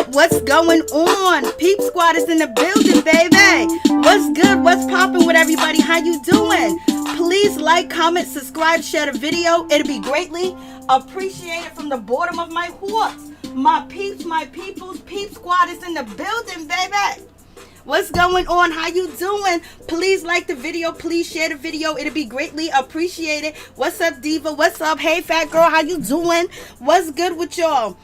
What's going on? Peep Squad is in the building, baby. What's good? What's popping with everybody? How you doing? Please like, comment, subscribe, share the video. It'll be greatly appreciated from the bottom of my heart. My peeps, my peoples, Peep Squad is in the building, baby. What's going on? How you doing? Please like the video. Please share the video. It'll be greatly appreciated. What's up, Diva? What's up? Hey, fat girl. How you doing? What's good with y'all?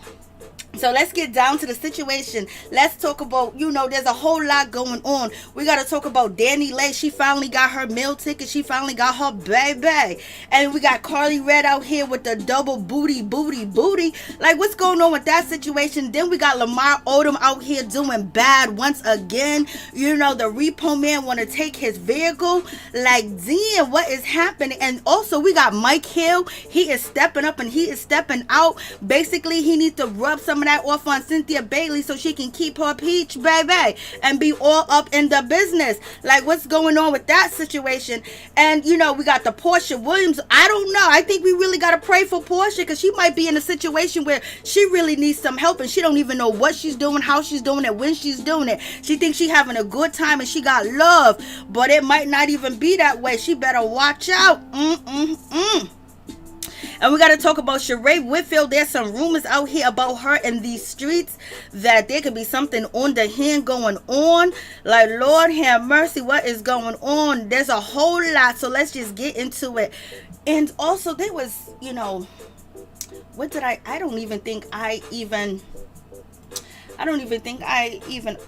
So let's get down to the situation. Let's talk about, there's a whole lot going on. We got to talk about Danileigh. She finally got her meal ticket. She finally got her baby. And we got Karlie Red out here with the double booty. Like, what's going on with that situation? Then we got Lamar Odom out here doing bad once again. The repo man want to take his vehicle. Like, damn, what is happening? And also, we got Mike Hill. He is stepping up and he is stepping out. Basically, he needs to rub some that off on Cynthia Bailey so she can keep her peach, baby, and be all up in the business. Like, what's going on with that situation? And we got the Porsha Williams. I don't know. I think we really got to pray for Porsha, because she might be in a situation where she really needs some help and she don't even know what she's doing, how she's doing it, when she's doing it. She thinks she's having a good time and she got love, but it might not even be that way. She better watch out. And we got to talk about Sheree Whitfield. There's some rumors out here about her in these streets that there could be something on the hand going on. Like, Lord have mercy, what is going on? There's a whole lot, so let's just get into it. And also, there was, what did I don't even think I even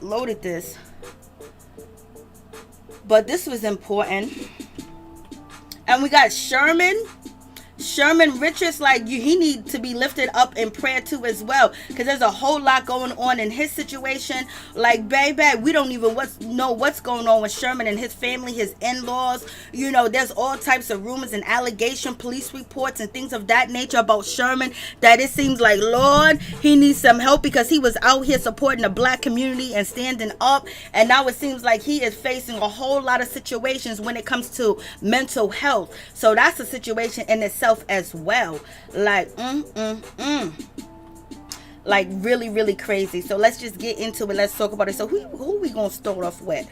loaded this. But this was important. And we got Sherman Richards, like, he needs to be lifted up in prayer too as well, because there's a whole lot going on in his situation. Like, baby, we don't even know what's going on with Sherman and his family, his in-laws. There's all types of rumors and allegation, police reports and things of that nature about Sherman, that it seems like, Lord, he needs some help, because he was out here supporting the black community and standing up, and now it seems like he is facing a whole lot of situations when it comes to mental health. So that's a situation in itself as well. Like, like, really, really crazy. So let's just get into it. Let's talk about it. So who we gonna start off with?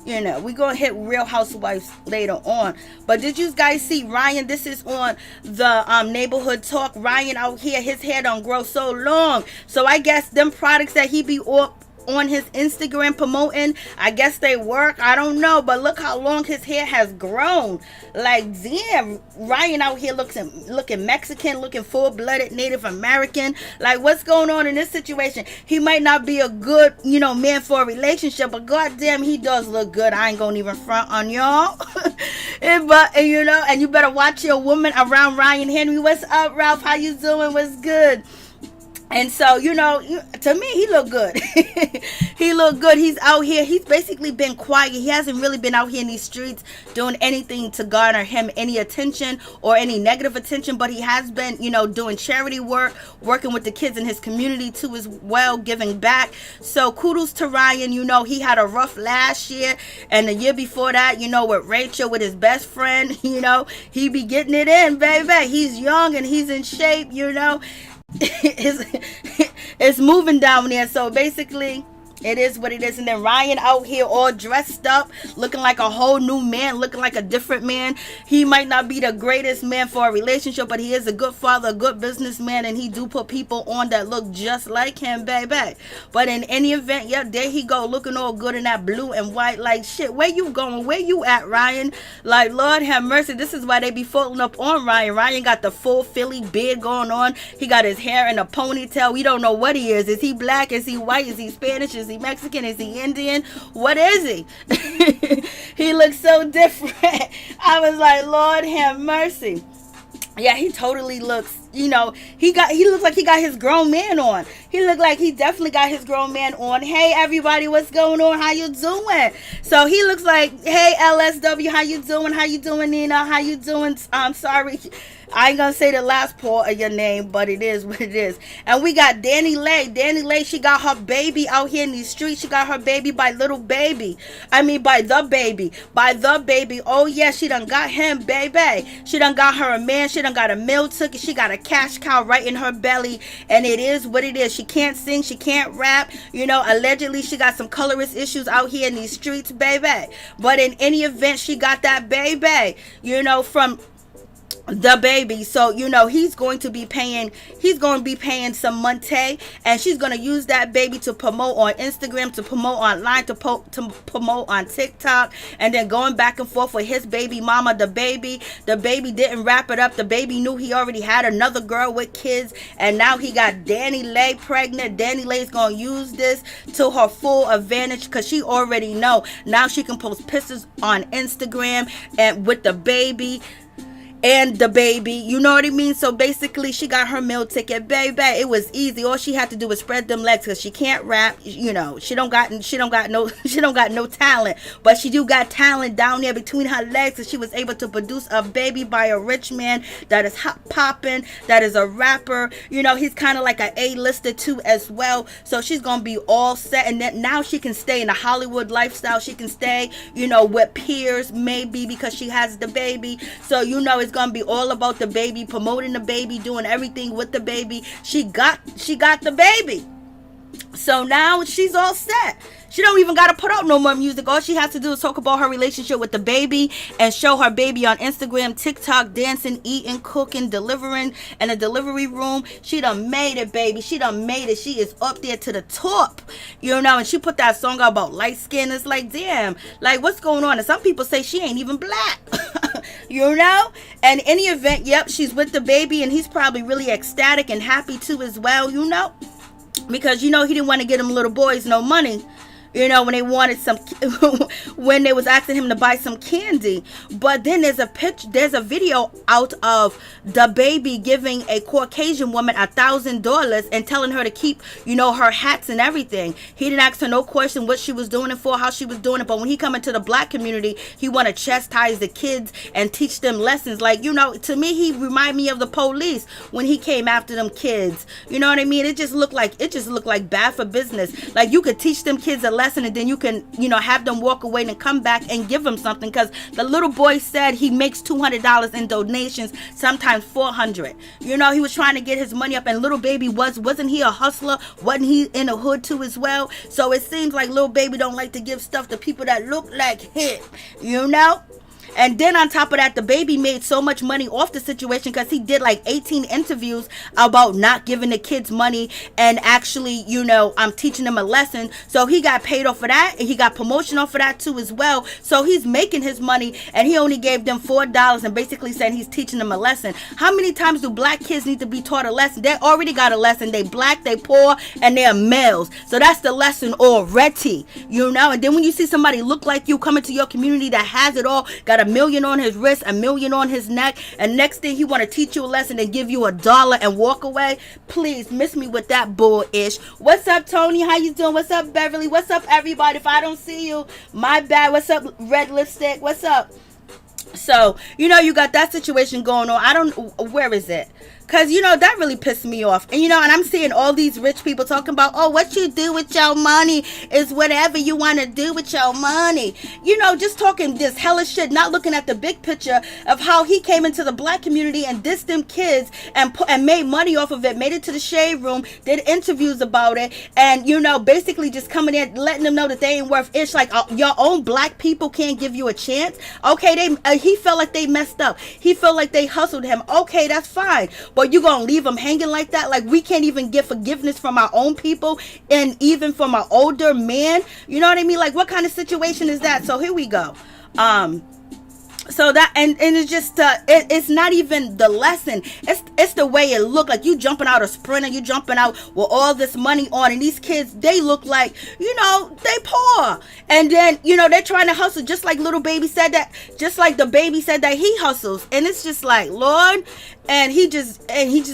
We're gonna hit Real Housewives later on. But did you guys see Ryan? This is on the neighborhood talk. Ryan out here, his hair don't grow so long, so I guess them products that he be on his Instagram promoting, I guess they work. I don't know, but look how long his hair has grown. Like, damn, Ryan out here looking Mexican, looking full-blooded Native American. Like, what's going on in this situation? He might not be a good, man for a relationship, but goddamn, he does look good. I ain't gonna even front on y'all. And you better watch your woman around Ryan Henry. What's up, Ralph? How you doing? What's good? And so, to me, he looked good. He looked good. He's out here. He's basically been quiet. He hasn't really been out here in these streets doing anything to garner him any attention or any negative attention. But he has been, doing charity work, working with the kids in his community too as well, giving back. So kudos to Ryan. He had a rough last year. And the year before that, with Rachel, with his best friend, he be getting it in, baby. He's young and he's in shape, it's moving down there. So basically, it is what it is. And then Ryan out here all dressed up, looking like a whole new man, looking like a different man. He might not be the greatest man for a relationship, but he is a good father, a good businessman, and he do put people on that look just like him, baby. But in any event, yeah, there he go, looking all good in that blue and white. Like, shit, where you going? Where you at, Ryan? Like, Lord have mercy. This is why they be folding up on Ryan. Ryan got the full Philly beard going on. He got his hair in a ponytail. We don't know what he is. Is he black? Is he white? Is he Spanish? Is he Mexican? Is he Indian? What is he? He looks so different. I was like, Lord have mercy. Yeah, he totally looks he looks like he got his grown man on. He looked like he definitely got his grown man on. Hey everybody, what's going on? How you doing? So he looks like, hey LSW, how you doing? How you doing, Nina? How you doing? I'm sorry, I ain't gonna say the last part of your name, but it is what it is. And we got Danileigh. Danileigh, she got her baby out here in these streets. She got her baby by the baby. By the baby. Oh yeah, she done got him, baby. She done got her a man. She done got a meal ticket. She got a cash cow right in her belly. And it is what it is. She can't sing. She can't rap. Allegedly she got some colorist issues out here in these streets, baby. But in any event, she got that baby, from the baby. So he's going to be paying some money, and she's going to use that baby to promote on Instagram, to promote online, to promote on TikTok, and then going back and forth with his baby mama. The baby didn't wrap it up. The baby knew he already had another girl with kids, and now he got Danileigh pregnant. Danileigh's going to use this to her full advantage, because she already know now she can post pictures on Instagram and with the baby and the baby, you know what I mean? So basically she got her meal ticket, baby. It was easy. All she had to do was spread them legs, because she can't rap. She don't got no talent, but she do got talent down there between her legs. And she was able to produce a baby by a rich man that is hot popping, that is a rapper. He's kind of like an A-lister too as well. So she's gonna be all set, and then now she can stay in the Hollywood lifestyle. She can stay with peers, maybe, because she has the baby. So it's gonna be all about the baby, promoting the baby, doing everything with the baby. She got the baby. So now she's all set. She don't even got to put out no more music. All she has to do is talk about her relationship with the baby and show her baby on Instagram, TikTok, dancing, eating, cooking, delivering in a delivery room. She done made it, baby. She done made it. She is up there to the top, and she put that song out about light skin. It's like, damn, like what's going on? And some people say she ain't even black. And in any event, yep, she's with the baby, and he's probably really ecstatic and happy too as well, because he didn't want to get them little boys no money, when they wanted when they was asking him to buy some candy. But then there's a video out of the baby giving a Caucasian woman $1,000 and telling her to keep, her hats and everything. He didn't ask her no question what she was doing it for, how she was doing it. But when he come into the black community, he want to chastise the kids and teach them lessons. Like, to me, he remind me of the police when he came after them kids. You know what I mean? It just looked like bad for business. Like, you could teach them kids a lesson, and then you can have them walk away and come back and give them something, because the little boy said he makes $200 in donations, sometimes $400. He was trying to get his money up, and little baby wasn't he a hustler? Wasn't he in the hood too as well? So it seems like little baby don't like to give stuff to people that look like him, And then on top of that, the baby made so much money off the situation, because he did like 18 interviews about not giving the kids money and actually, I'm teaching them a lesson. So he got paid off for that, and he got promotion off for that too as well. So he's making his money, and he only gave them $4 and basically said he's teaching them a lesson. How many times do black kids need to be taught a lesson? They already got a lesson. They black, they poor, and they're males. So that's the lesson already, And then when you see somebody look like you come into your community that has it all, got $1 million on his wrist, $1 million on his neck, and next thing he want to teach you a lesson and give you $1 and walk away, please miss me with that bullish. What's up, Tony? How you doing? What's up, Beverly? What's up, everybody? If I don't see you, my bad. What's up, Red Lipstick? What's up? So you got that situation going on. Where is it? Because, that really pissed me off. And, and I'm seeing all these rich people talking about, oh, what you do with your money is whatever you want to do with your money. Just talking this hellish shit, not looking at the big picture of how he came into the black community and dissed them kids and made money off of it, made it to the shade room, did interviews about it, and, basically just coming in, letting them know that they ain't worth ish. Like, your own black people can't give you a chance. Okay, he felt like they messed up. He felt like they hustled him. Okay, that's fine. But you gonna leave them hanging like that? Like, we can't even get forgiveness from our own people, and even from our older man. You know what I mean? Like, what kind of situation is that? So here we go. So that and it's just it's not even the lesson, it's the way it looked. Like, you jumping out a Sprinter, you jumping out with all this money on, and these kids, they look like, they poor, and then they're trying to hustle, just like little baby said that, just like the baby said that he hustles. And it's just like, Lord, And he just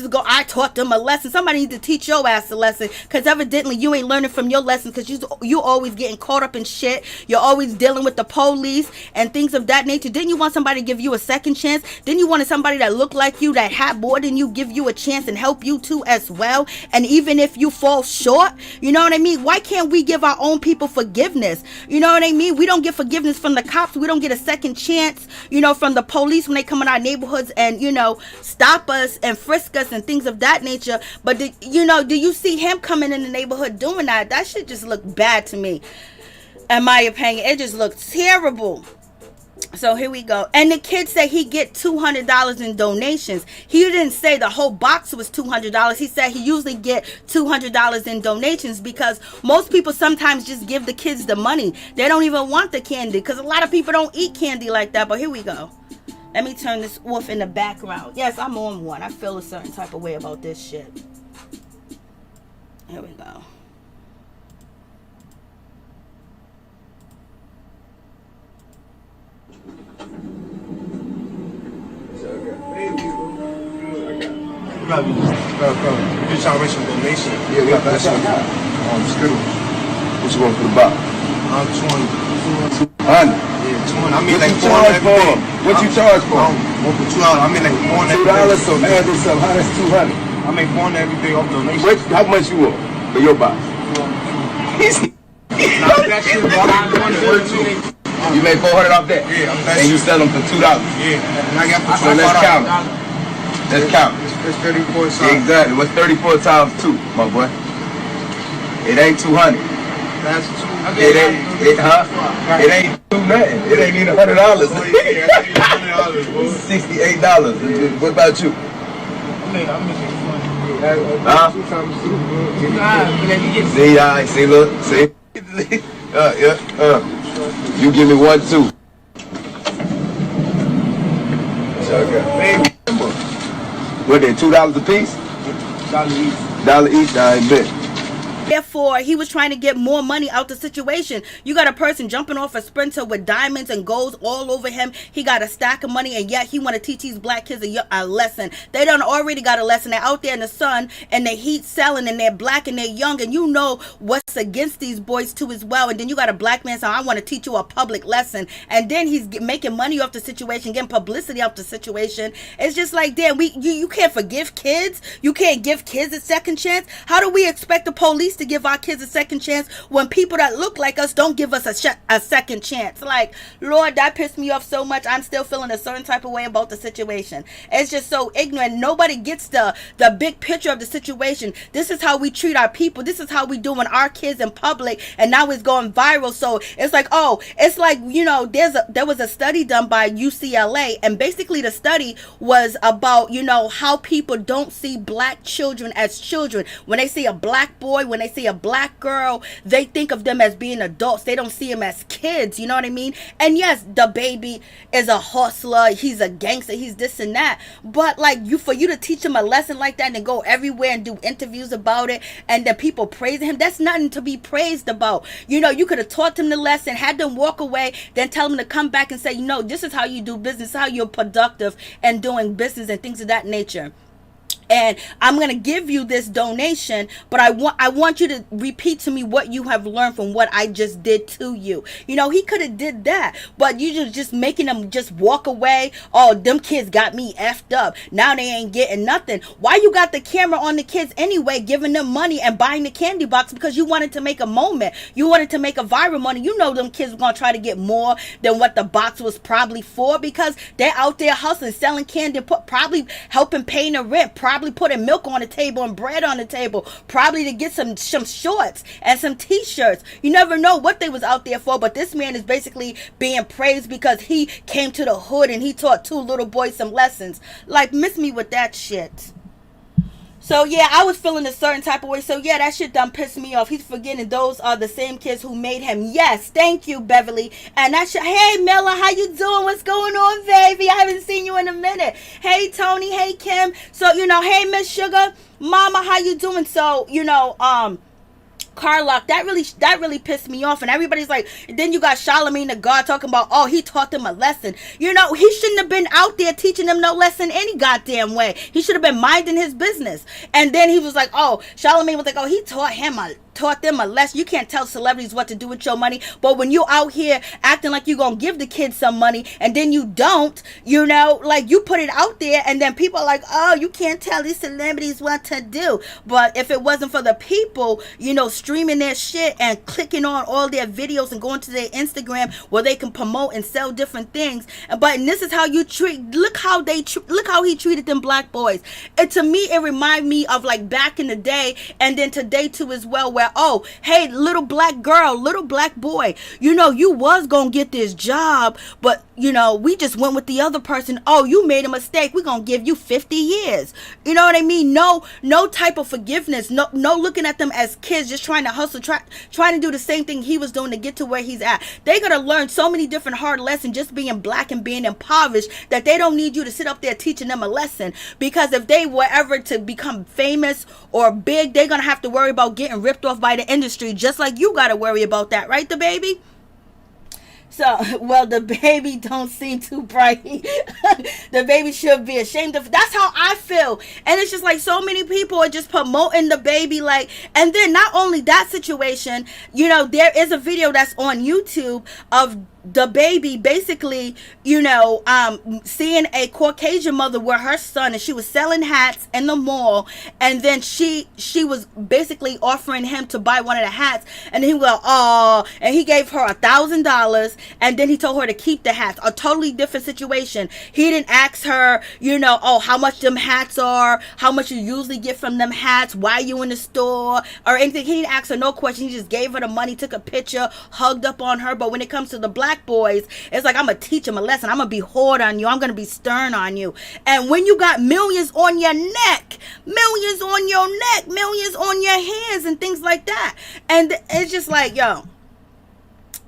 go, I taught them a lesson. Somebody need to teach your ass a lesson, because evidently you ain't learning from your lesson, because you always getting caught up in shit. You're always dealing with the police and things of that nature. Didn't you want somebody to give you a second chance? Didn't you want somebody that looked like you, that had more than you, give you a chance and help you too as well? And even if you fall short, you know what I mean? Why can't we give our own people forgiveness? You know what I mean? We don't get forgiveness from the cops. We don't get a second chance, you know, from the police when they come in our neighborhoods and, you know, stop us and frisk us and things of that nature. But do you see him coming in the neighborhood doing that? That shit just looked bad to me, in my opinion. It just looked terrible. So here we go. And the kid said he get $200 in donations. He didn't say the whole box was $200. He said he usually get $200 in donations, because most people sometimes just give the kids the money. They don't even want the candy, because a lot of people don't eat candy like that. But here we go. Let me turn this off in the background. Yes, I'm on one. I feel a certain type of way about this shit. Here we go. Probably you're trying to raise some donation. Yeah, we got that. Skittles. What you want for the box? 200. 200. Yeah, 200. I mean, what like you charge for? What you charge for? $1 for $2. I mean, like $4. $2. So add this up. How that's 200? I make $4 every day off donation. How much you want for your box? That shit, bro. I $4 too. You made 400 off that? Yeah, and you sell them for $2. Yeah, and I got so let's count. Let's count. It's 34 times. Exactly. What's 34 times 2, my boy? It ain't 200. That's 200. It ain't 2 nothing. It ain't even $100. $68. What about you? I'm making Huh? See, look, see. You give me 1, 2. What, they $2 a piece? $1 each, I bet. Therefore, he was trying to get more money out the situation. You got a person jumping off a sprinter with diamonds and golds all over him. He got a stack of money, and yet he want to teach these black kids a lesson. They done already got a lesson. They're out there in the sun and the heat selling, and they're black and they're young, and you know what's against these boys too as well. And then you got a black man saying, I want to teach you a public lesson, and then he's making money off the situation, getting publicity off the situation. It's just like, damn, you can't forgive kids. You can't give kids a second chance. How do we expect the police to give our kids a second chance when people that look like us don't give us a second chance? Like, Lord, that pissed me off so much. I'm still feeling a certain type of way about the situation. It's just so ignorant. Nobody gets the big picture of the situation. This is how we treat our people. This is how we doing our kids in public, and now it's going viral. So it's like, you know, there was a study done by UCLA, and basically the study was about, you know, how people don't see black children as children. When they see a black boy, when they see a black girl, they think of them as being adults. They don't see them as kids. You know what I mean? And yes, the baby is a hustler. He's a gangster. He's this and that. But like, for you to teach him a lesson like that and then go everywhere and do interviews about it, and then people praising him, that's nothing to be praised about. You know, you could have taught them the lesson, had them walk away, then tell them to come back and say, you know, this is how you do business, how you're productive and doing business and things of that nature. And I'm going to give you this donation, but I want you to repeat to me what you have learned from what I just did to you. You know, he could have did that, but you just making them just walk away. Oh, them kids got me effed up. Now they ain't getting nothing. Why you got the camera on the kids anyway, giving them money and buying the candy box? Because you wanted to make a moment. You wanted to make a viral money. You know them kids were going to try to get more than what the box was probably for, because they're out there hustling, selling candy, probably helping paying the rent, probably putting milk on the table and bread on the table, probably to get some shorts and some t-shirts. You never know what they was out there for, but this man is basically being praised because he came to the hood and he taught 2 little boys some lessons. Like, miss me with that shit. So yeah, I was feeling a certain type of way. So yeah, that shit done pissed me off. He's forgetting those are the same kids who made him. Yes, thank you, Beverly. And that shit. Hey, Miller, how you doing? What's going on, baby? I haven't seen you in a minute. Hey, Tony. Hey, Kim. So, you know, hey, Miss Sugar. Mama, how you doing? So, you know, Carlock, that really pissed me off. And everybody's like, then you got Charlamagne the God talking about, oh, he taught them a lesson. You know, he shouldn't have been out there teaching them no lesson any goddamn way. He should have been minding his business. And then he was like, oh, Charlamagne was like, oh, he taught them a lesson. You can't tell celebrities what to do with your money, but when you out here acting like you're gonna give the kids some money and then you don't, you know, like, you put it out there and then people are like, oh, you can't tell these celebrities what to do. But if it wasn't for the people, you know, streaming their shit and clicking on all their videos and going to their Instagram where they can promote and sell different things, but and this is how you treat, look how he treated them black boys. And to me, it reminded me of like back in the day, and then today too as well, where, oh, hey, little black girl, little black boy, you know, you was gonna get this job, but you know, we just went with the other person. Oh, you made a mistake, we're gonna give you 50 years. You know what I mean? No type of forgiveness, no looking at them as kids just trying to hustle, trying to do the same thing he was doing to get to where he's at. They gotta learn so many different hard lessons just being black and being impoverished, that they don't need you to sit up there teaching them a lesson, because if they were ever to become famous or big, they're gonna have to worry about getting ripped off by the industry, just like you gotta worry about that, right, the baby? So, well, the baby don't seem too bright. The baby should be ashamed of. That's how I feel. And it's just like so many people are just promoting the baby, like, and then not only that situation, you know, there is a video that's on YouTube of the baby basically, you know, seeing a Caucasian mother with her son, and she was selling hats in the mall, and then she was basically offering him to buy one of the hats, and he was, oh, and he gave her $1,000, and then he told her to keep the hats. A totally different situation. He didn't ask her, you know, oh, how much them hats are, how much you usually get from them hats, why you in the store, or anything. He didn't ask her no question. He just gave her the money, took a picture, hugged up on her. But when it comes to the black boys, it's like, I'm gonna teach them a lesson. I'm gonna be hard on you. I'm gonna be stern on you. And when you got millions on your neck, millions on your neck, millions on your hands and things like that, and it's just like, yo,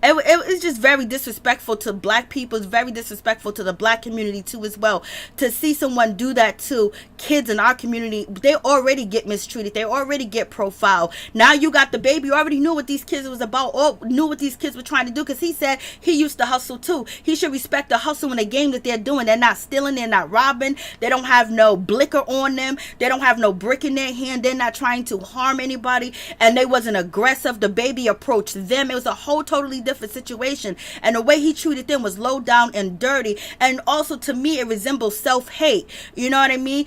it's just very disrespectful to black people. It's very disrespectful to the black community too as well, to see someone do that to kids in our community. They already get mistreated, they already get profiled. Now you got the baby, you already knew what these kids was about, or knew what these kids were trying to do, because he said he used to hustle too. He should respect the hustle in the game that they're doing. They're not stealing, they're not robbing, they don't have no blicker on them, they don't have no brick in their hand, they're not trying to harm anybody, and they wasn't aggressive. The baby approached them. It was a whole totally different situation, and the way he treated them was low down and dirty. And also, to me, it resembles self-hate. You know what I mean?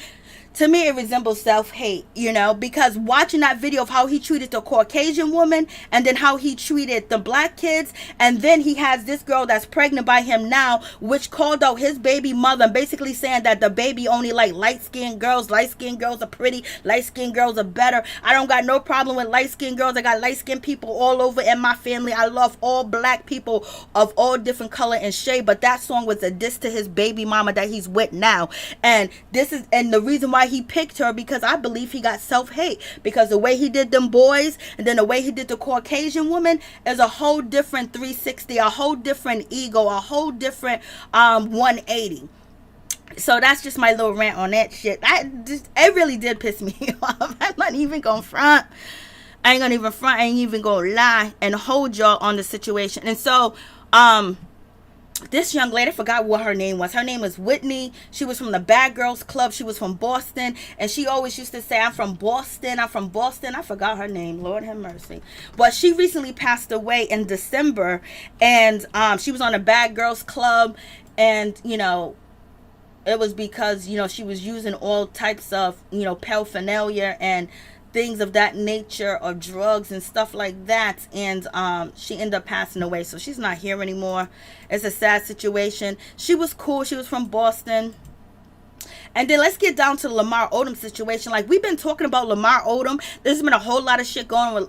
To me, it resembles self-hate, you know, because watching that video of how he treated the Caucasian woman, and then how he treated the black kids, and then he has this girl that's pregnant by him now, which called out his baby mother, and basically saying that the baby only like light-skinned girls are pretty, light-skinned girls are better. I don't got no problem with light-skinned girls. I got light-skinned people all over in my family. I love all black people of all different color and shade, but that song was a diss to his baby mama that he's with now. And the reason why he picked her, because I believe he got self-hate, because the way he did them boys and then the way he did the Caucasian woman is a whole different 360, a whole different ego, a whole different 180. So that's just my little rant on that shit. It really did piss me off. I'm not even gonna front. I ain't even gonna lie and hold y'all on the situation. And so this young lady, I forgot what her name was. Her name was Whitney. She was from the Bad Girls Club. She was from Boston. And she always used to say, I'm from Boston. I forgot her name. Lord have mercy. But she recently passed away in December. And she was on the Bad Girls Club. And, you know, it was because, you know, she was using all types of, you know, paraphernalia and things of that nature, or drugs and stuff like that, and she ended up passing away. So she's not here anymore. It's a sad situation. She was cool. She was from Boston. And then let's get down to the Lamar Odom situation. Like, we've been talking about Lamar Odom. There's been a whole lot of shit going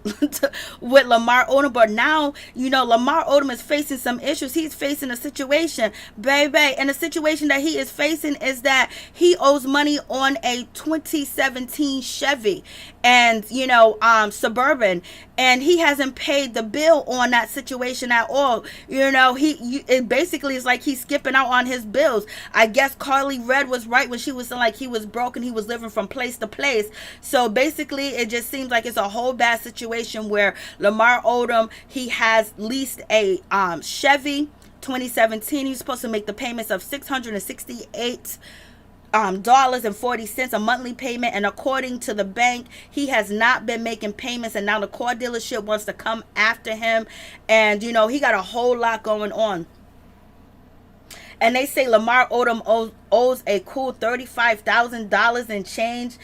with Lamar Odom. But now, you know, Lamar Odom is facing some issues. He's facing a situation, baby. And the situation that he is facing is that he owes money on a 2017 Chevy. And, you know, Suburban. And he hasn't paid the bill on that situation at all. You know, it basically is like he's skipping out on his bills. I guess Karlie Red was right when she he was like he was broken, he was living from place to place. So basically it just seems like it's a whole bad situation where Lamar Odom, he has leased a Chevy 2017. He's supposed to make the payments of $668 dollars and 40 cents a monthly payment, and according to the bank, he has not been making payments, and now the car dealership wants to come after him, and you know, he got a whole lot going on. And they say Lamar Odom owes a cool $35,000 and change.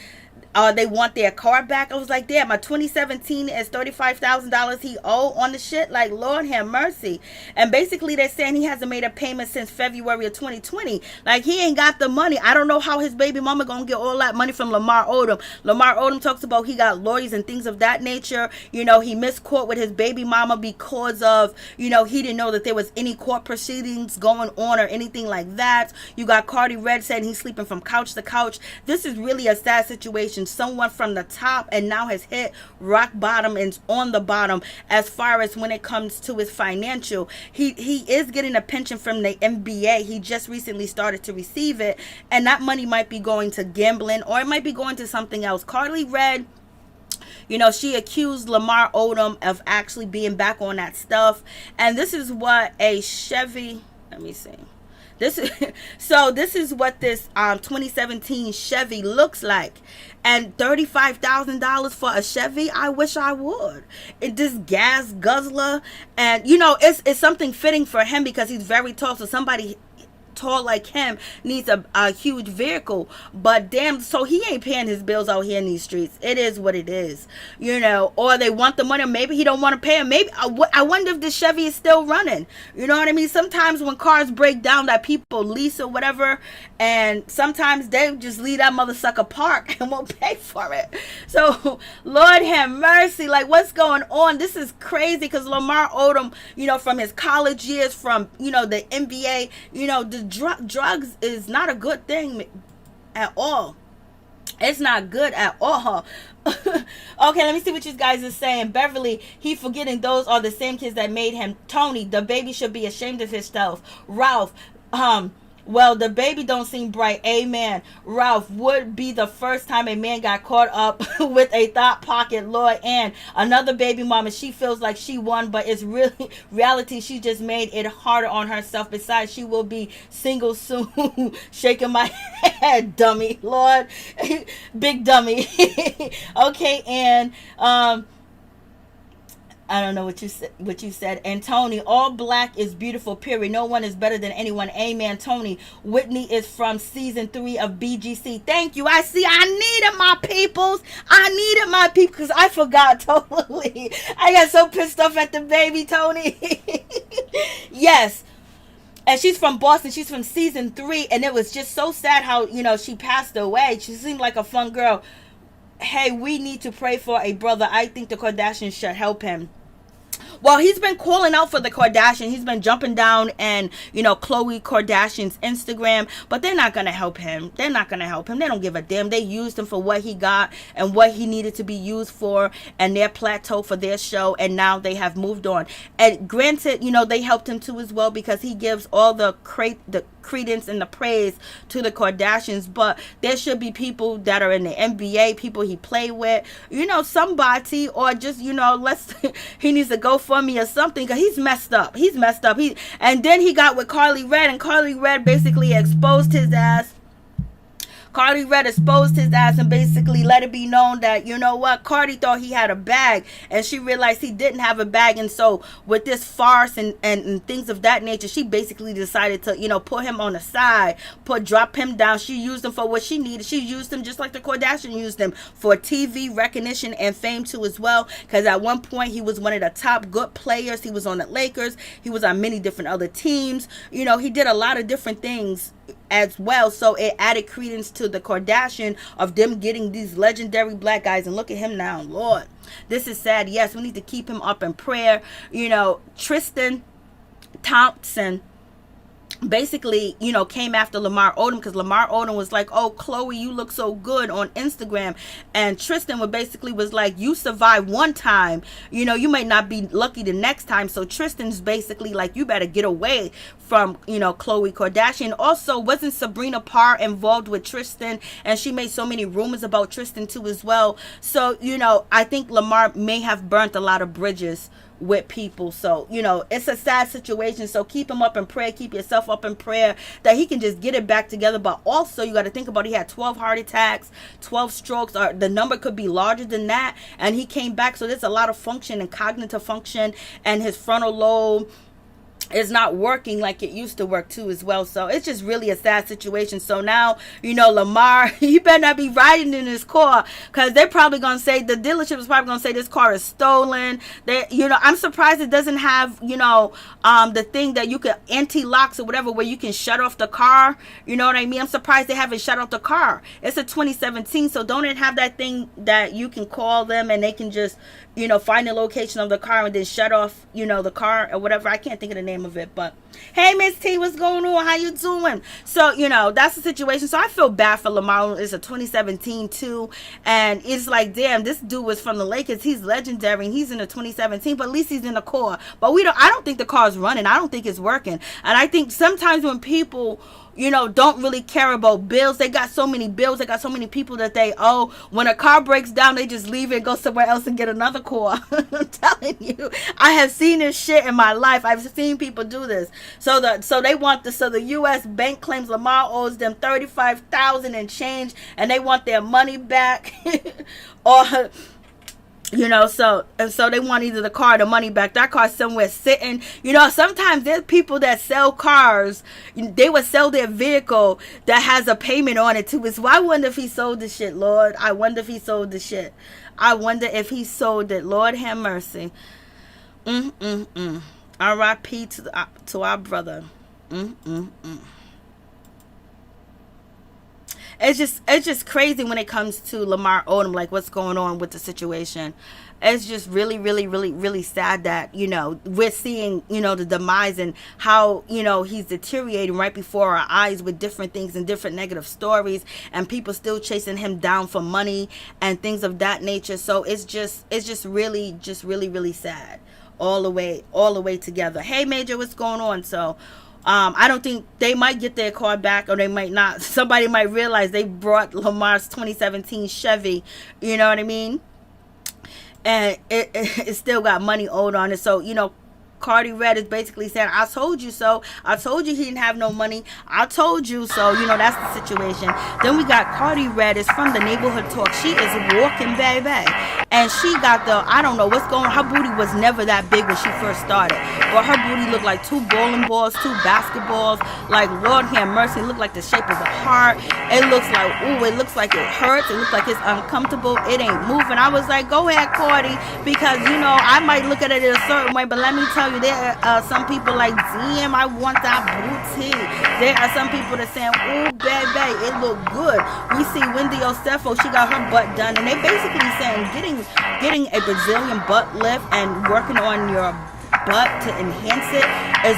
They want their car back. I was like, damn, my 2017 is $35,000 he owe on the shit. Like, Lord have mercy. And basically they're saying he hasn't made a payment since February of 2020. Like, he ain't got the money. I don't know how his baby mama gonna get all that money from Lamar Odom. Lamar Odom talks about he got lawyers and things of that nature. You know, he missed court with his baby mama because of, you know, he didn't know that there was any court proceedings going on or anything like that. You got Karlie Redd saying he's sleeping from couch to couch. This is really a sad situation. Someone from the top and now has hit rock bottom and on the bottom as far as when it comes to his financial. He is getting a pension from the NBA. He just recently started to receive it, and that money might be going to gambling, or it might be going to something else. Karlie Redd, you know, she accused Lamar Odom of actually being back on that stuff, and this is what a Chevy, let me see. This is what this 2017 Chevy looks like. And $35,000 for a Chevy, I wish I would. This gas guzzler, and you know, it's something fitting for him because he's very tall. So somebody tall like him needs a huge vehicle. But damn, so he ain't paying his bills out here in these streets. It is what it is, you know. Or they want the money, or maybe he don't want to pay him. Maybe I wonder if the Chevy is still running. You know what I mean? Sometimes when cars break down that people lease or whatever, and sometimes they just leave that mother sucker park and won't pay for it. So Lord have mercy. Like, what's going on? This is crazy because Lamar Odom, you know, from his college years, from, you know, the NBA, you know, the drugs is not a good thing at all. It's not good at all. Okay, let me see what you guys are saying. Beverly, he forgetting those are the same kids that made him. Tony, the baby should be ashamed of himself. Ralph, well, the baby don't seem bright. Amen. Ralph, would be the first time a man got caught up with a thought pocket. Lord, and another baby mama, she feels like she won, but it's really reality. She just made it harder on herself. Besides, she will be single soon. Shaking my head, dummy. Lord, big dummy. Okay, and I don't know what you said. And Tony, all black is beautiful, period. No one is better than anyone. Amen. Tony, Whitney is from season 3 of BGC. Thank you. I needed my peoples. Because I forgot totally. I got so pissed off at the baby, Tony. Yes. And she's from Boston. She's from season 3. And it was just so sad how, you know, she passed away. She seemed like a fun girl. Hey, we need to pray for a brother. I think the Kardashians should help him. Well, he's been calling out for the Kardashians. He's been jumping down and, you know, Khloe Kardashian's Instagram. But they're not going to help him. They don't give a damn. They used him for what he got and what he needed to be used for, and their plateau for their show. And now they have moved on. And granted, you know, they helped him too as well because he gives all the credence and the praise to the Kardashians. But there should be people that are in the NBA, people he play with, you know, somebody, or just, you know, he needs to go for me or something, because he's messed up. And then he got with Karlie Redd, and Karlie Redd basically exposed his ass. Karlie Redd exposed his ass and basically let it be known that, you know what, Cardi thought he had a bag and she realized he didn't have a bag. And so with this farce and things of that nature, she basically decided to, you know, put him on the side, drop him down. She used him for what she needed. She used him just like the Kardashians used him, for TV recognition and fame too as well. Because at one point he was one of the top good players. He was on the Lakers. He was on many different other teams. You know, he did a lot of different things as well, so it added credence to the Kardashian of them getting these legendary black guys. And look at him now. Lord, this is sad. Yes, we need to keep him up in prayer. You know, Tristan Thompson, basically, you know, came after Lamar Odom, because Lamar Odom was like, oh, Chloe, you look so good on Instagram. And Tristan was like, you survived one time, you know, you might not be lucky the next time. So Tristan's basically like, you better get away from, you know, Khloe Kardashian. Also, wasn't Sabrina Parr involved with Tristan? And she made so many rumors about Tristan too as well. So, you know, I think Lamar may have burnt a lot of bridges with people. So, you know, it's a sad situation. So keep him up in prayer. Keep yourself up in prayer that he can just get it back together. But also, you got to think about, he had 12 heart attacks, 12 strokes, or the number could be larger than that, and he came back. So there's a lot of function and cognitive function, and his frontal lobe is not working like it used to work too as well. So it's just really a sad situation. So now, you know, Lamar, you better not be riding in this car, because they're probably gonna say, the dealership is probably gonna say this car is stolen. They, you know, I'm surprised it doesn't have, you know, the thing that you can anti-locks or whatever, where you can shut off the car. You know what I mean? I'm surprised they haven't shut off the car. It's a 2017, so don't it have that thing that you can call them and they can just, you know, find the location of the car and then shut off, you know, the car or whatever. I can't think of the name of it, but hey, Miss T, what's going on? How you doing? So, you know, that's the situation. So I feel bad for Lamar. It's a 2017 too, and it's like, damn, this dude was from the Lakers. He's legendary, and he's in the 2017, but at least he's in the car. But I don't think the car's running. I don't think it's working. And I think sometimes when people, you know, don't really care about bills, they got so many bills, they got so many people that they owe. When a car breaks down, they just leave it and go somewhere else and get another car. I'm telling you, I have seen this shit in my life. I've seen people do this. So the U.S. bank claims Lamar owes them $35,000 and change, and they want their money back, or, you know, so they want either the car or the money back. That car's somewhere sitting. You know, sometimes there's people that sell cars. They would sell their vehicle that has a payment on it too. So I wonder if he sold the shit, Lord. I wonder if he sold the shit. I wonder if he sold it. Lord have mercy. R.I.P. to our brother. It's just crazy when it comes to Lamar Odom, like what's going on with the situation. It's just really, really, really, really sad that, you know, we're seeing, you know, the demise and how, you know, he's deteriorating right before our eyes with different things and different negative stories, and people still chasing him down for money and things of that nature. So it's just really, really sad all the way together. Hey, Major, what's going on? So I don't think they might get their car back, or they might not. Somebody might realize they brought Lamar's 2017 Chevy, you know what I mean? And it still got money owed on it. So, you know, Cardi Red is basically saying, I told you so. I told you he didn't have no money. I told you so. You know, that's the situation. Then we got Cardi Red is from the Neighborhood Talk. She is walking, baby. And she got I don't know what's going on. Her booty was never that big when she first started. But her booty looked like 2 bowling balls, 2 basketballs. Like, Lord have mercy. It looked like the shape of a heart. It looks like, ooh, it looks like it hurts. It looks like it's uncomfortable. It ain't moving. I was like, go ahead, Cardi. Because, you know, I might look at it in a certain way. But let me tell you, there are some people like, damn, I want that booty. There are some people that saying, ooh, baby, it look good. We see Wendy Osefo, she got her butt done, and they basically saying getting a Brazilian butt lift and working on your butt to enhance it is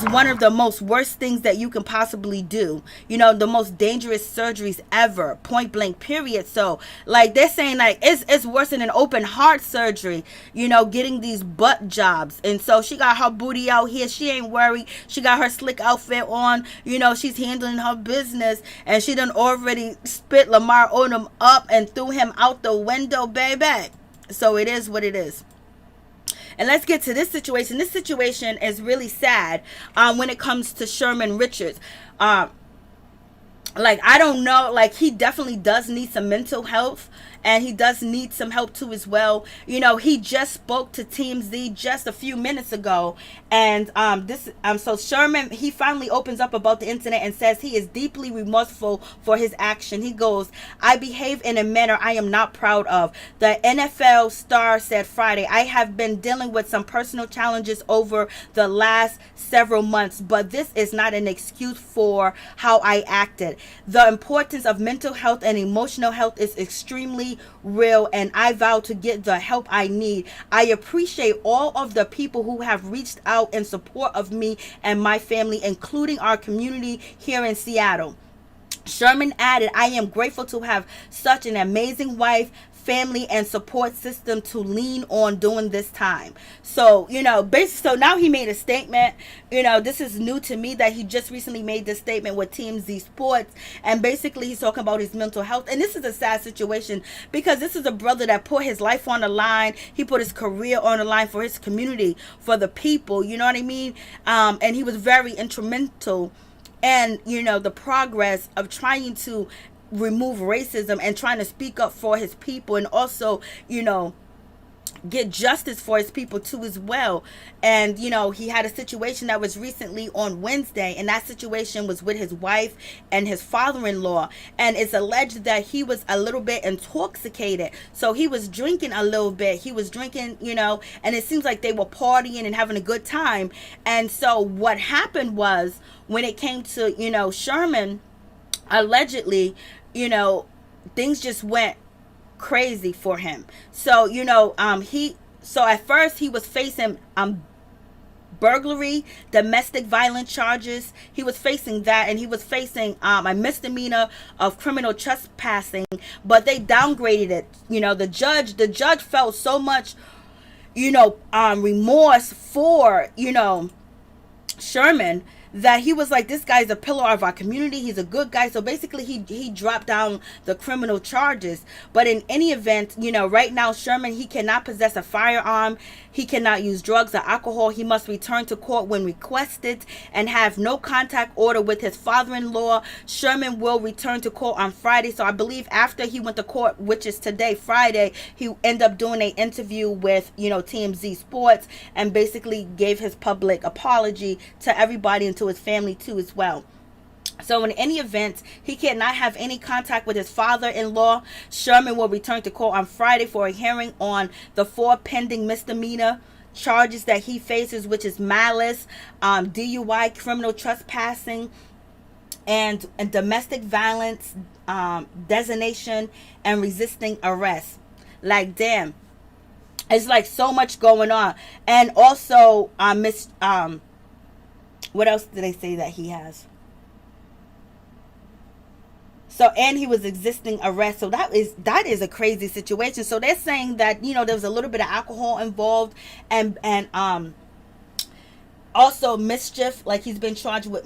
one of the most worst things that you can possibly do. You know, the most dangerous surgeries ever, point blank, period. So, like, they're saying, like, it's worse than an open heart surgery, you know, getting these butt jobs. And so she got her booty out here. She ain't worried. She got her slick outfit on. You know, she's handling her business, and she done already spit Lamar Odom up and threw him out the window, baby. So it is what it is. And let's get to this situation. This situation is really sad when it comes to Sherman Richards. Like, I don't know, like, he definitely does need some mental health, and he does need some help too as well. You know, he just spoke to TMZ just a few minutes ago, and so Sherman, he finally opens up about the incident and says he is deeply remorseful for his action. He goes, I behave in a manner I am not proud of. The NFL star said Friday, I have been dealing with some personal challenges over the last several months, but this is not an excuse for how I acted. the importance of mental health and emotional health is extremely real, and I vow to get the help I need. I appreciate all of the people who have reached out in support of me and my family, including our community here in Seattle. Sherman added, I am grateful to have such an amazing wife, family, and support system to lean on during this time. So, so now he made a statement. This is new to me that he just recently made this statement with TMZ Sports, and basically he's talking about his mental health. And this is a sad situation because this is a brother that put his life on the line. He put his career on the line for his community, for the people, you know what I mean? And he was very instrumental and the progress of trying to remove racism and trying to speak up for his people, and also get justice for his people too as well. And he had a situation that was recently on Wednesday, and that situation was with his wife and his father-in-law, and it's alleged that he was a little bit intoxicated. So he was drinking a little bit, and it seems like they were partying and having a good time. And so what happened was, when it came to Sherman, allegedly things just went crazy for him. So so at first he was facing burglary, domestic violence charges. He was facing that, and he was facing a misdemeanor of criminal trespassing, but they downgraded it. The judge felt so much remorse for Sherman, that he was like, this guy's a pillar of our community, he's a good guy. So basically he dropped down the criminal charges. But in any event, right now Sherman, he cannot possess a firearm, he cannot use drugs or alcohol, he must return to court when requested, and have no contact order with his father-in-law. Sherman will return to court on Friday. So I believe after he went to court, which is today, Friday, he ended up doing an interview with TMZ Sports, and basically gave his public apology to everybody and to his family too as well. So in any event, he cannot have any contact with his father-in-law. Sherman will return to court on Friday for a hearing on the 4 pending misdemeanor charges that he faces, which is malice, DUI, criminal trespassing, and domestic violence, designation, and resisting arrest. Like, damn, it's like so much going on. And also what else did they say that he has? So, and he was existing arrest. So that is a crazy situation. So they're saying that there was a little bit of alcohol involved, and also mischief, like he's been charged with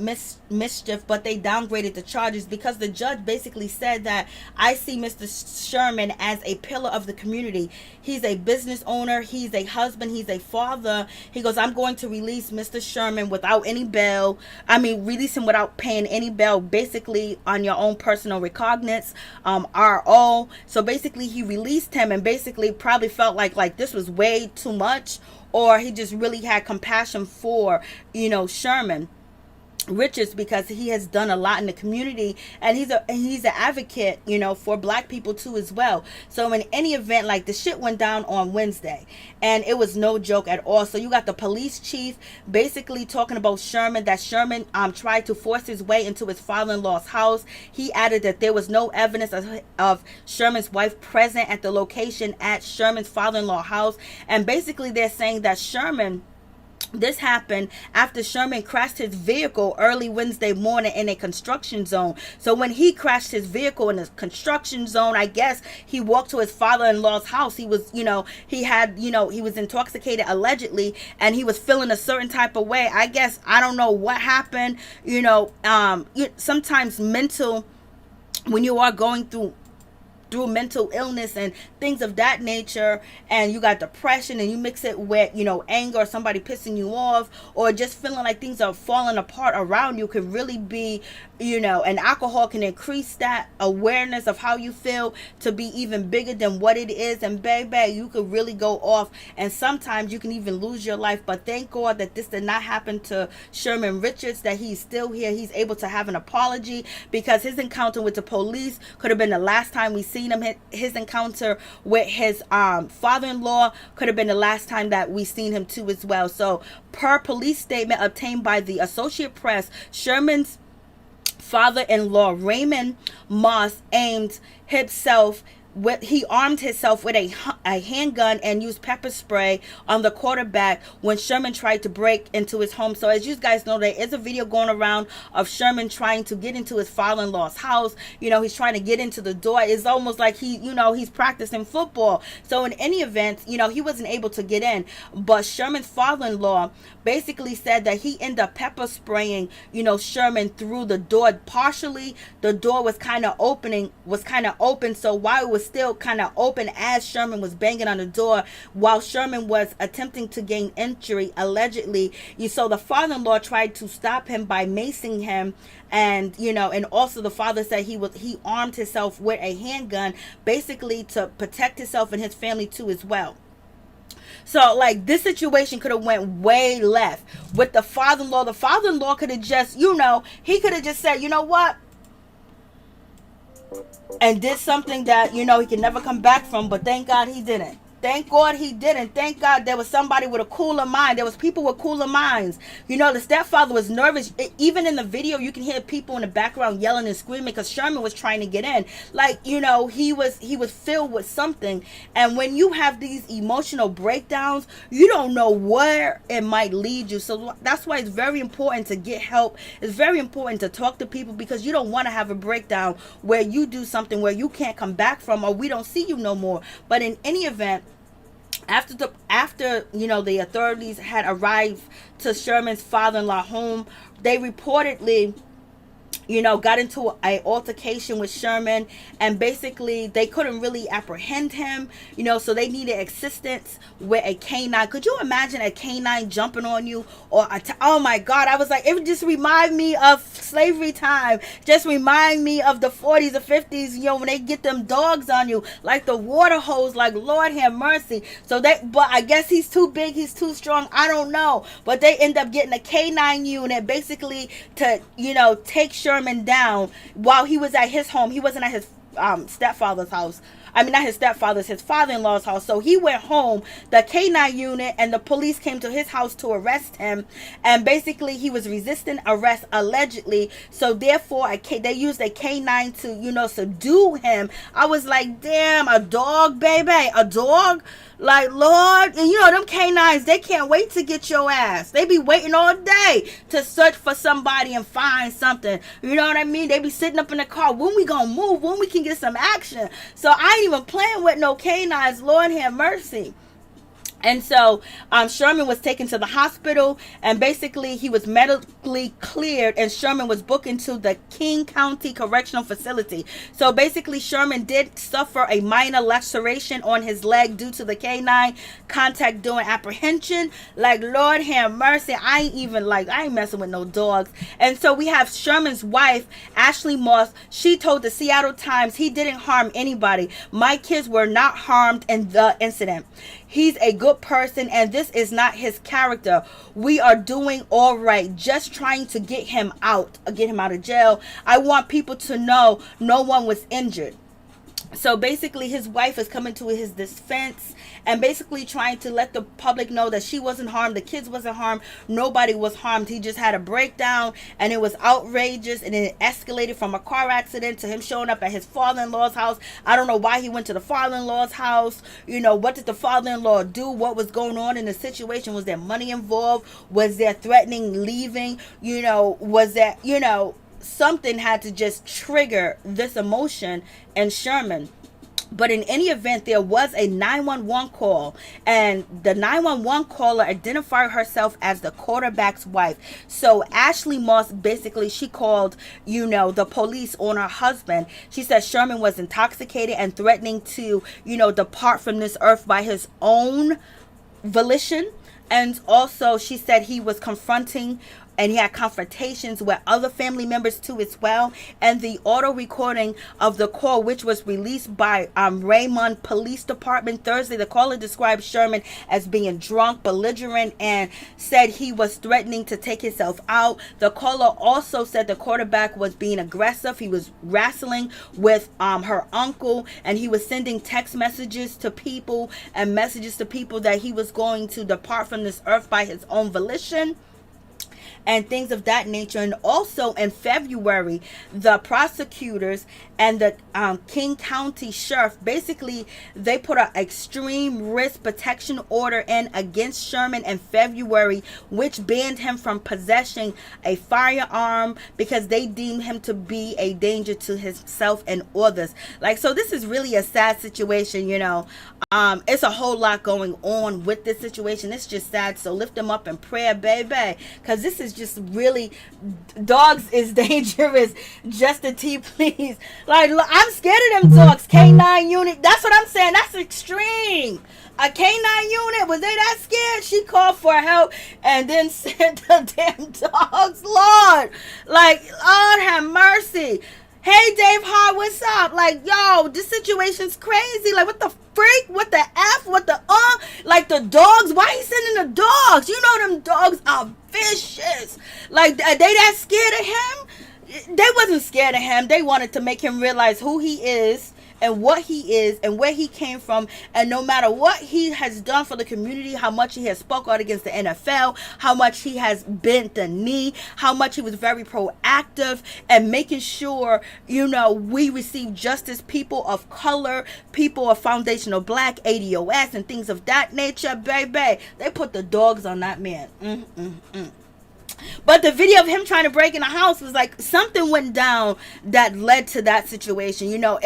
mischief, but they downgraded the charges because the judge basically said that, I see Mr. Sherman as a pillar of the community. He's a business owner, he's a husband, he's a father. He goes, I'm going to release Mr. Sherman without any bail. Release him without paying any bail, basically on your own personal recognizance, RO. So basically he released him, and basically probably felt like this was way too much, or he just really had compassion for, Sherman Richards, because he has done a lot in the community, and he's an advocate, for black people too as well. So in any event, like, the shit went down on Wednesday, and it was no joke at all. So you got the police chief basically talking about Sherman, that Sherman tried to force his way into his father-in-law's house. He added that there was no evidence of Sherman's wife present at the location at Sherman's father-in-law house. And basically they're saying that this happened after Sherman crashed his vehicle early Wednesday morning in a construction zone. So when he crashed his vehicle in a construction zone, I guess he walked to his father-in-law's house. He was, he was intoxicated allegedly, and he was feeling a certain type of way. I guess, I don't know what happened. Sometimes when you are going through mental illness and things of that nature, and you got depression, and you mix it with anger, or somebody pissing you off, or just feeling like things are falling apart around you, could really be and alcohol can increase that awareness of how you feel to be even bigger than what it is, and baby, you could really go off, and sometimes you can even lose your life. But thank God that this did not happen to Sherman Richards, that he's still here, he's able to have an apology, because his encounter with the police could have been the last time we seen him. His encounter with his father-in-law could have been the last time that we seen him too as well. So per police statement obtained by the Associated Press, Sherman's father-in-law Raymond Moss he armed himself with a handgun and used pepper spray on the quarterback when Sherman tried to break into his home. So as you guys know, there is a video going around of Sherman trying to get into his father-in-law's house. He's trying to get into the door. It's almost like he's practicing football. So in any event, he wasn't able to get in. But Sherman's father-in-law basically said that he ended up pepper spraying, Sherman through the door. Partially, the door was kind of open. So while it was still kind of open as Sherman was banging on the door, while Sherman was attempting to gain entry, allegedly, so the father-in-law tried to stop him by macing him, and and also the father said he armed himself with a handgun, basically to protect himself and his family too as well. So, like, this situation could have went way left with the father-in-law. The father-in-law could have just, he could have just said, you know what? And did something that, he can never come back from. But thank God he didn't. Thank God he didn't. Thank God there was somebody with a cooler mind. There was people with cooler minds. The stepfather was nervous. Even in the video, you can hear people in the background yelling and screaming because Sherman was trying to get in. Like, he was filled with something. And when you have these emotional breakdowns, you don't know where it might lead you. So that's why it's very important to get help. It's very important to talk to people, because you don't want to have a breakdown where you do something where you can't come back from, or we don't see you no more. But in any event, after the authorities had arrived to Sherman's father-in-law home, they reportedly got into an altercation with Sherman, and basically they couldn't really apprehend him, so they needed assistance with a canine. Could you imagine a canine jumping on you? Or oh my God, I was like, it would just remind me of slavery time. Just remind me of the 40s or 50s, when they get them dogs on you, like the water hose, like Lord have mercy. But I guess he's too big, he's too strong, I don't know. But they end up getting a canine unit basically to, take Sherman down while he was at his home. He wasn't at his stepfather's house. I mean, not his stepfather's, his father-in-law's house. So he went home. The K9 unit and the police came to his house to arrest him. And basically, he was resisting arrest, allegedly. So therefore, they used a K9 to, subdue him. I was like, damn, a dog, baby, a dog? Like, Lord, and them canines, they can't wait to get your ass. They be waiting all day to search for somebody and find something. You know what I mean? They be sitting up in the car. When we gonna move? When we can get some action? So I ain't even playing with no canines. Lord have mercy. And so Sherman was taken to the hospital, and basically he was medically cleared, and Sherman was booked into the King County Correctional Facility. So basically Sherman did suffer a minor laceration on his leg due to the canine contact during apprehension. Like, Lord have mercy, I ain't messing with no dogs. And so we have Sherman's wife, Ashley Moss. She told the Seattle Times, he didn't harm anybody. My kids were not harmed in the incident. He's a good person, and this is not his character. We are doing all right, just trying to get him out of jail. I want people to know no one was injured. So basically his wife is coming to his defense and basically trying to let the public know that she wasn't harmed, the kids wasn't harmed, nobody was harmed. He just had a breakdown, and it was outrageous, and it escalated from a car accident to him showing up at his father-in-law's house. I don't know why he went to the father-in-law's house. What did the father-in-law do? What was going on in the situation? Was there money involved? Was there threatening leaving? Was that, something had to just trigger this emotion in Sherman. But in any event, there was a 911 call, and the 911 caller identified herself as the quarterback's wife. So Ashley Moss, basically, she called, the police on her husband. She said Sherman was intoxicated and threatening to, depart from this earth by his own volition. And also, she said he was confronting, and he had confrontations with other family members too as well. And the auto recording of the call, which was released by Raymond Police Department Thursday, the caller described Sherman as being drunk, belligerent, and said he was threatening to take himself out. The caller also said the quarterback was being aggressive. He was wrestling with her uncle, and he was sending text messages to people and messages to people that he was going to depart from this earth by his own volition. and things of that nature. And also in February, the prosecutors and the King County Sheriff, basically they put an extreme risk protection order in against Sherman in February, which banned him from possessing a firearm because they deemed him to be a danger to himself and others. Like, so this is really a sad situation, you know. It's a whole lot going on with this situation. It's just sad. So lift them up in prayer, baby, because this is just really, dogs is dangerous. Justin T, please. Like, look, I'm scared of them dogs. K9 unit. That's what I'm saying. That's extreme. A K9 unit, was they that scared? She called for help and then sent the damn dogs. Lord, like, Lord have mercy. Hey, Dave Hart, what's up? Like, yo, this situation's crazy. Like, what the freak? What the F? What the Like, the dogs? Why he sending the dogs? You know them dogs are vicious. Like, are they that scared of him? They wasn't scared of him. They wanted to make him realize who he is and what he is and where he came from. And no matter what he has done for the community, how much he has spoke out against the NFL, how much he has bent the knee, how much he was very proactive and making sure, you know, we receive justice, people of color, people of foundational black, ADOS and things of that nature, baby. They put the dogs on that man. But the video of him trying to break in the house was like something went down that led to that situation. You know,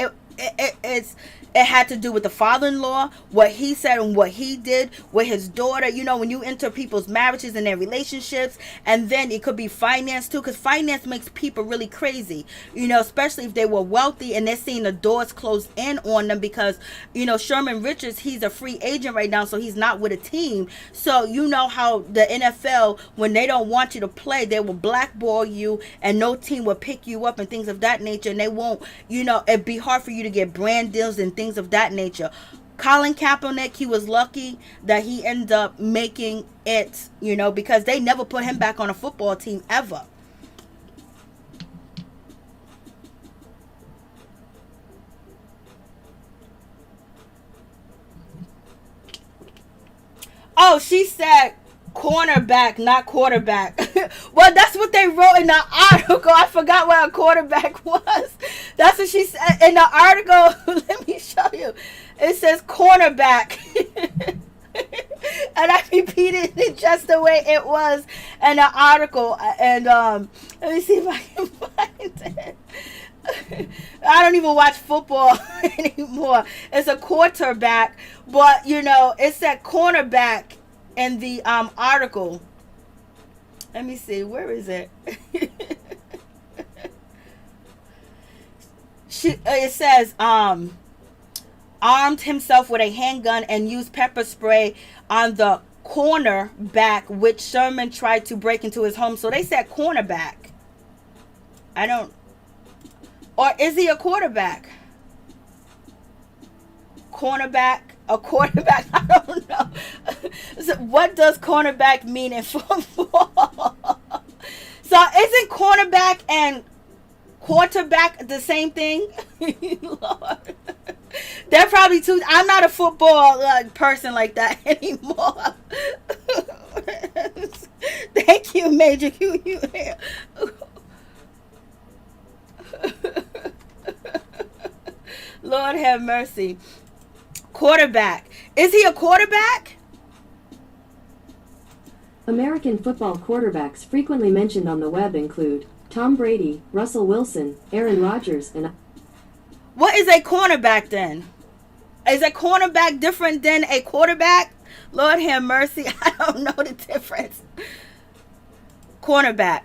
it had to do with the father-in-law, what he said and what he did with his daughter. You know, when you enter people's marriages and their relationships, and then it could be finance too, because finance makes people really crazy, you know, especially if they were wealthy and they're seeing the doors close in on them because, you know, Sherman Richards, he's a free agent right now, so he's not with a team. So you know how the NFL, when they don't want you to play, they will blackball you and no team will pick you up and things of that nature, and they won't, you know, it'd be hard for you to get brand deals and things of that nature. Colin Kaepernick, he was lucky that he ended up making it, you know, because they never put him back on a football team ever. Oh, she said cornerback, not quarterback. Well, that's what they wrote in the article. I forgot what a quarterback was. That's what she said in the article. Let me show you. It says cornerback. And I repeated it just the way it was in the article. And let me see if I can find it. I don't even watch football anymore. It's a quarterback, but you know, it said cornerback in the article. Let me see, where is it? It says armed himself with a handgun and used pepper spray on the cornerback, which Sherman tried to break into his home. So they said cornerback. Or is he a quarterback? Cornerback? A quarterback? I don't know. So what does cornerback mean in football? So isn't cornerback and quarterback the same thing? Lord. They're probably too. I'm not a football person like that anymore. Thank you, Major. You here. Lord have mercy. Quarterback. Is he a quarterback? American football quarterbacks frequently mentioned on the web include Tom Brady, Russell Wilson, Aaron Rodgers, and... What is a cornerback then? Is a cornerback different than a quarterback? Lord have mercy. I don't know the difference. Cornerback.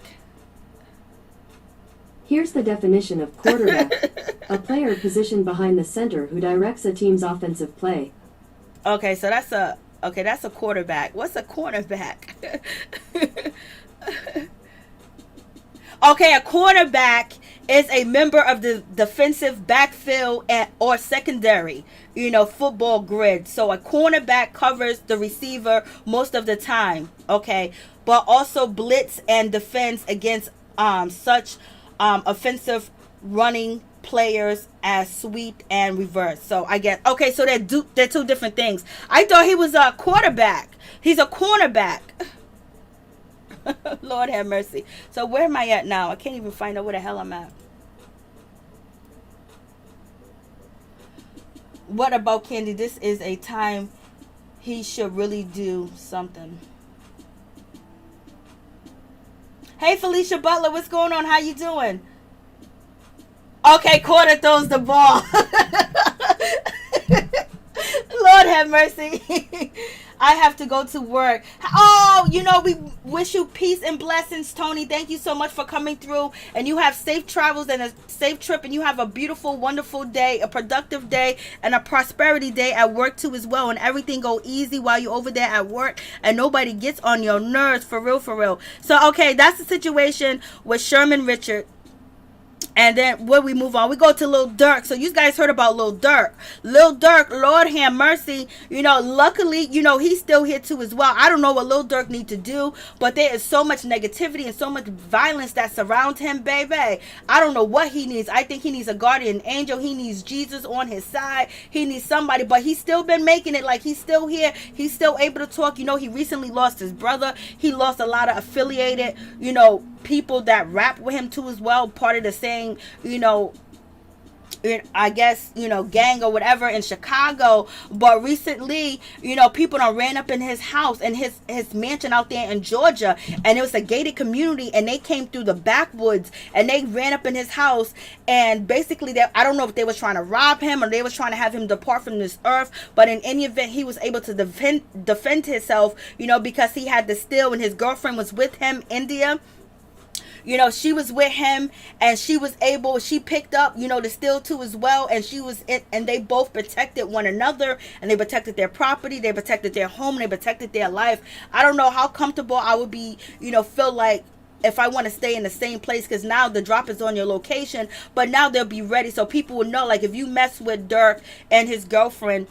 Here's the definition of quarterback. A player positioned behind the center who directs a team's offensive play. Okay, so that's a quarterback. What's a cornerback? Okay, a cornerback is a member of the defensive backfield or secondary, you know, football grid. So a cornerback covers the receiver most of the time, okay, but also blitz and defense against such offensive running players as sweep and reverse. So I guess, okay, so they're two different things. I thought he was a quarterback. He's a cornerback. Lord have mercy. So where am I at now? I can't even find out where the hell I'm at. What about Candy? This is a time he should really do something. Hey, Felicia Butler, what's going on? How you doing? Okay, Quarter throws the ball. Lord have mercy. I have to go to work. Oh, you know, we wish you peace and blessings, Tony. Thank you so much for coming through. And you have safe travels and a safe trip. And you have a beautiful, wonderful day, a productive day, and a prosperity day at work too as well. And everything go easy while you're over there at work. And nobody gets on your nerves, for real, for real. So, okay, that's the situation with Sherman Richard. And then when we move on, we go to Lil Durk. So you guys heard about Lil Durk. Lil Durk, Lord have mercy. You know, luckily, you know, he's still here too as well. I don't know what Lil Durk need to do, but there is so much negativity and so much violence that surrounds him, baby. I don't know what he needs. I think he needs a guardian angel. He needs Jesus on his side. He needs somebody, but he's still been making it. Like, he's still here. He's still able to talk. You know, he recently lost his brother. He lost a lot of affiliated, you know, people that rap with him too as well, part of the same, you know, I guess, you know, gang or whatever in Chicago. But recently, you know, people done ran up in his house and his mansion out there in Georgia, and it was a gated community, and they came through the backwoods and they ran up in his house, and basically I don't know if they was trying to rob him or they was trying to have him depart from this earth, but in any event, he was able to defend himself, you know, because he had the steel, and his girlfriend was with him, India. You know, she was with him, and she picked up, you know, the steel too as well, and and they both protected one another, and they protected their property, they protected their home, they protected their life. I don't know how comfortable I would be, you know, feel like if I want to stay in the same place, because now the drop is on your location, but now they'll be ready, so people will know, like, if you mess with Durk and his girlfriend,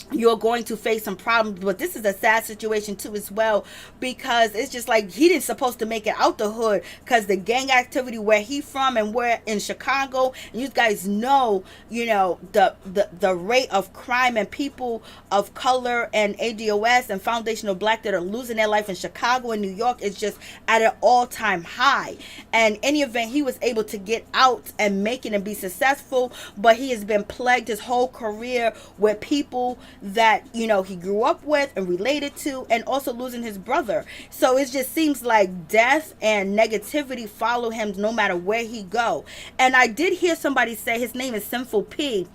you're going to face some problems. But this is a sad situation too as well, because it's just like he didn't supposed to make it out the hood, because the gang activity where he from and where in Chicago, and you guys know, you know, the rate of crime and people of color and ADOS and foundational black that are losing their life in Chicago and New York is just at an all-time high. And in any event, he was able to get out and make it and be successful, but he has been plagued his whole career with people that, you know, he grew up with and related to, and also losing his brother. So it just seems like death and negativity follow him no matter where he go. And I did hear somebody say, his name is Sinful P,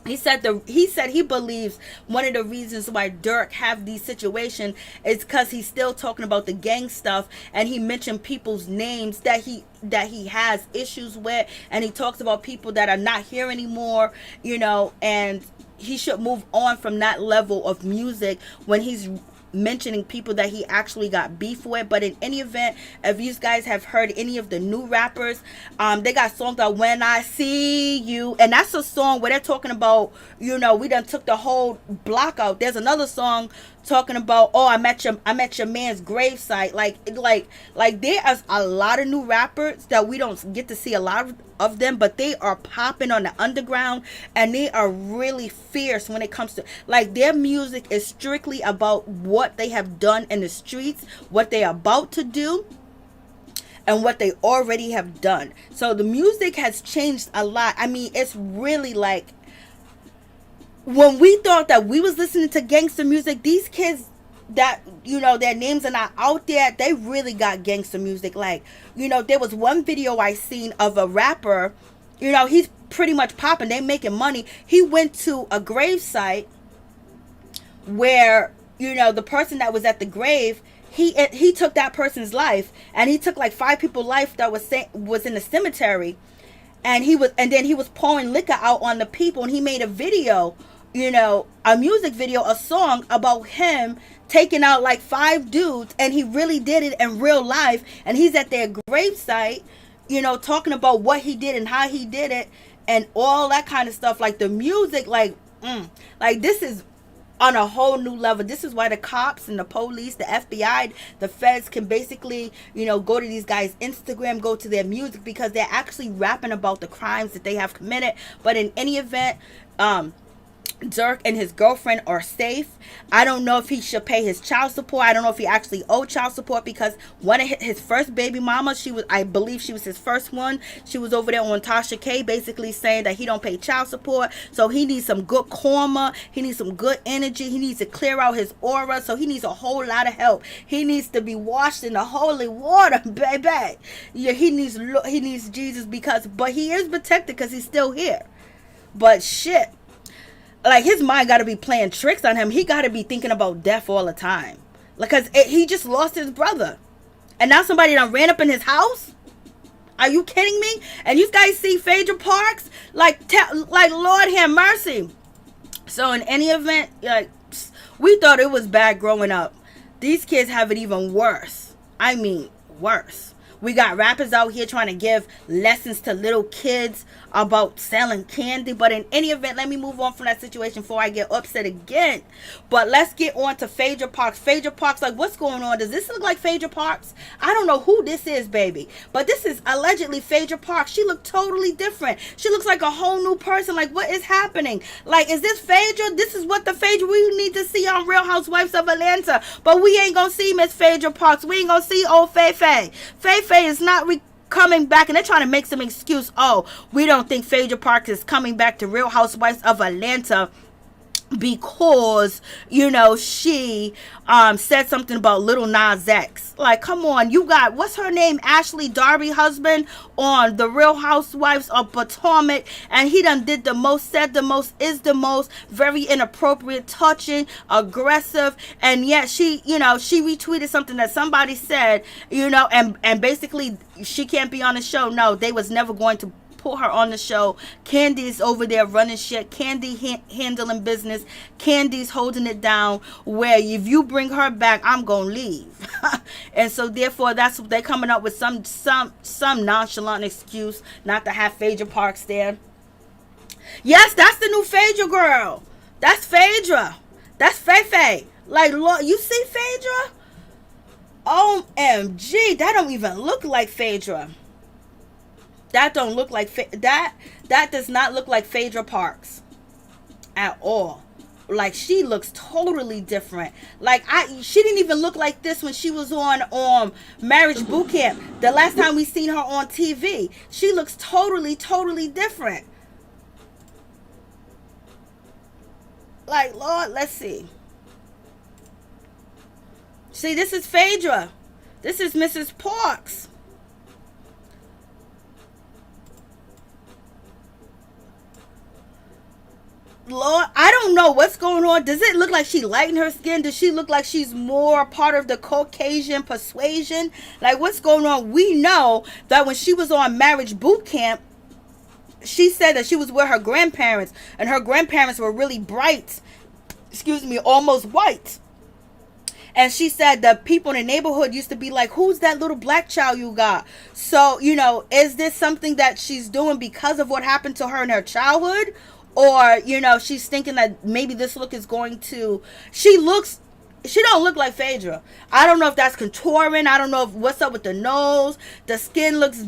he said he believes one of the reasons why Durk have these situations is because he's still talking about the gang stuff, and he mentioned people's names that he has issues with, and he talks about people that are not here anymore, you know, and he should move on from that level of music when he's mentioning people that he actually got beef with. But in any event, if you guys have heard any of the new rappers, they got songs like When I See You, and that's a song where they're talking about, you know, we done took the whole block out. There's another song talking about, oh, I'm at your man's gravesite. Like there is a lot of new rappers that we don't get to see a lot of them, but they are popping on the underground, and they are really fierce when it comes to, like, their music is strictly about what they have done in the streets, what they are about to do, and what they already have done. So the music has changed a lot. I mean, it's really like, when we thought that we was listening to gangster music, these kids that, you know, their names are not out there, they really got gangster music. Like, you know, there was one video I seen of a rapper, you know, he's pretty much popping, they making money. He went to a gravesite where, you know, the person that was at the grave, he took that person's life, and he took like 5 people's life that was in the cemetery, and then he was pouring liquor out on the people, and he made a video, you know, a music video, a song about him taking out like 5 dudes, and he really did it in real life, and he's at their gravesite, you know, talking about what he did and how he did it and all that kind of stuff. Like, the music, like this is on a whole new level. This is why the cops and the police, the FBI, the feds can basically, you know, go to these guys' Instagram, go to their music, because they're actually rapping about the crimes that they have committed. But in any event, Dirk and his girlfriend are safe. I don't know if he should pay his child support. I don't know if he actually owed child support, because one of his first baby mama, I believe she was his first one. She was over there on Tasha K, basically saying that he don't pay child support. So he needs some good karma. He needs some good energy. He needs to clear out his aura. So he needs a whole lot of help. He needs to be washed in the holy water, baby. Yeah, he needs Jesus, but he is protected because he's still here. But shit. Like, his mind got to be playing tricks on him. He got to be thinking about death all the time. Because he just lost his brother. And now somebody done ran up in his house? Are you kidding me? And you guys see Phaedra Parks? Like Lord have mercy. So in any event, like, we thought it was bad growing up. These kids have it even worse. I mean, worse. We got rappers out here trying to give lessons to little kids about selling candy. But in any event, let me move on from that situation before I get upset again. But let's get on to Phaedra Parks. Phaedra Parks, like, what's going on? Does this look like Phaedra Parks? I don't know who this is, baby. But this is allegedly Phaedra Parks. She looked totally different. She looks like a whole new person. Like, what is happening? Like, is this Phaedra? This is what the Phaedra we need to see on Real Housewives of Atlanta. But we ain't gonna see Miss Phaedra Parks. We ain't gonna see old Faye Faye. Faye Faye is not coming back, and they're trying to make some excuse. Oh, we don't think Phaedra Parks is coming back to Real Housewives of Atlanta because, you know, she said something about Lil Nas X. Like, come on, you got, what's her name, Ashley Darby husband on the Real Housewives of Potomac, and he done did the most, said the most, is the most, very inappropriate, touching, aggressive, and yet she, you know, she retweeted something that somebody said, you know, and basically she can't be on the show. No, they was never going to put her on the show. Candy's over there running shit. Candy handling business. Candy's holding it down, where if you bring her back, I'm gonna leave. And so therefore that's what they're coming up with, some nonchalant excuse not to have Phaedra Parks there. Yes, that's the new Phaedra girl. That's Phaedra. That's Faye Faye. Like, Lord, you see Phaedra? OMG, that don't even look like Phaedra. That don't look like that does not look like Phaedra Parks at all. Like, she looks totally different. Like, she didn't even look like this when she was on Marriage Boot Camp. The last time we seen her on TV, she looks totally different. Like, Lord, let's see. See, this is Phaedra. This is Mrs. Parks. Lord, I don't know what's going on. Does it look like she lightened her skin? Does she look like she's more part of the Caucasian persuasion? Like, what's going on? We know that when she was on Marriage Boot Camp, she said that she was with her grandparents, and her grandparents were really bright, almost white. And she said the people in the neighborhood used to be like, who's that little black child you got? So, you know, is this something that she's doing because of what happened to her in her childhood? Or, you know, she's thinking that maybe this look is going to... She don't look like Phaedra. I don't know if that's contouring. I don't know what's up with the nose. The skin looks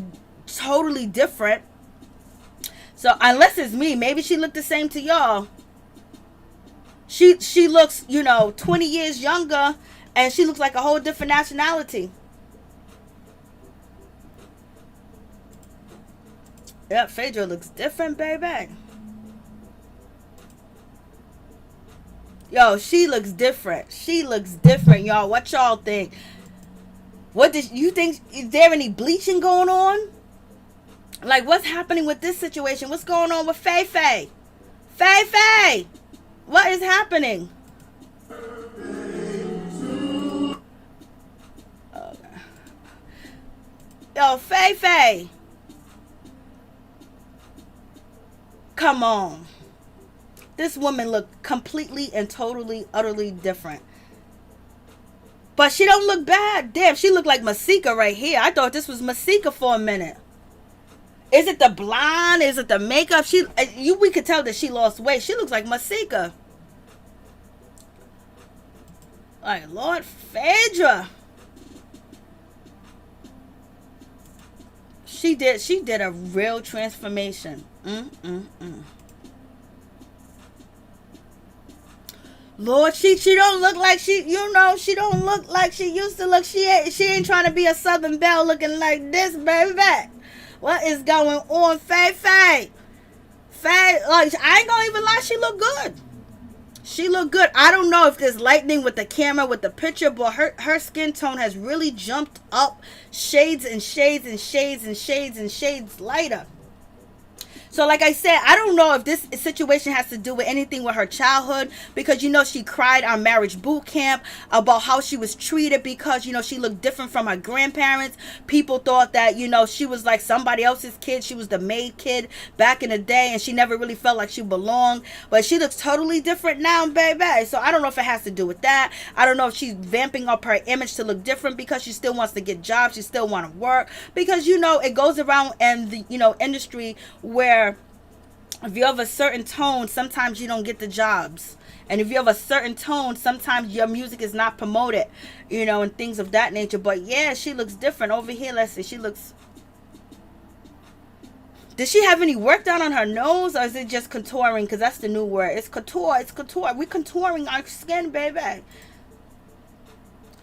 totally different. So, unless it's me, maybe she looked the same to y'all. She looks, you know, 20 years younger, and she looks like a whole different nationality. Yep, Phaedra looks different, baby. Yo, she looks different. She looks different, y'all. What y'all think? What did you think? Is there any bleaching going on? Like, what's happening with this situation? What's going on with Faye Faye? Faye Faye! What is happening? Okay. Yo, Faye Faye. Come on. This woman looked completely and totally, utterly different. But she don't look bad. Damn, she looked like Masika right here. I thought this was Masika for a minute. Is it the blonde? Is it the makeup? We could tell that she lost weight. She looks like Masika. Like, Lord, Phaedra. She did a real transformation. Lord, she don't look like she, she don't look like she used to look. She ain't trying to be a Southern Belle looking like this, baby. What is going on, Faye? Like, I ain't gonna even lie, she look good. She look good. I don't know if there's lightning with the camera, with the picture, but her skin tone has really jumped up shades and shades and shades and shades and shades lighter. So like I said, I don't know if this situation has to do with anything with her childhood, because, she cried on marriage boot camp about how she was treated because, she looked different from her grandparents. People thought that, she was like somebody else's kid. She was the maid kid back in the day, and she never really felt like she belonged. But she looks totally different now, baby. So I don't know if it has to do with that. I don't know if she's vamping up her image to look different because she still wants to get jobs. She still want to work because, it goes around in the, industry where if you have a certain tone, sometimes you don't get the jobs. And if you have a certain tone, sometimes your music is not promoted, and things of that nature. But yeah, she looks different. Over here, let's see, she looks... Does she have any work done on her nose, or is it just contouring? Because that's the new word. It's couture. It's couture. We're contouring our skin, baby.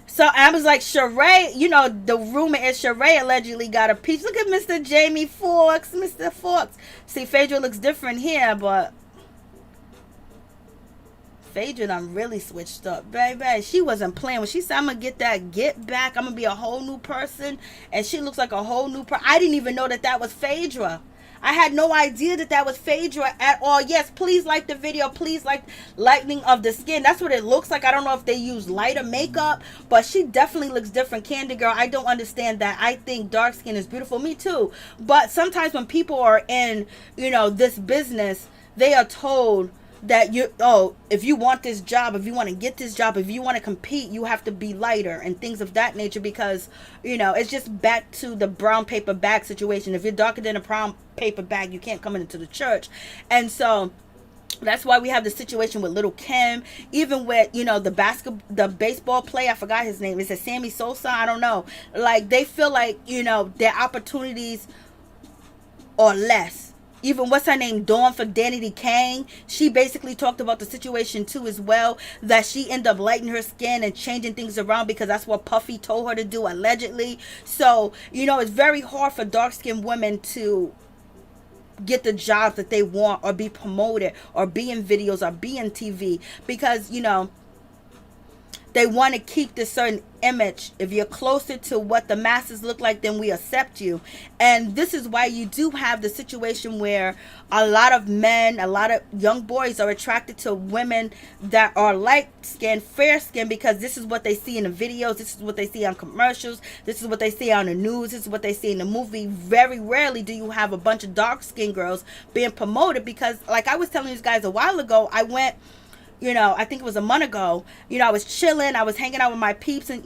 So I was like, Sheree, the rumor is Sheree allegedly got a piece. Look at Mr. Jamie Foxx, Mr. Foxx. See, Phaedra looks different here, but Phaedra done really switched up, baby. She wasn't playing. When she said, I'm going to get that get back, I'm going to be a whole new person, and she looks like a whole new person. I didn't even know that was Phaedra. I had no idea that was Phaedra at all. Yes, please like the video. Please like lightening of the skin. That's what it looks like. I don't know if they use lighter makeup, but she definitely looks different. Candy Girl, I don't understand that. I think dark skin is beautiful. Me too. But sometimes when people are in, this business, they are told that if you want this job, if you want to get this job, if you want to compete, you have to be lighter and things of that nature, because it's just back to the brown paper bag situation. If you're darker than a brown paper bag, you can't come into the church. And so that's why we have the situation with Little Kim, even with the baseball player, I forgot his name, is it Sammy Sosa? I don't know. Like, they feel like their opportunities are less. Even what's her name, Dawn for Danity Kang, she basically talked about the situation too as well, that she ended up lightening her skin and changing things around because that's what Puffy told her to do, allegedly. So it's very hard for dark-skinned women to get the jobs that they want, or be promoted, or be in videos, or be in TV, because they want to keep this certain image. If you're closer to what the masses look like, then we accept you. And this is why you do have the situation where a lot of men, a lot of young boys are attracted to women that are light skinned, fair skinned, because this is what they see in the videos, this is what they see on commercials, this is what they see on the news, this is what they see in the movie. Very rarely do you have a bunch of dark skinned girls being promoted, because like I was telling you guys a while ago, I went, I think it was a month ago, I was chilling, I was hanging out with my peeps, and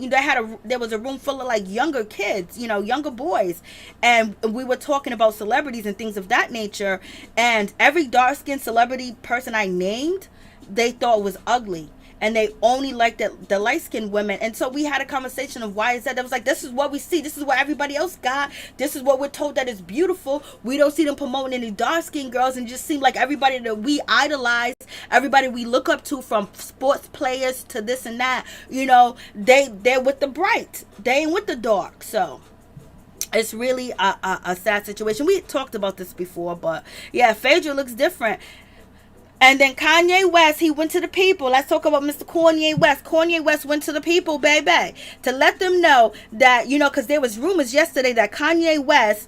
there was a room full of like younger kids, younger boys, and we were talking about celebrities and things of that nature, and every dark-skinned celebrity person I named, they thought was ugly, and they only liked the light-skinned women. And so we had a conversation of why is that. It was like, this is what we see, this is what everybody else got, this is what we're told that is beautiful. We don't see them promoting any dark-skinned girls, and just seem like everybody that we idolize, everybody we look up to, from sports players to this and that, they're with the bright, they ain't with the dark. So it's really a sad situation. We talked about this before, but yeah, Phaedra looks different. And then Kanye West, he went to the people. Let's talk about Mr. Kanye West. Kanye West went to the people, baby, to let them know that, because there was rumors yesterday that Kanye West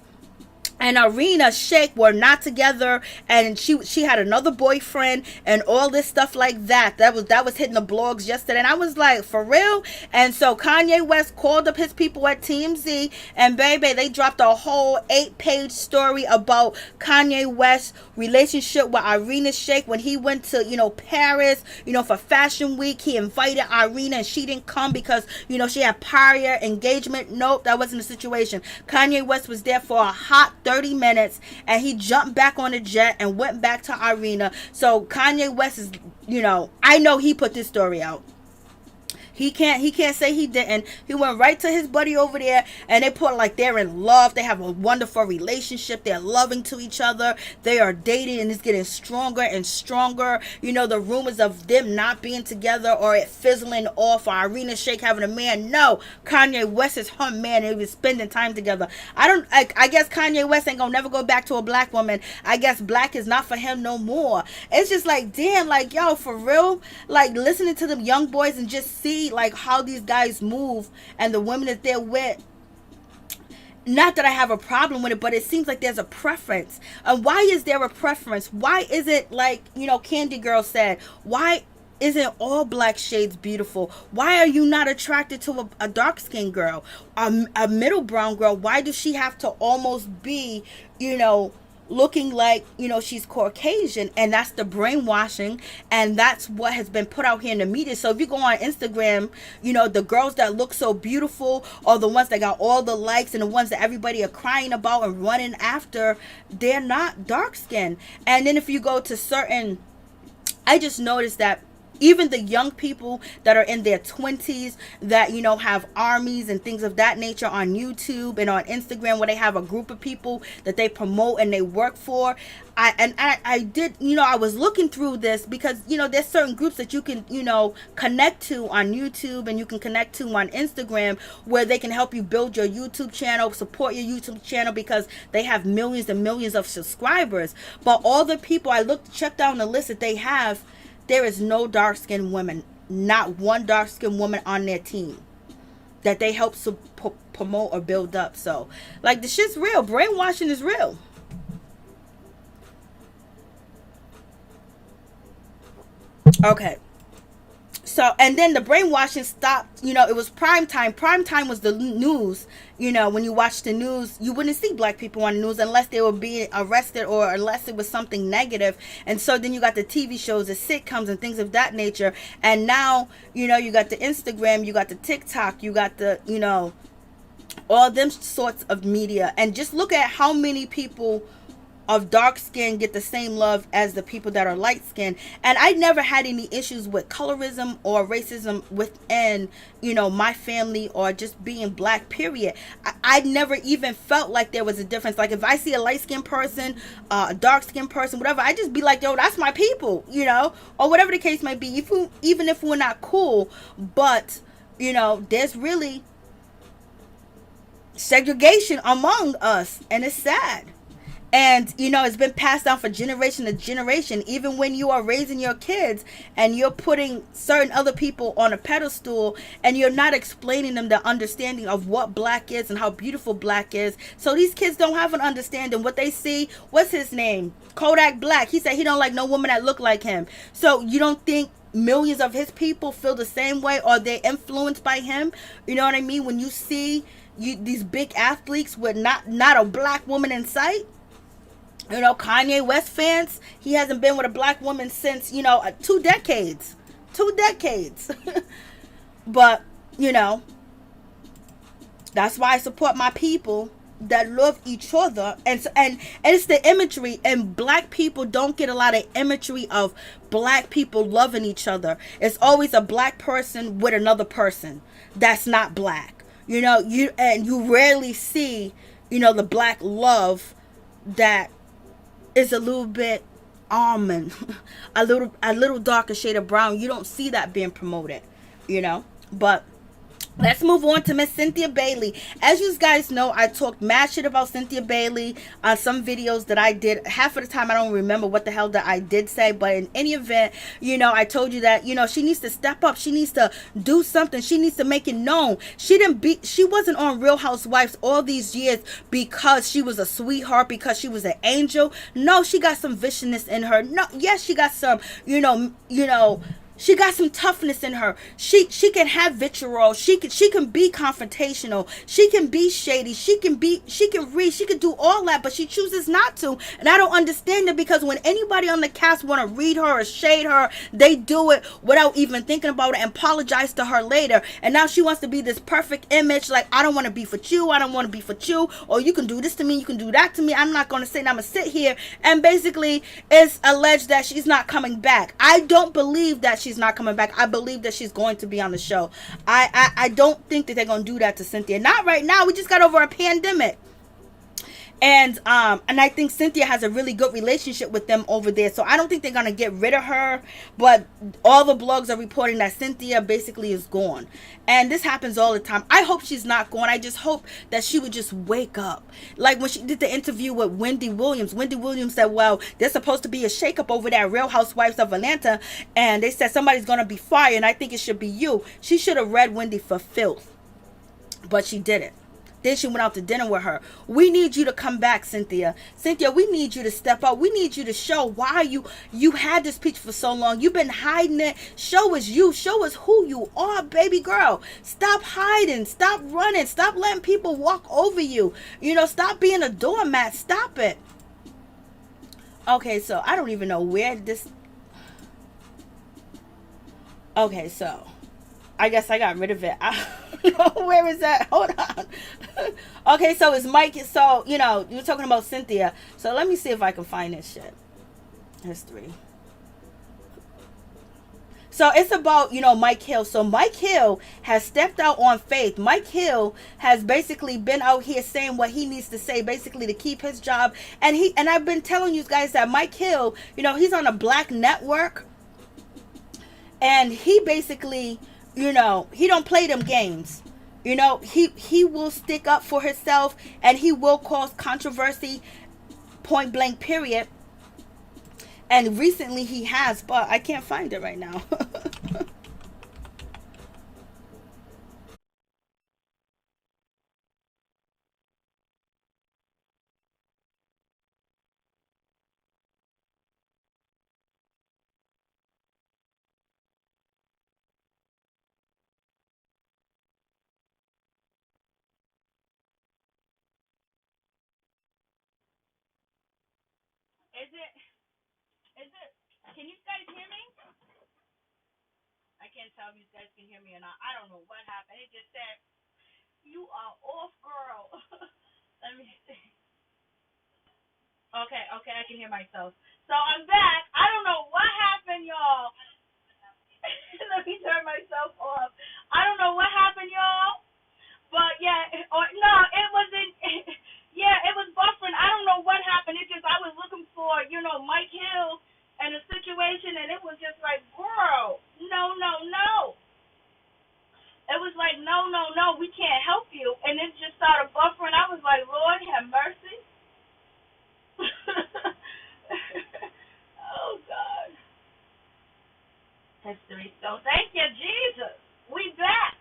and Irina Shayk were not together, and she had another boyfriend and all this stuff like that. That was hitting the blogs yesterday, and I was like, for real? And so Kanye West called up his people at TMZ, and baby, they dropped a whole 8-page story about Kanye West's relationship with Irina Shayk when he went to Paris for Fashion Week. He invited Irina, and she didn't come because she had prior engagement. Nope, that wasn't the situation. Kanye West was there for a hot 30 minutes, and he jumped back on a jet and went back to Irina. So Kanye West is, I know he put this story out. He can't say he didn't. He went right to his buddy over there, and they put like they're in love. They have a wonderful relationship. They're loving to each other. They are dating, and it's getting stronger and stronger. You know, the rumors of them not being together or it fizzling off, or Irina Shayk having a man. No, Kanye West is her man, and they was spending time together. I guess Kanye West ain't gonna never go back to a black woman. I guess black is not for him no more. It's just like, damn, like, yo, for real, like listening to them young boys and just see like how these guys move and the women that they're with. Not that I have a problem with it, but it seems like there's a preference. And why is there a preference? Why is it like, you know, Candy Girl said, why isn't all black shades beautiful? Why are you not attracted to a dark-skinned girl, a middle brown girl? Why does she have to almost be, you know, looking like, you know, she's Caucasian? And that's the brainwashing, and that's what has been put out here in the media. So if you go on Instagram, you know, the girls that look so beautiful are the ones that got all the likes, and the ones that everybody are crying about and running after, they're not dark skinned. And then if you go to certain, I just noticed that even the young people that are in their 20s that, you know, have armies and things of that nature on YouTube and on Instagram, where they have a group of people that they promote and they work for. I did, you know, I was looking through this because, you know, there's certain groups that you can, you know, connect to on YouTube, and you can connect to on Instagram, where they can help you build your YouTube channel, support your YouTube channel, because they have millions and millions of subscribers. But all the people I checked down the list that they have, there is no dark-skinned women, not one dark-skinned woman on their team that they help promote or build up. So, like, the shit's real. Brainwashing is real. Okay. So, and then the brainwashing stopped. You know, it was prime time. Prime time was the news. You know, when you watch the news, you wouldn't see black people on the news unless they were being arrested or unless it was something negative. And so then you got the TV shows, the sitcoms and things of that nature. And now, you know, you got the Instagram, you got the TikTok, you got the, you know, all them sorts of media. And just look at how many people of dark skin get the same love as the people that are light skinned. And I never had any issues with colorism or racism within, you know, my family, or just being black, period. I never even felt like there was a difference. Like, if I see a light skinned person, a dark skinned person, whatever, I just be like, yo, that's my people, you know, or whatever the case might be. Even if we're not cool, but, you know, there's really segregation among us, and it's sad. And, you know, it's been passed down for generation to generation. Even when you are raising your kids and you're putting certain other people on a pedestal, and you're not explaining them the understanding of what black is and how beautiful black is. So these kids don't have an understanding. What they see, what's his name? Kodak Black. He said he don't like no woman that look like him. So you don't think millions of his people feel the same way, or they're influenced by him? You know what I mean? When you see these big athletes with not a black woman in sight. You know, Kanye West fans, he hasn't been with a black woman since, you know, 2 decades. 2 decades. But, you know, that's why I support my people that love each other. And it's the imagery. And black people don't get a lot of imagery of black people loving each other. It's always a black person with another person that's not black. You know, you rarely see, you know, the black love that is a little bit almond, a little darker shade of brown. You don't see that being promoted, you know. But let's move on to Miss Cynthia Bailey. As you guys know, I talked mad shit about Cynthia Bailey on some videos that I did. Half of the time I don't remember what the hell that I did say, but in any event, you know, I told you that, you know, she needs to step up. She needs to do something. She needs to make it known. She wasn't on Real Housewives all these years because she was a sweetheart, because she was an angel. No, she got some viciousness in her. No, yes, she got some, you know, she got some toughness in her. She can have vitriol. She can be confrontational. She can be shady. She can read. She can do all that, but she chooses not to. And I don't understand it, because when anybody on the cast want to read her or shade her, they do it without even thinking about it and apologize to her later. And now she wants to be this perfect image, like, I don't want to be with you. I don't want to be with you. Or you can do this to me. You can do that to me. I'm not going to sit. I'm going to sit here. And basically, it's alleged that she's not coming back. I don't believe that she's not coming back. I believe that she's going to be on the show. I don't think that they're going to do that to Cynthia. Not right now. We just got over a pandemic. And I think Cynthia has a really good relationship with them over there. So I don't think they're going to get rid of her. But all the blogs are reporting that Cynthia basically is gone. And this happens all the time. I hope she's not gone. I just hope that she would just wake up. Like when she did the interview with Wendy Williams. Wendy Williams said, well, there's supposed to be a shakeup over there at Real Housewives of Atlanta. And they said somebody's going to be fired. And I think it should be you. She should have read Wendy for filth. But she didn't. Then she went out to dinner with her. We need you to come back, Cynthia. Cynthia, we need you to step up. We need you to show why you had this peach for so long. You've been hiding it. Show us you. Show us who you are, baby girl. Stop hiding. Stop running. Stop letting people walk over you. Stop being a doormat. Stop it. Okay, so I don't even know where this... Okay, so I guess I got rid of it. Where is that? Hold on. Okay, so it's Mike. So, you were talking about Cynthia. So let me see if I can find this shit. History. So it's about, Mike Hill. So Mike Hill has stepped out on faith. Mike Hill has basically been out here saying what he needs to say, basically to keep his job. And I've been telling you guys that Mike Hill, he's on a black network. And he basically... he don't play them games. He will stick up for himself and he will cause controversy, point blank, period. And recently he has, but I can't find it right now. Is it, can you guys hear me? I can't tell if you guys can hear me or not. I don't know what happened. It just said, you are off, girl. Let me see. Okay, I can hear myself. So I'm back. I don't know what happened, y'all. Let me turn myself off. I don't know what happened, y'all. But yeah, no, it wasn't. Yeah, it was buffering. I don't know what happened. It just, I was looking for, Mike Hill and the situation, and it was just like, girl, no. It was like, no, we can't help you. And it just started buffering. I was like, Lord, have mercy. Oh, God. History. So thank you, Jesus. We back.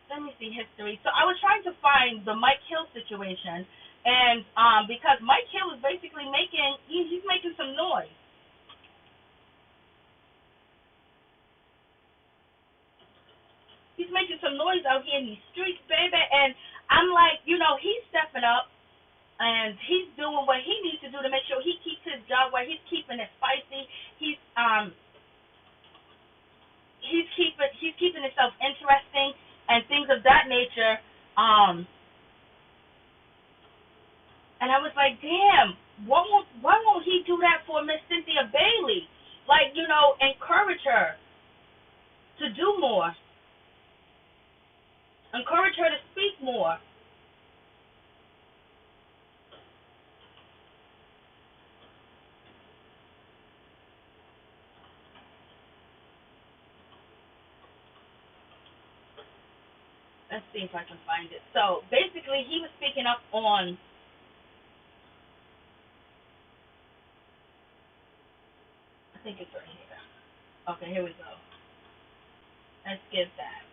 Let me see history. So I was trying to find the Mike Hill situation, and because Mike Hill is basically he's making some noise. He's making some noise out here in these streets, baby, and I'm like, he's stepping up, and he's doing what he needs to do to make sure he keeps his job, where he's keeping it spicy. He's keeping himself interesting and things of that nature. And I was like, damn, why won't he do that for Miss Cynthia Bailey? Like, encourage her to do more. Encourage her to speak more. Let's see if I can find it. So basically, he was speaking up on. I think it's right here. Okay, here we go. Let's get that.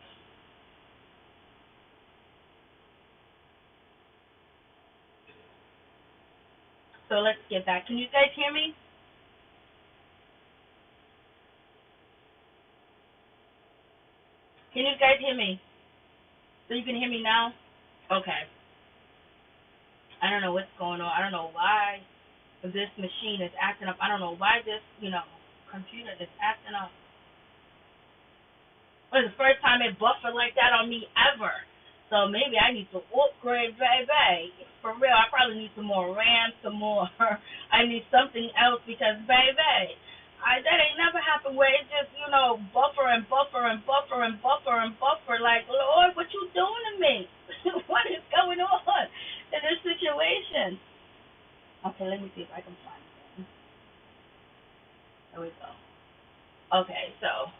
So let's get that. Can you guys hear me? Can you guys hear me? So you can hear me now? Okay. I don't know what's going on. I don't know why this machine is acting up. I don't know why this, computer is acting up. It was the first time it buffered like that on me ever. So maybe I need to upgrade, baby. For real, I probably need some more RAM, some more. I need something else because, baby, That ain't never happened where it's just, buffer and buffer and buffer and buffer and buffer. Like, Lord, what you doing to me? What is going on in this situation? Okay, let me see if I can find it. There we go. Okay, so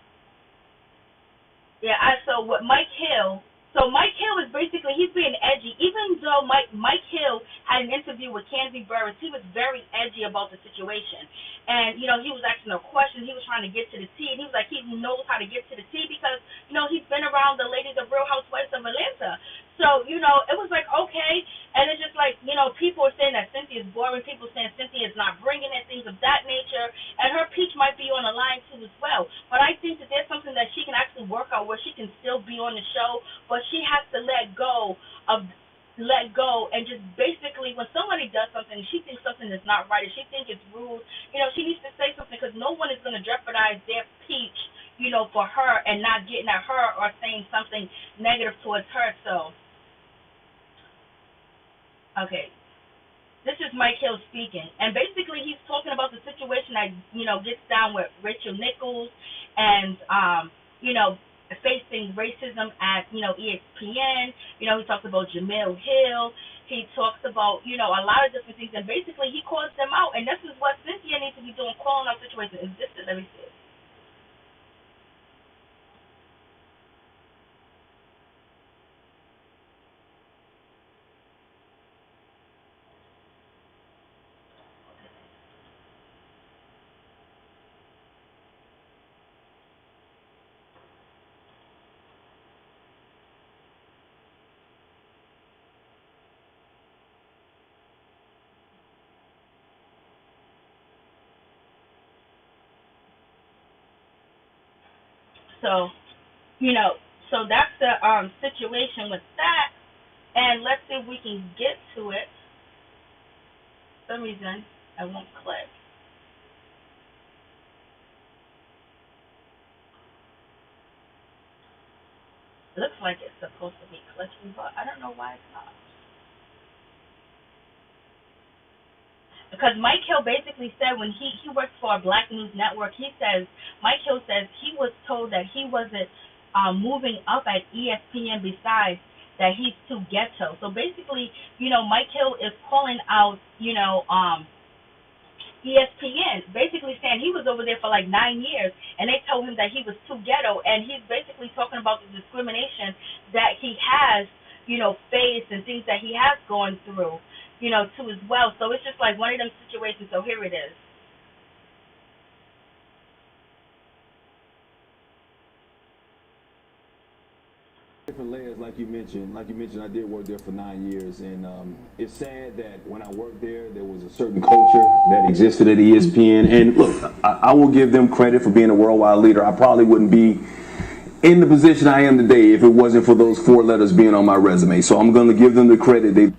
yeah, so what Mike Hill. So Mike Hill is basically, he's being edgy. Even though Mike Hill had an interview with Kenzie Burris, he was very edgy about the situation. And, he was asking her questions. He was trying to get to the tea. And he was like, he knows how to get to the tea because, he's been around the ladies of Real Housewives of Atlanta. So, it was like, okay. And it's just like, people are saying that Cynthia's boring. People saying Cynthia's not bringing it, things of that nature. And her peach might be on the line, too, as well. But I think that there's something that she can actually work out where she can still be on the show, but she has to let go and just basically, when somebody does something, she thinks something is not right, or she thinks it's rude, she needs to say something, because no one is going to jeopardize their peach, for her and not getting at her or saying something negative towards her. So, okay. This is Mike Hill speaking, and basically he's talking about the situation that, gets down with Rachel Nichols and, facing racism at, ESPN. He talks about Jamel Hill. He talks about, a lot of different things, and basically he calls them out, and this is what Cynthia needs to be doing, calling out situations. Let me see. So, so that's the situation with that. And let's see if we can get to it. For some reason, I won't click. Looks like it's supposed to be clicking, but I don't know why it's not. Because Mike Hill basically said when he works for a Black News Network, Mike Hill says he was told that he wasn't moving up at ESPN, besides that he's too ghetto. So basically, Mike Hill is calling out, ESPN, basically saying he was over there for like 9 years, and they told him that he was too ghetto, and he's basically talking about the discrimination that he has, faced, and things that he has gone through, too as well. So it's just like one of them situations. So here it is. Different layers, like you mentioned. I did work there for 9 years, and it's sad that when I worked there was a certain culture that existed at ESPN. And look, I will give them credit for being a worldwide leader. I probably wouldn't be in the position I am today if it wasn't for those 4 letters being on my resume. So I'm going to give them the credit.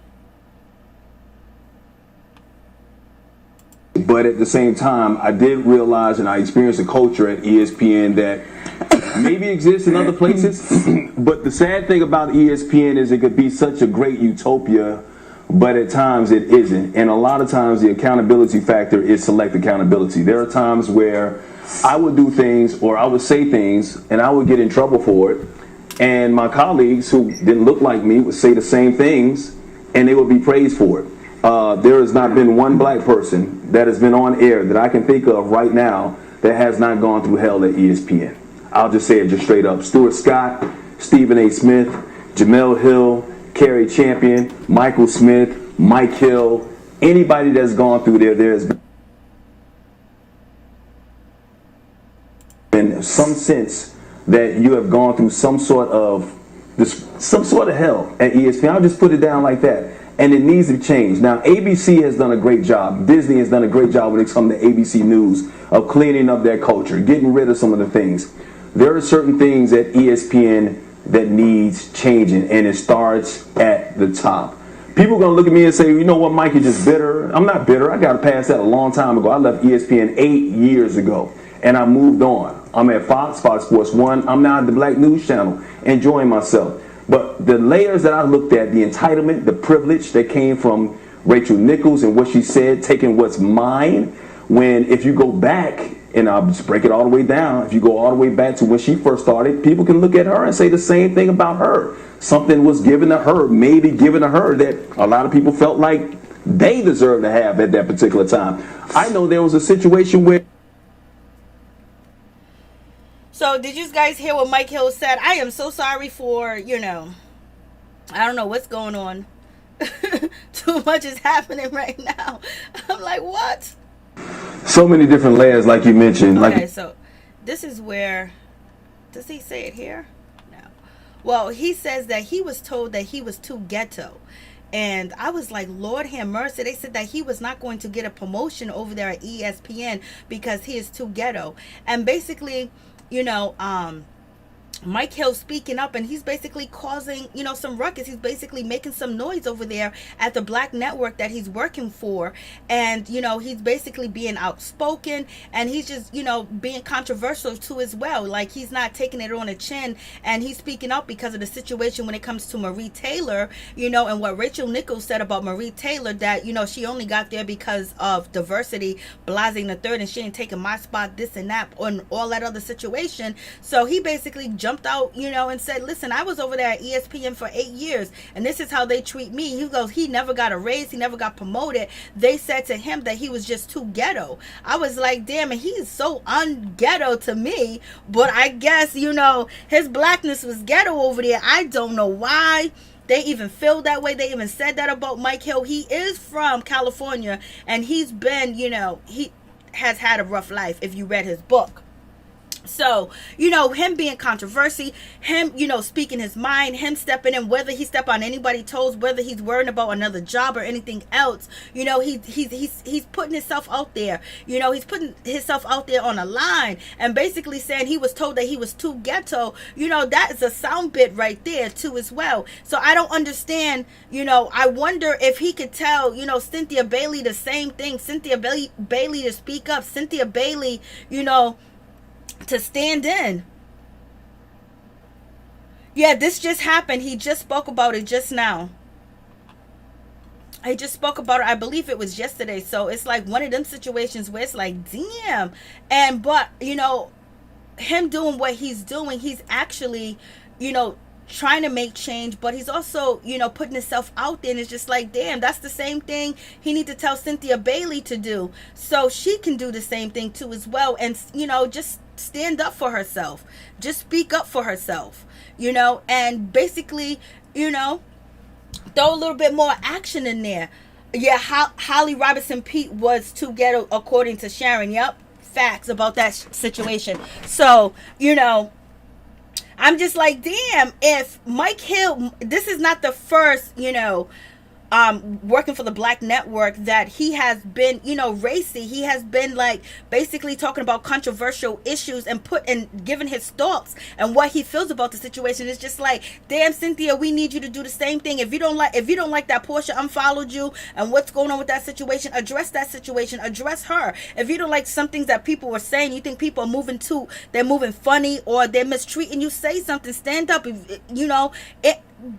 But at the same time, I did realize, and I experienced a culture at ESPN that maybe exists in other places. But the sad thing about ESPN is it could be such a great utopia, but at times it isn't. And a lot of times the accountability factor is select accountability. There are times where I would do things, or I would say things, and I would get in trouble for it. And my colleagues who didn't look like me would say the same things, and they would be praised for it. There has not been one black person that has been on air that I can think of right now that has not gone through hell at ESPN. I'll just say it just straight up. Stuart Scott, Stephen A. Smith, Jamel Hill, Carrie Champion, Michael Smith, Mike Hill, anybody that's gone through there's been some sense that you have gone through some sort of hell at ESPN. I'll just put it down like that. And it needs to change. Now, ABC has done a great job. Disney has done a great job when it comes to ABC News of cleaning up their culture, getting rid of some of the things. There are certain things at ESPN that needs changing, and it starts at the top. People are going to look at me and say, you know what, Mike, you're just bitter. I'm not bitter. I got to pass that a long time ago. I left ESPN 8 years ago, and I moved on. I'm at Fox Sports 1. I'm now at the Black News Channel, enjoying myself. But the layers that I looked at, the entitlement, the privilege that came from Rachel Nichols and what she said, taking what's mine, when if you go back And I'll just break it all the way down. If you go all the way back to when she first started, people can look at her and say the same thing about her. Something was given to her, maybe given to her, that a lot of people felt like they deserved to have at that particular time. I know there was a situation where... So did you guys hear what Mike Hill said? I am so sorry for, I don't know what's going on. Too much is happening right now. I'm like, what? So many different layers, like you mentioned. Okay, so this is where, does he say it here? No. Well, he says that he was told that he was too ghetto. And I was like, Lord have mercy. They said that he was not going to get a promotion over there at ESPN because he is too ghetto. And basically, Mike Hill speaking up, and he's basically causing, some ruckus. He's basically making some noise over there at the black network that he's working for. And, he's basically being outspoken, and he's just, being controversial too as well. Like, he's not taking it on the chin, and he's speaking up because of the situation when it comes to Marie Taylor, and what Rachel Nichols said about Marie Taylor, that, she only got there because of diversity, blasting the third, and she ain't taking my spot, this and that, and all that other situation. So he basically jumped out, and said, listen, I was over there at ESPN for 8 years, and this is how they treat me. He goes, he never got a raise, he never got promoted. They said to him that he was just too ghetto. I was like, damn, and he's so un-ghetto to me, but I guess, his blackness was ghetto over there. I don't know why they even feel that way. They even said that about Mike Hill. He is from California, and he's been, he has had a rough life if you read his book. So, him being controversy, him, speaking his mind, him stepping in, whether he step on anybody's toes, whether he's worrying about another job or anything else, he's putting himself out there. He's putting himself out there on a line and basically saying he was told that he was too ghetto. That is a sound bit right there too as well. So I don't understand, I wonder if he could tell, Cynthia Bailey the same thing. Cynthia Bailey to speak up. Cynthia Bailey, to stand in. Yeah, this just happened. He just spoke about it just now. I just spoke about it. I believe it was yesterday. So it's like one of them situations where it's like, damn. But him doing what he's doing, he's actually, trying to make change, but he's also, putting himself out there, and it's just like, damn, that's the same thing he need to tell Cynthia Bailey to do, so she can do the same thing too as well, and just stand up for herself, just speak up for herself, and basically, throw a little bit more action in there. Yeah, Holly Robinson Pete was too ghetto according to Sharon. Yep, facts about that situation. So, I'm just like, damn, if Mike Hill, this is not the first, working for the black network that he has been, racy. He has been like basically talking about controversial issues and giving his thoughts and what he feels about the situation. It's just like, damn, Cynthia, we need you to do the same thing. If you don't like that Porsha unfollowed you and what's going on with that situation, address that situation, address her. If you don't like some things that people were saying, you think people are they're moving funny or they're mistreating you, say something, stand up.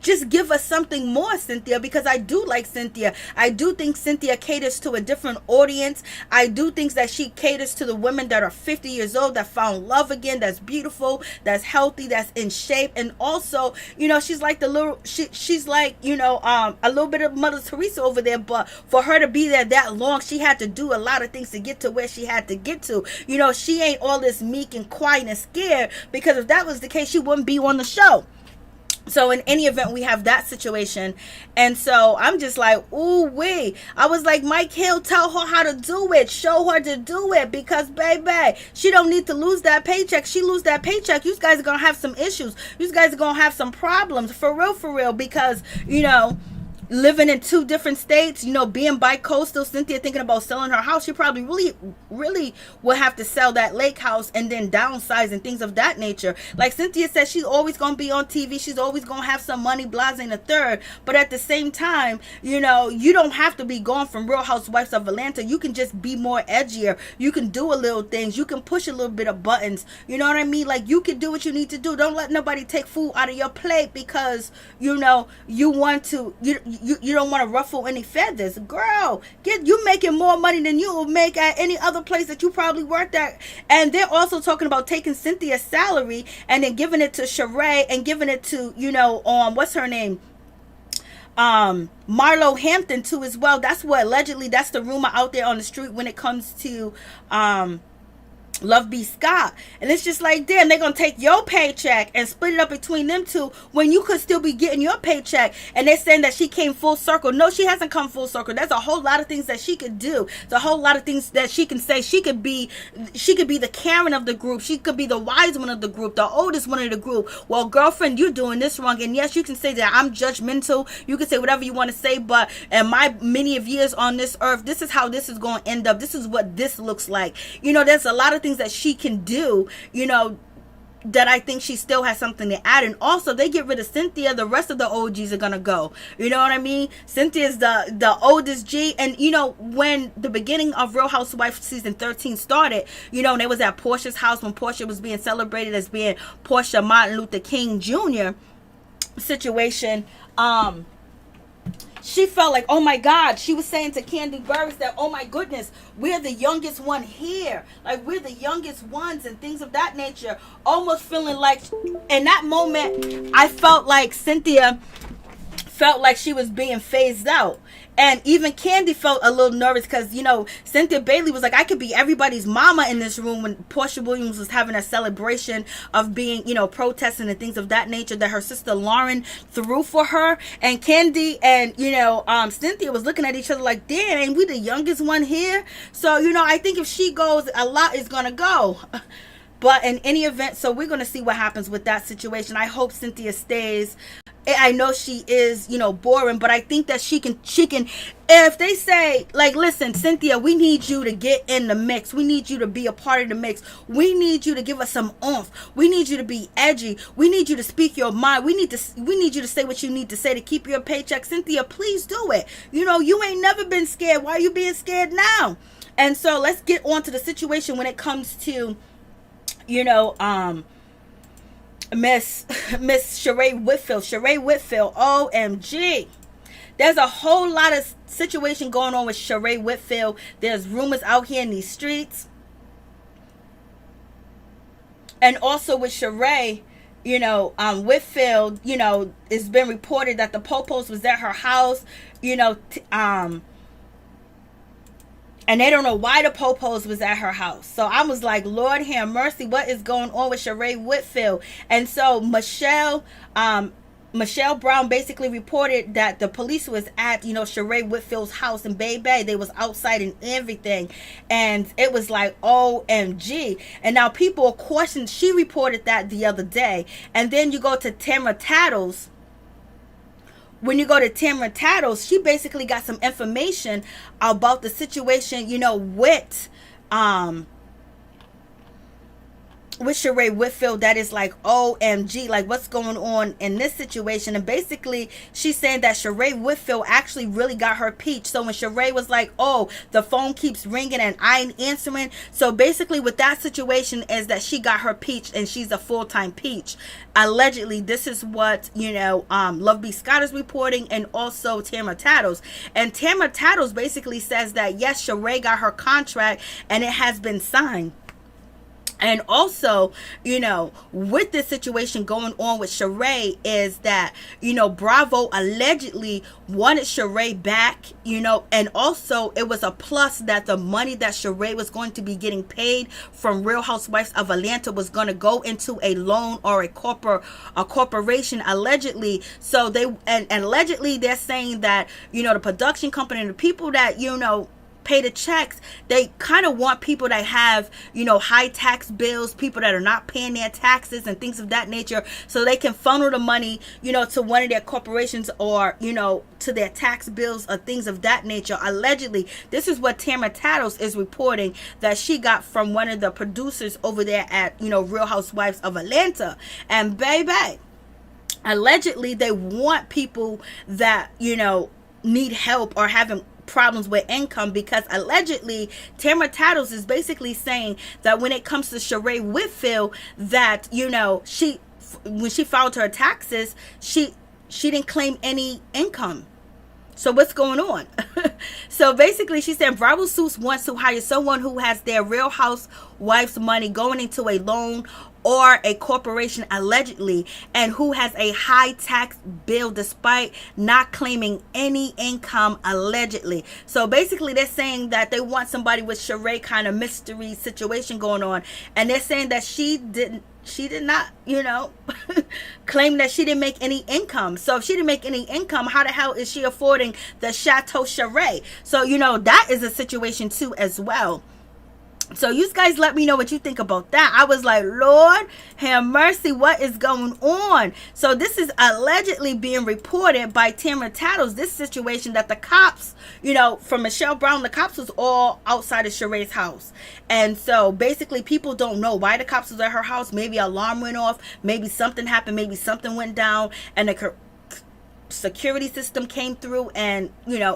Just give us something more, Cynthia, because I do like Cynthia. I do think Cynthia caters to a different audience. I do think that she caters to the women that are 50 years old, that found love again, that's beautiful, that's healthy, that's in shape. And also, she's like she's like, a little bit of Mother Teresa over there, but for her to be there that long, she had to do a lot of things to get to where she had to get to. She ain't all this meek and quiet and scared, because if that was the case, she wouldn't be on the show. So in any event, we have that situation. And so I'm just like, ooh wee. I was like, Mike Hill, tell her how to do it. Show her to do it. Because, baby, she don't need to lose that paycheck. She lose that paycheck, you guys are going to have some issues. You guys are going to have some problems. For real. Because, living in two different states, being bi-coastal, Cynthia thinking about selling her house. She probably really will have to sell that lake house and then downsize and things of that nature. Like Cynthia said, she's always going to be on TV. She's always going to have some money, blasting a third. But at the same time, you don't have to be gone from Real Housewives of Atlanta. You can just be more edgier. You can do a little things. You can push a little bit of buttons. You know what I mean? Like, you can do what you need to do. Don't let nobody take food out of your plate because, you want to, you don't want to ruffle any feathers. Girl, you making more money than you will make at any other place that you probably worked at. And they're also talking about taking Cynthia's salary and then giving it to Sheree and giving it to, what's her name? Marlo Hampton too as well. That's the rumor out there on the street when it comes to Love B. Scott. And it's just like, damn, they're gonna take your paycheck and split it up between them two when you could still be getting your paycheck. And they're saying that she came full circle. No, she hasn't come full circle. There's a whole lot of things that she could do. There's a whole lot of things that she can say. She could be the Karen of the group. She could be the wise one of the group, the oldest one of the group. Well, girlfriend, you're doing this wrong. And yes, you can say that I'm judgmental. You can say whatever you want to say, but in my many of years on this earth, this is how this is going to end up. This is what this looks like. There's a lot of things that she can do, that I think she still has something to add. And also, they get rid of Cynthia, the rest of the OGs are gonna go. You know what I mean? Cynthia's the oldest G. And when the beginning of Real Housewives season 13 started, they was at Porsha's house when Porsha was being celebrated as being Porsha Martin Luther King Jr. situation. She felt like, oh my God, she was saying to Candy Burris that, oh my goodness, we're the youngest one here. Like, we're the youngest ones and things of that nature. Almost feeling like, in that moment, I felt like Cynthia felt like she was being phased out. And even Candy felt a little nervous because, Cynthia Bailey was like, I could be everybody's mama in this room when Porsha Williams was having a celebration of being, protesting and things of that nature that her sister Lauren threw for her. And Candy and, Cynthia was looking at each other like, damn, ain't we the youngest one here? So, I think if she goes, a lot is going to go. But in any event, so we're going to see what happens with that situation. I hope Cynthia stays. I know she is, boring, but I think that she can, if they say, like, listen, Cynthia, we need you to get in the mix. We need you to be a part of the mix. We need you to give us some oomph. We need you to be edgy. We need you to speak your mind. We need you to say what you need to say to keep your paycheck. Cynthia, please do it. You ain't never been scared. Why are you being scared now? And so let's get on to the situation when it comes to, Miss Sheree Whitfield. Sheree Whitfield, OMG. There's a whole lot of situation going on with Sheree Whitfield. There's rumors out here in these streets. And also with Sheree, Whitfield, it's been reported that the Popos was at her house, and they don't know why the Popos was at her house. So I was like, Lord have mercy, what is going on with Sheree Whitfield? And so Michelle Brown basically reported that the police was at, Sheree Whitfield's house in Bay Bay. They was outside and everything. And it was like, OMG. And now people are questioning. She reported that the other day. And then you go to Tamara Tattles. When you go to Tamara Tattles, she basically got some information about the situation, with Sheree Whitfield that is like, OMG, like what's going on in this situation. And basically she's saying that Sheree Whitfield actually really got her peach. So when Sheree was like, oh, the phone keeps ringing and I ain't answering, so basically with that situation is that she got her peach and she's a full-time peach. Allegedly, this is what Love B. Scott is reporting, and also Tamara Tattles. And Tamara Tattles basically says that yes, Sheree got her contract and it has been signed. And also, with this situation going on with Sheree is that, Bravo allegedly wanted Sheree back, and also it was a plus that the money that Sheree was going to be getting paid from Real Housewives of Atlanta was going to go into a loan or a corporation, allegedly. So and allegedly they're saying that, the production company and the people that, pay the checks, they kind of want people that have, high tax bills, people that are not paying their taxes and things of that nature, so they can funnel the money, to one of their corporations or, to their tax bills or things of that nature. Allegedly, this is what Tamara Tattles is reporting that she got from one of the producers over there at, Real Housewives of Atlanta. And baby, allegedly they want people that, need help or having problems with income, because allegedly Tamara Tattles is basically saying that when it comes to Sheree Whitfield, that when she filed her taxes, she didn't claim any income. So what's going on? So basically she said rival suits wants to hire someone who has their Real Housewife's money going into a loan or a corporation allegedly, and who has a high tax bill despite not claiming any income allegedly. So basically they're saying that they want somebody with Sheree kind of mystery situation going on, and they're saying that she did not, claim that she didn't make any income. So if she didn't make any income, how the hell is she affording the Chateau Sheree? So, that is a situation too as well. So you guys let me know what you think about that. I was like, Lord have mercy, what is going on? So this is allegedly being reported by Tahira Tattles, this situation that the cops, from Michelle Brown, the cops was all outside of Sheree's house. And so basically people don't know why the cops was at her house. Maybe an alarm went off, maybe something happened, maybe something went down, and the security system came through, and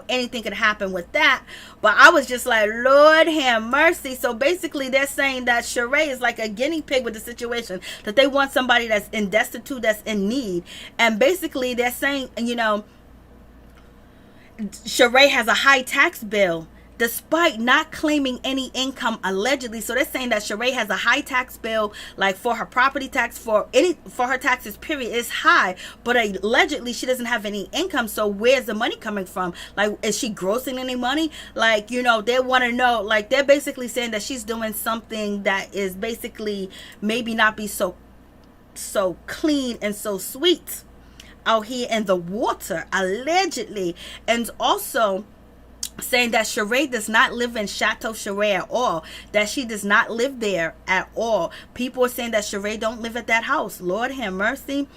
anything could happen with that. But I was just like, Lord have mercy. So basically they're saying that Sheree is like a guinea pig with the situation, that they want somebody that's in destitute, that's in need. And basically they're saying, Sheree has a high tax bill despite not claiming any income allegedly. So they're saying that Sheree has a high tax bill, like for her property tax, for her taxes period, is high, but allegedly she doesn't have any income. So where's the money coming from? Like, is she grossing any money? Like, they want to know, like, they're basically saying that she's doing something that is basically maybe not be so clean and so sweet out here in the water, allegedly. And also saying that Sheree does not live in Chateau Sheree at all, that she does not live there at all. People are saying that Sheree don't live at that house. Lord have mercy.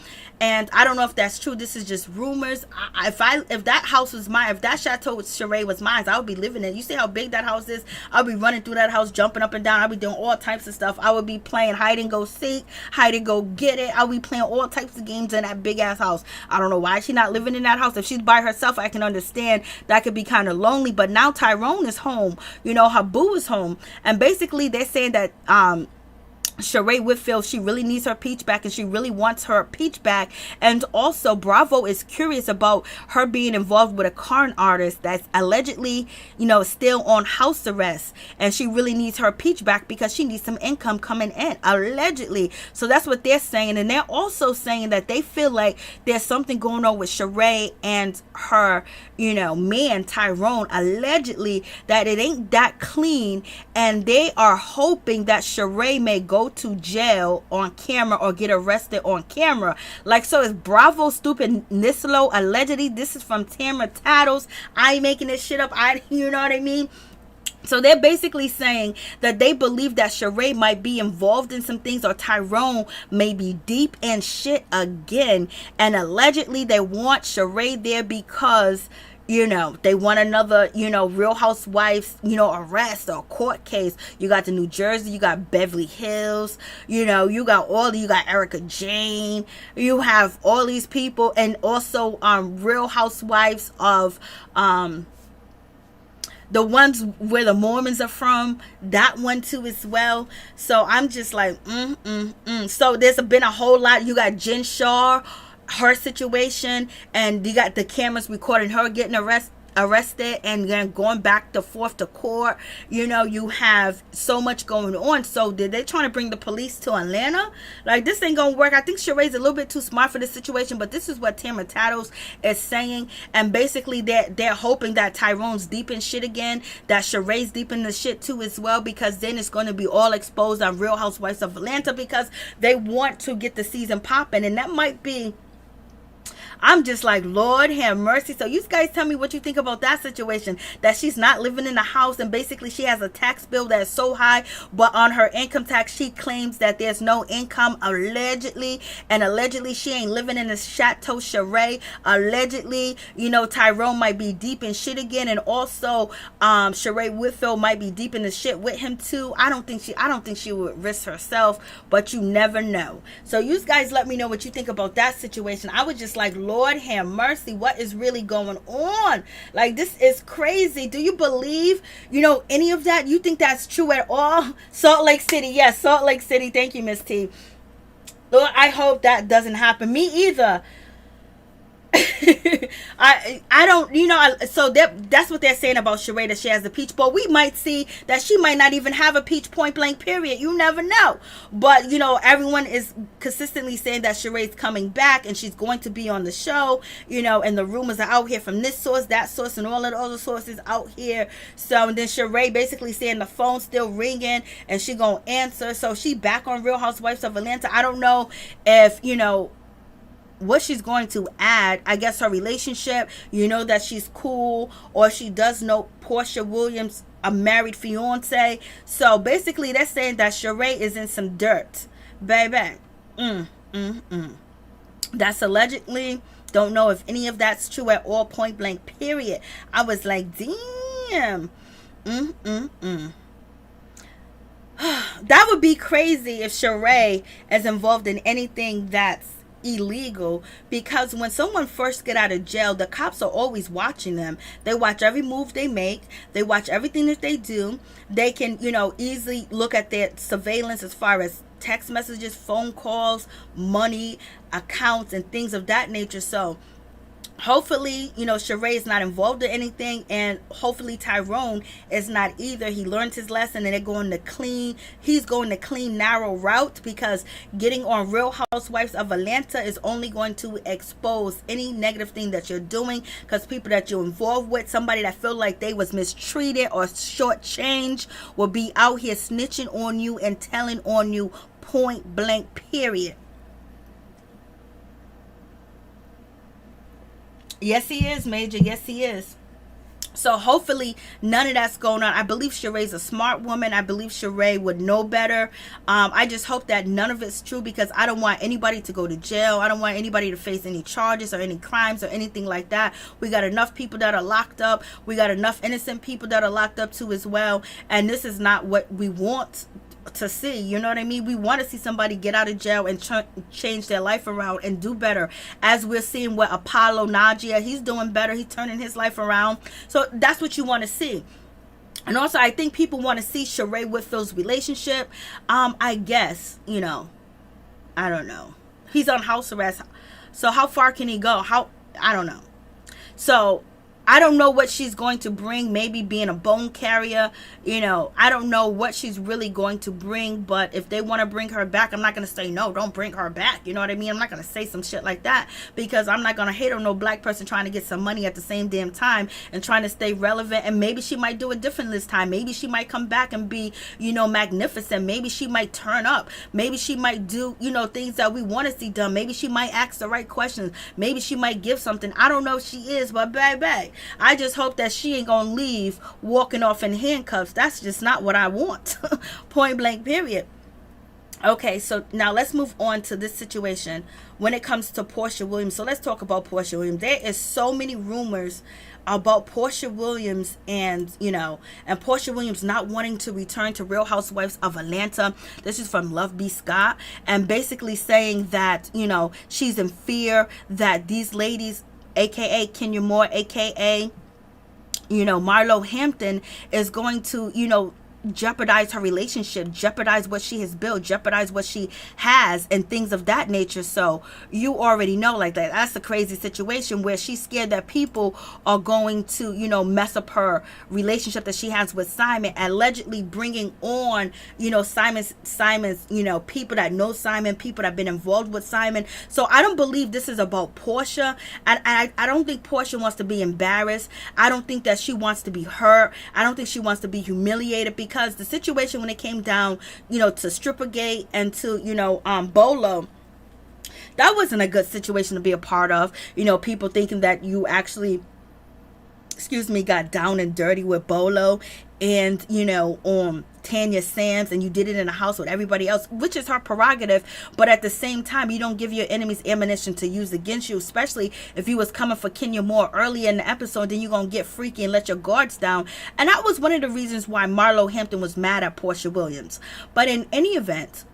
And I don't know if that's true. This is just rumors. If that house was mine, if that Chateau Sheree was mine, I would be living in it. You see how big that house is? I'll be running through that house, jumping up and down. I'll be doing all types of stuff. I would be playing hide and go seek, hide and go get it. I'll be playing all types of games in that big ass house. I don't know why she's not living in that house. If she's by herself, I can understand that could be kind of lonely. But now Tyrone is home. Her boo is home. And basically they're saying that Sheree Whitfield, she really needs her peach back, and she really wants her peach back. And also Bravo is curious about her being involved with a con artist that's allegedly still on house arrest, and she really needs her peach back because she needs some income coming in, allegedly. So that's what they're saying. And they're also saying that they feel like there's something going on with Sheree and her man Tyrone, allegedly, that it ain't that clean, and they are hoping that Sheree may go to jail on camera or get arrested on camera. Like, so is Bravo stupid Nislo allegedly? This is from Tahira Tattles. I ain't making this shit up. You know what I mean? So they're basically saying that they believe that Sheree might be involved in some things, or Tyrone may be deep in shit again. And allegedly they want Sheree there because they want another, Real Housewives, arrest or court case. You got the New Jersey, you got Beverly Hills, you got Erica Jane, you have all these people, and also Real Housewives of the ones where the Mormons are from, that one too as well. So I'm just like, So there's been a whole lot. You got Jen Shah, her situation, and you got the cameras recording her getting arrested and then going back to forth to court. You have so much going on. So did they trying to bring the police to Atlanta? Like, this ain't gonna work. I think Sheree's a little bit too smart for this situation, but this is what Tahira Tattles is saying. And basically they're hoping that Tyrone's deep in shit again, that Sheree's deep in the shit too as well, because then it's going to be all exposed on Real Housewives of Atlanta, because they want to get the season popping. And that might be, I'm just like, Lord have mercy. So you guys tell me what you think about that situation, that she's not living in the house, and basically she has a tax bill that is so high, but on her income tax she claims that there's no income, allegedly. And allegedly she ain't living in the Chateau Sheree. Allegedly, Tyrone might be deep in shit again, and also Sheree Whitfield might be deep in the shit with him too. I don't think she would risk herself, but you never know. So you guys let me know what you think about that situation. I was just like, Lord have mercy, what is really going on? Like, this is crazy. Do you believe, any of that? You think that's true at all? Salt Lake City. Yes, Salt Lake City. Thank you, Miss T. Lord, I hope that doesn't happen. Me either. I don't, so that's what they're saying about Sheree, that she has the peach. But we might see that she might not even have a peach, point blank, period. You never know. But, everyone is consistently saying that Sheree's coming back and she's going to be on the show, and the rumors are out here from this source, that source, and all of the other sources out here. So, and then Sheree basically saying the phone's still ringing and she gonna answer. So she back on Real Housewives of Atlanta. I don't know if, what she's going to add. I guess her relationship, that she's cool, or she does know Porsha Williams, a married fiance. So basically they're saying that Sheree is in some dirt, baby. That's allegedly. Don't know if any of that's true at all, point blank, period. I was like, damn. That would be crazy if Sheree is involved in anything that's illegal, because when someone first get out of jail, the cops are always watching them. They watch every move they make. They watch everything that they do. They can, easily look at their surveillance as far as text messages, phone calls, money, accounts, and things of that nature. So hopefully, Sheree is not involved in anything, and hopefully Tyrone is not either. He learned his lesson and he's going the clean, narrow route, because getting on Real Housewives of Atlanta is only going to expose any negative thing that you're doing, because people that you're involved with, somebody that feel like they was mistreated or shortchanged, will be out here snitching on you and telling on you, point blank, period. Yes, he is, Major. Yes, he is. So hopefully none of that's going on. I believe Sheree's a smart woman. I believe Sheree would know better. I just hope that none of it's true, because I don't want anybody to go to jail. I don't want anybody to face any charges or any crimes or anything like that. We got enough people that are locked up. We got enough innocent people that are locked up too as well. And this is not what we want to see. You know what I mean? We want to see somebody get out of jail and change their life around and do better, as we're seeing with Apollo Najia. He's doing better. He's turning his life around. So that's what you want to see. And also, I think people want to see Sheree Whitfield's relationship. I guess, I don't know. He's on house arrest. So how far can he go? I don't know. So I don't know what she's going to bring. Maybe being a bone carrier, I don't know what she's really going to bring. But if they want to bring her back, I'm not going to say no, don't bring her back. You know what I mean? I'm not going to say some shit like that, because I'm not going to hate on no black person trying to get some money at the same damn time and trying to stay relevant. And maybe she might do it different this time. Maybe she might come back and be, magnificent. Maybe she might turn up. Maybe she might do, things that we want to see done. Maybe she might ask the right questions. Maybe she might give something. I don't know if she is, but baby, I just hope that she ain't gonna leave walking off in handcuffs. That's just not what I want. Point blank, period. Okay, so now let's move on to this situation when it comes to Porsha Williams. So let's talk about Porsha Williams. There is so many rumors about Porsha Williams and Porsha Williams not wanting to return to Real Housewives of Atlanta. This is from Love B. Scott, and basically saying that, she's in fear that these ladies, aka Kenya Moore, aka Marlo Hampton, is going to jeopardize her relationship, jeopardize what she has built, jeopardize what she has, and things of that nature. So you already know, like, that's a crazy situation where she's scared that people are going to mess up her relationship that she has with Simon, allegedly bringing on Simon's people that know Simon, people that have been involved with Simon. So I don't believe this is about Porsha, and I don't think Porsha wants to be embarrassed. I don't think that she wants to be hurt. I don't think she wants to be humiliated, because the situation when it came down, to Strippergate and to, Bolo, that wasn't a good situation to be a part of. People thinking that you actually, got down and dirty with Bolo and, Tanya Sams, and you did it in a house with everybody else, which is her prerogative. But at the same time, you don't give your enemies ammunition to use against you, especially if you was coming for Kenya Moore earlier in the episode. Then you're going to get freaky and let your guards down. And that was one of the reasons why Marlo Hampton was mad at Porsha Williams. But in any event,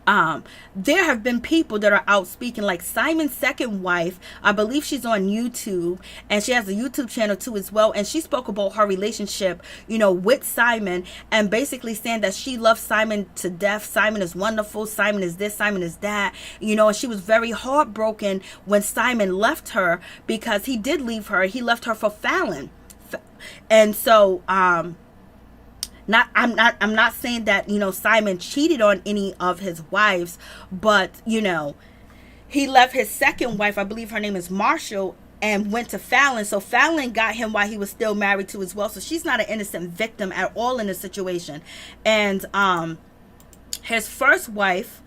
There have been people that are out speaking, like Simon's second wife. I believe she's on YouTube, and she has a YouTube channel too as well. And she spoke about her relationship, with Simon, and basically saying that she loves Simon to death. Simon is wonderful. Simon is this. Simon is that. And she was very heartbroken when Simon left her, because he did leave her. He left her for Fallon, and so I'm not saying that Simon cheated on any of his wives, but he left his second wife, I believe her name is Marshall, and went to Fallon. So Fallon got him while he was still married to as well. So she's not an innocent victim at all in the situation. And his first wife,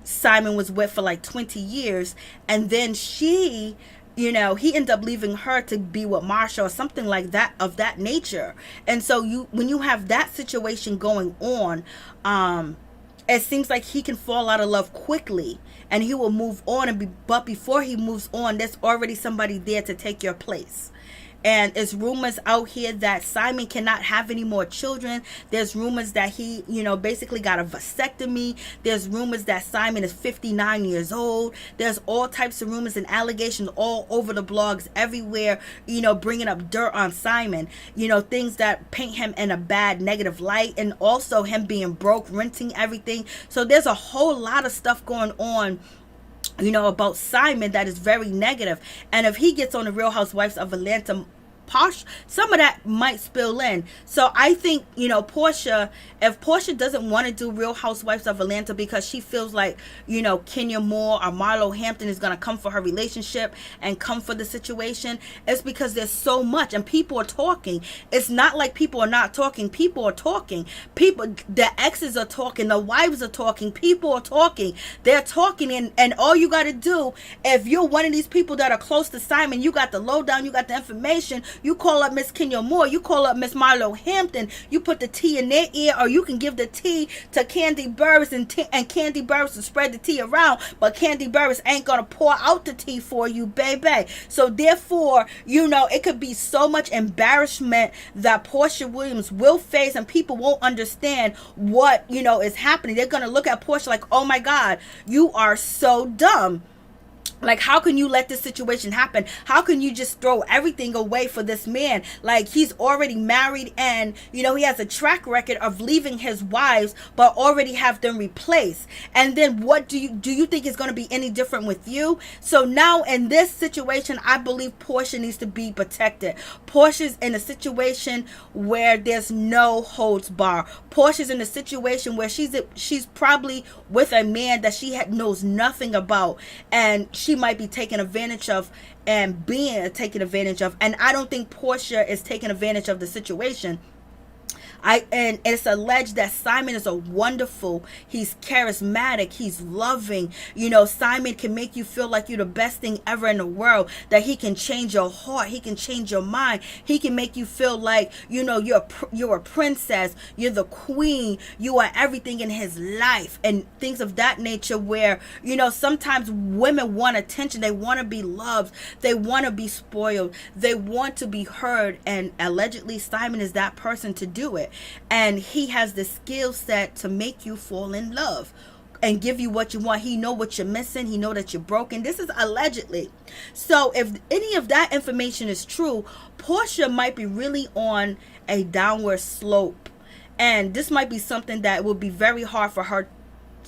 Simon was with for like 20 years, and then he ended up leaving her to be with Marsha or something like that, of that nature. And so when you have that situation going on, it seems like he can fall out of love quickly and he will move on. But before he moves on, there's already somebody there to take your place. And it's rumors out here that Simon cannot have any more children. There's rumors that he, basically got a vasectomy. There's rumors that Simon is 59 years old. There's all types of rumors and allegations all over the blogs everywhere, bringing up dirt on Simon, things that paint him in a bad, negative light, and also him being broke, renting everything. So there's a whole lot of stuff going on about Simon that is very negative. And if he gets on the Real Housewives of Atlanta, some of that might spill in. So I think, Porsha, if Porsha doesn't want to do Real Housewives of Atlanta because she feels like, Kenya Moore or Marlo Hampton is going to come for her relationship and come for the situation, it's because there's so much and people are talking. It's not like people are not talking. People are talking. The exes are talking. The wives are talking. People are talking. They're talking, and all you got to do, if you're one of these people that are close to Simon, you got the lowdown, you got the information, you call up Miss Kenya Moore, you call up Miss Marlo Hampton, you put the tea in their ear, or you can give the tea to Candy Burris and Candy Burris will spread the tea around, but Candy Burris ain't gonna pour out the tea for you, baby. So therefore, it could be so much embarrassment that Porsha Williams will face, and people won't understand what is happening. They're gonna look at Porsha like, oh my God, you are so dumb. Like, how can you let this situation happen? How can you just throw everything away for this man? Like, he's already married, and, he has a track record of leaving his wives, but already have them replaced. And then what do you think is going to be any different with you? So now in this situation, I believe Porsha needs to be protected. Porsha's in a situation where there's no holds bar. Porsha's in a situation where she's probably with a man that she knows nothing about, and she might be taken advantage of and being taken advantage of. And I don't think Porsha is taking advantage of the situation. And it's alleged that Simon is he's charismatic, he's loving. Simon can make you feel like you're the best thing ever in the world, that he can change your heart, he can change your mind, he can make you feel like, you're a princess, you're the queen, you are everything in his life, and things of that nature, where, sometimes women want attention, they want to be loved, they want to be spoiled, they want to be heard, and allegedly Simon is that person to do it. And he has the skill set to make you fall in love and give you what you want. He know what you're missing. He know that you're broken. This is allegedly. So if any of that information is true, Porsha might be really on a downward slope. And this might be something that will be very hard for her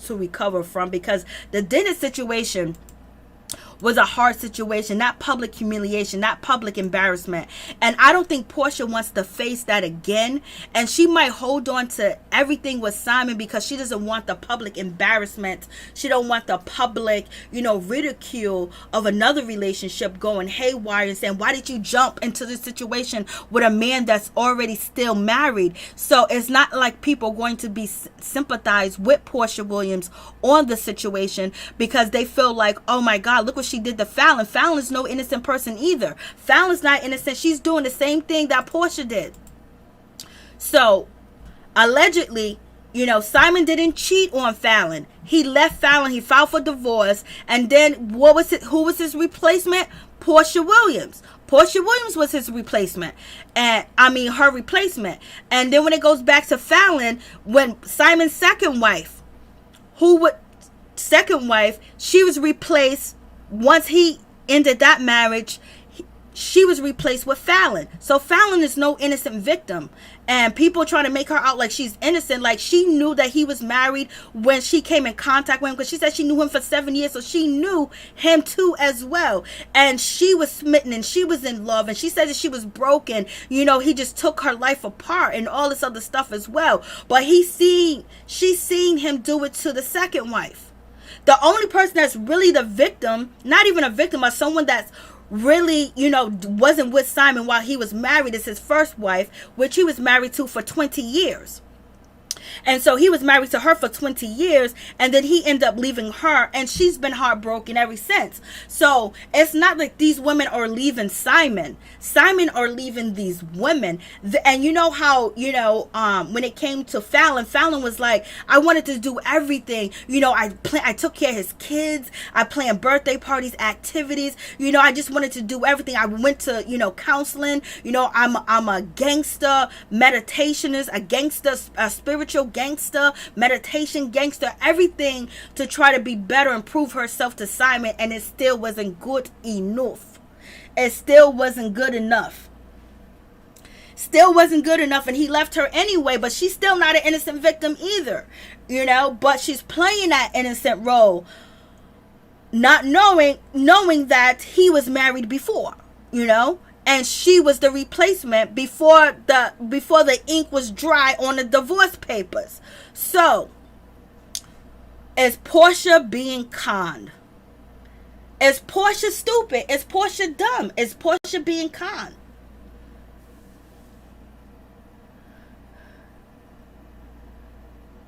to recover from, because the Dennis situation was a hard situation, not public humiliation, not public embarrassment. And I don't think Porsha wants to face that again. And she might hold on to everything with Simon because she doesn't want the public embarrassment. She don't want the public, ridicule of another relationship going haywire and saying, why did you jump into this situation with a man that's already still married? So it's not like people are going to be sympathize with Porsha Williams on the situation, because they feel like, oh my God, look what she did to Fallon. Fallon's no innocent person either. Fallon's not innocent. She's doing the same thing that Porsha did. So allegedly, Simon didn't cheat on Fallon. He left Fallon. He filed for divorce. And then who was his replacement? Porsha Williams. Porsha Williams was his replacement. Her replacement. And then when it goes back to Fallon, when Simon's second wife, second wife, she was replaced once he ended that marriage. She was replaced with Fallon. So Fallon is no innocent victim. And people trying to make her out like she's innocent. Like, she knew that he was married when she came in contact with him. Because she said she knew him for 7 years. So she knew him too as well. And she was smitten and she was in love. And she said that she was broken. You know, he just took her life apart and all this other stuff as well. But she's seen him do it to the second wife. The only person that's really the victim, not even a victim, but someone that's really, you know, wasn't with Simon while he was married, is his first wife, which he was married to for 20 years. And so he was married to her for 20 years, and then he ended up leaving her, and she's been heartbroken ever since. So it's not like these women are leaving Simon. Simon are leaving these women. And you know how, you know, when it came to Fallon, Fallon was like, I wanted to do everything. You know, I took care of his kids. I planned birthday parties, activities. You know, I just wanted to do everything. I went to, you know, counseling. You know, I'm a gangster meditationist, a gangster, a spiritual gangster, meditation gangster, everything to try to be better and prove herself to Simon, and it still wasn't good enough. It still wasn't good enough. Still wasn't good enough, and he left her anyway, but she's still not an innocent victim either, you know, but she's playing that innocent role, not knowing that he was married before, you know. And she was the replacement before the ink was dry on the divorce papers. So, is Porsha being conned? Is Porsha stupid? Is Porsha dumb? Is Porsha being conned?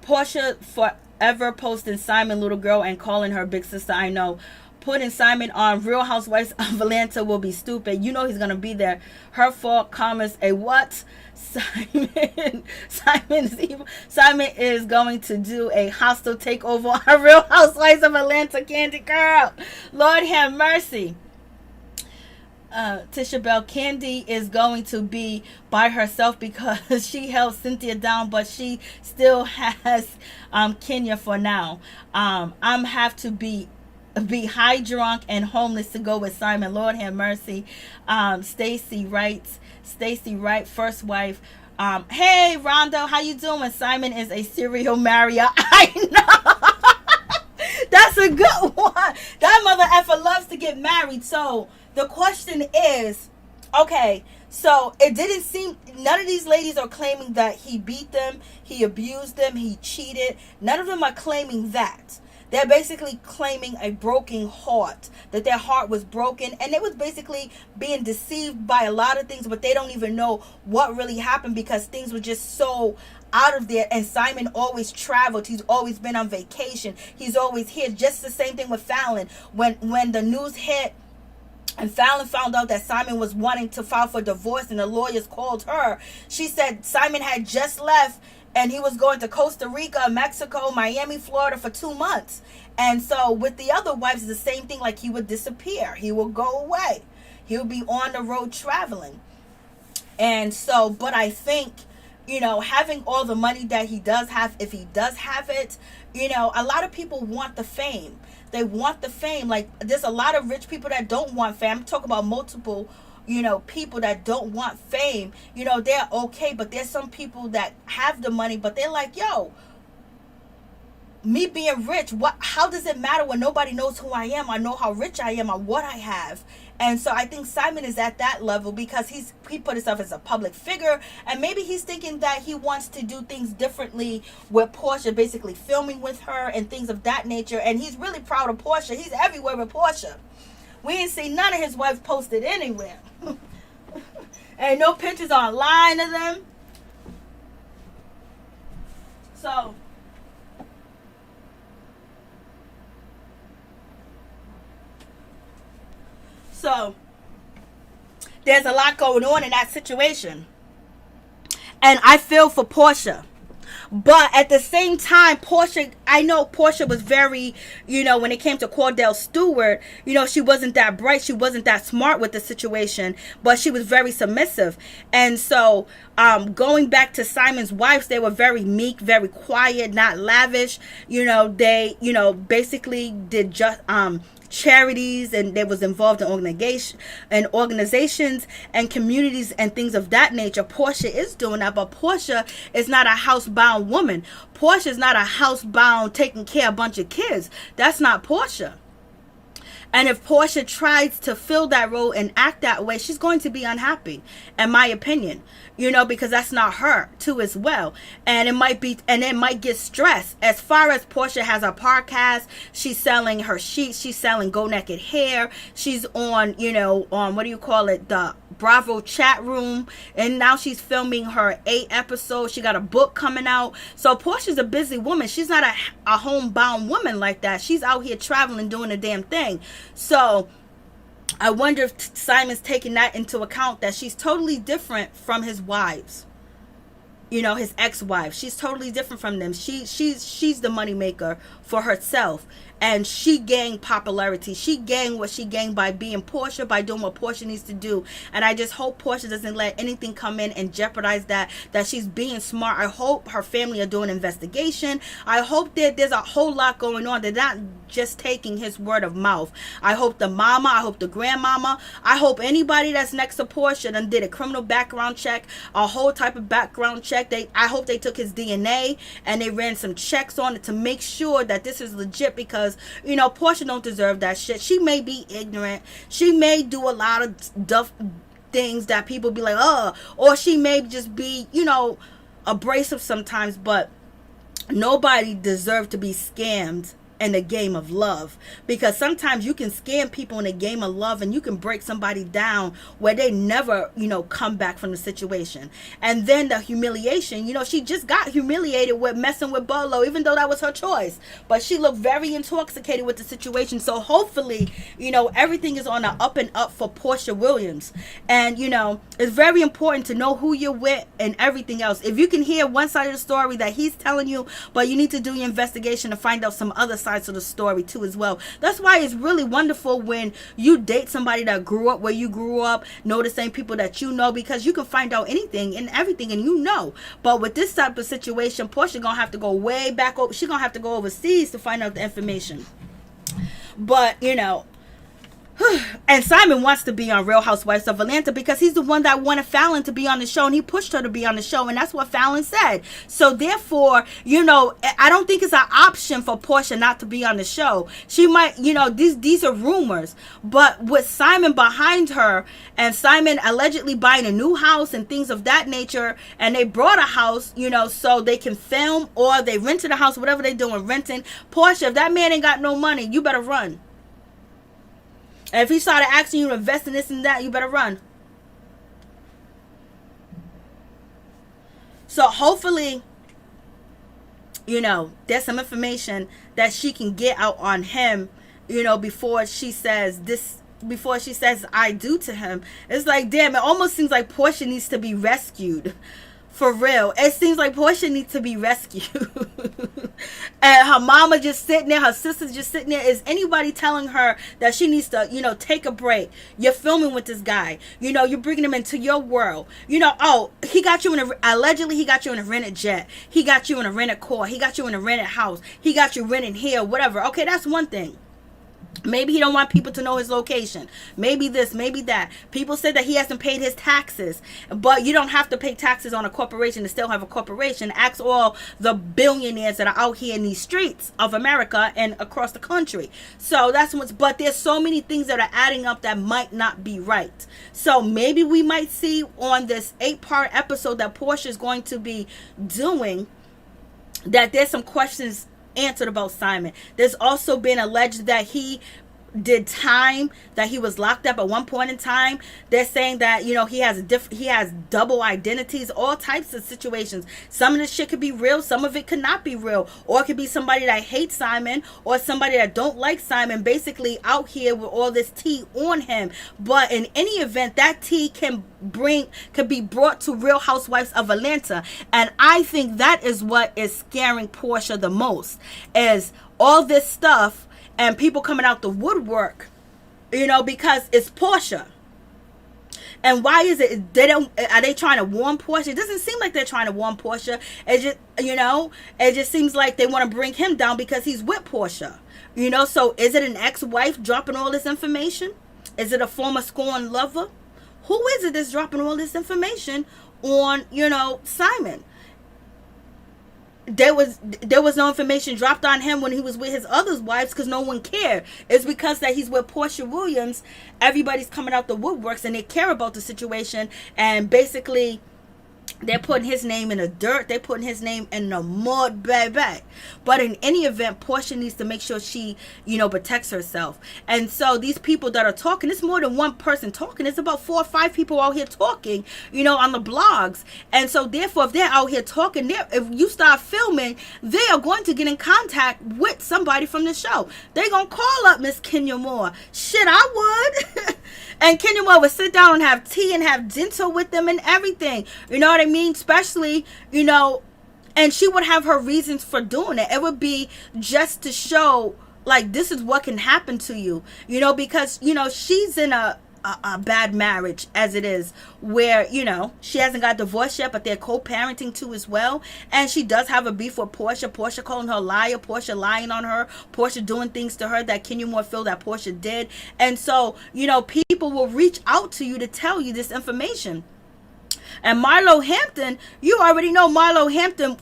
Porsha forever posting Simon little girl and calling her big sister. I know. Putting Simon on Real Housewives of Atlanta will be stupid. You know he's gonna be there. Her fault, commas, a what? Simon is going to do a hostile takeover on Real Housewives of Atlanta. Candy girl, Lord have mercy. Tisha Bell, Candy is going to be by herself because she held Cynthia down, but she still has Kenya for now. I'm have to be high drunk and homeless to go with Simon. Lord have mercy. Stacy Wright, first wife. Hey Rondo, how you doing? Simon is a serial marrier. I know. That's a good one. That mother effer loves to get married. So the question is, okay, so it didn't seem, none of these ladies are claiming that he beat them, he abused them, he cheated. None of them are claiming that. They're basically claiming a broken heart, that their heart was broken, and they was basically being deceived by a lot of things, but they don't even know what really happened because things were just so out of there. And Simon always traveled. He's always been on vacation. He's always here. Just the same thing with Fallon. When the news hit and Fallon found out that Simon was wanting to file for divorce and the lawyers called her, she said Simon had just left and he was going to Costa Rica, Mexico, Miami, Florida for 2 months. And so with the other wives, the same thing, like he would disappear. He would go away. He would be on the road traveling. And so, but I think, you know, having all the money that he does have, if he does have it, you know, a lot of people want the fame. They want the fame. Like, there's a lot of rich people that don't want fame. I'm talking about multiple, you know, people that don't want fame. You know, they're okay, but there's some people that have the money, but they're like, yo, me being rich, how does it matter when nobody knows who I am? I know how rich I am or what I have. And so I think Simon is at that level because he put himself as a public figure, and maybe he's thinking that he wants to do things differently with Porsha, basically filming with her and things of that nature. And he's really proud of Porsha. He's everywhere with Porsha. We ain't seen none of his wife posted anywhere. Ain't no pictures online of them. So there's a lot going on in that situation. And I feel for Porsha. But at the same time, Porsha, I know Porsha was very, when it came to Cordell Stewart, she wasn't that bright, she wasn't that smart with the situation, but she was very submissive. And so going back to Simon's wives, they were very meek, very quiet, not lavish. They basically did just charities, and they was involved in organizations and communities and things of that nature. Porsha is doing that, but Porsha is not a housebound woman. Porsha is not a housebound taking care of a bunch of kids. That's not Porsha. And if Porsha tries to fill that role and act that way, she's going to be unhappy, in my opinion. Because that's not her too as well. And it might get stressed. As far as Porsha has a podcast, she's selling her sheets, she's selling Go Naked hair, she's on, the Bravo chat room, and now she's filming her 8th episode. She got a book coming out. So Portia's a busy woman. She's not a homebound woman like that. She's out here traveling, doing a damn thing. So I wonder if Simon's taking that into account, that she's totally different from his wives, his ex-wives. She's totally different from them. She's the moneymaker for herself. And she gained popularity. She gained what she gained by being Porsha, by doing what Porsha needs to do. And I just hope Porsha doesn't let anything come in and jeopardize that she's being smart. I hope her family are doing investigation. I hope that there's a whole lot going on. They're not just taking his word of mouth. I hope the mama, I hope the grandmama, I hope anybody that's next to Porsha done did a criminal background check, a whole type of background check. I hope they took his DNA and they ran some checks on it to make sure that this is legit, because Porsha don't deserve that shit. She may be ignorant. She may do a lot of things that people be like, or she may just be, abrasive sometimes, but nobody deserves to be scammed in a game of love, because sometimes you can scam people in a game of love and you can break somebody down where they never come back from the situation. And then the humiliation, she just got humiliated with messing with Bolo, even though that was her choice, but she looked very intoxicated with the situation. So hopefully everything is on the up and up for Porsha Williams. And it's very important to know who you're with and everything else. If you can hear one side of the story that he's telling you, but you need to do your investigation to find out some other sides of the story too as well. That's why it's really wonderful when you date somebody that grew up where you grew up, know the same people that because you can find out anything and everything, and but with this type of situation, Porsha gonna have to go way back over. She's gonna have to go overseas to find out the information. But and Simon wants to be on Real Housewives of Atlanta because he's the one that wanted Fallon to be on the show, and he pushed her to be on the show, and that's what Fallon said. So therefore, I don't think it's an option for Porsha not to be on the show. She might, these are rumors, but with Simon behind her, and Simon allegedly buying a new house and things of that nature, and they brought a house, so they can film, or they rented a house, whatever they're doing, renting. Porsha, if that man ain't got no money, you better run. And if he started asking you to invest in this and that, you better run. So hopefully, there's some information that she can get out on him, before she says I do to him. It's like, damn, it almost seems like Porsha needs to be rescued. For real. It seems like Porsha needs to be rescued. And her mama just sitting there, her sister's just sitting there. Is anybody telling her that she needs to, take a break? You're filming with this guy. You're bringing him into your world. He got you allegedly he got you in a rented jet. He got you in a rented car. He got you in a rented house. He got you rented here, whatever. Okay, that's one thing. Maybe he don't want people to know his location. Maybe this, maybe that. People said that he hasn't paid his taxes. But you don't have to pay taxes on a corporation to still have a corporation. Ask all the billionaires that are out here in these streets of America and across the country. So that's what's, but there's so many things that are adding up that might not be right. So maybe we might see on this 8-part episode that Porsha is going to be doing, that there's some questions answered about Simon. There's also been alleged that he did time, that he was locked up at one point in time. They're saying that, you know, he has double identities, all types of situations. Some of this shit could be real, some of it could not be real, or it could be somebody that hates Simon or somebody that don't like Simon, basically out here with all this tea on him. But in any event, that tea could be brought to Real Housewives of Atlanta, and I think that is what is scaring Porsha the most, is all this stuff and people coming out the woodwork, you know, because it's Porsha. And why is it are they trying to warn Porsha? It doesn't seem like they're trying to warn Porsha. It just, you know, it just seems like they want to bring him down because he's with Porsha. You know, so is it an ex-wife dropping all this information? Is it a former scorned lover? Who is it that's dropping all this information on, you know, Simon? There was no information dropped on him when he was with his other wives because no one cared. It's because that he's with Porsha Williams, everybody's coming out the woodworks and they care about the situation, and basically they're putting his name in the dirt. They're putting his name in the mud, baby. But in any event, Porsha needs to make sure she, you know, protects herself. And so these people that are talking, it's more than one person talking. It's about 4 or 5 people out here talking, you know, on the blogs. And so therefore, if they're out here talking, if you start filming, they are going to get in contact with somebody from the show. They're going to call up Miss Kenya Moore. Shit, I would. And Kenya Moore would sit down and have tea and have dinner with them and everything. You know what I mean? Especially, you know, and she would have her reasons for doing it. It would be just to show, like, this is what can happen to you. You know, because, you know, she's in a bad marriage as it is, where, you know, she hasn't got divorced yet, but they're co-parenting too as well. And she does have a beef with Porsha calling her a liar, Porsha lying on her, Porsha doing things to her that Kenya Moore feel that Porsha did. And so, you know, people will reach out to you to tell you this information. And Marlo Hampton, you already know Marlo Hampton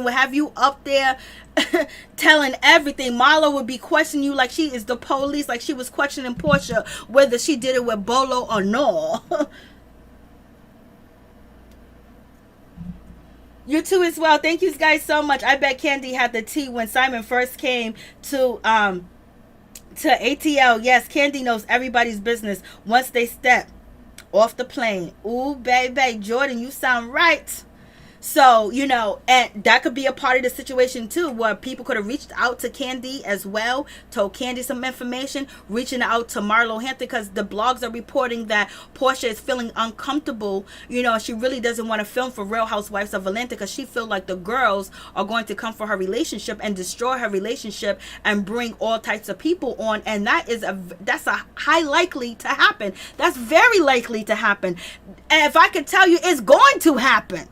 will have you up there telling everything. Marlo would be questioning you like she is the police, like she was questioning Porsha whether she did it with Bolo or no. You too as well. Thank you guys so much. I bet Candy had the tea when Simon first came to ATL. Yes, Candy knows everybody's business once they step off the plane. Ooh, baby, Jordan, you sound right. So, you know, and that could be a part of the situation too, where people could have reached out to Candy as well, told Candy some information, reaching out to Marlo Hampton, because the blogs are reporting that Porsha is feeling uncomfortable. You know, she really doesn't want to film for Real Housewives of Atlanta because she feels like the girls are going to come for her relationship and destroy her relationship and bring all types of people on. And that's a high likely to happen. That's very likely to happen. And if I could tell you, it's going to happen.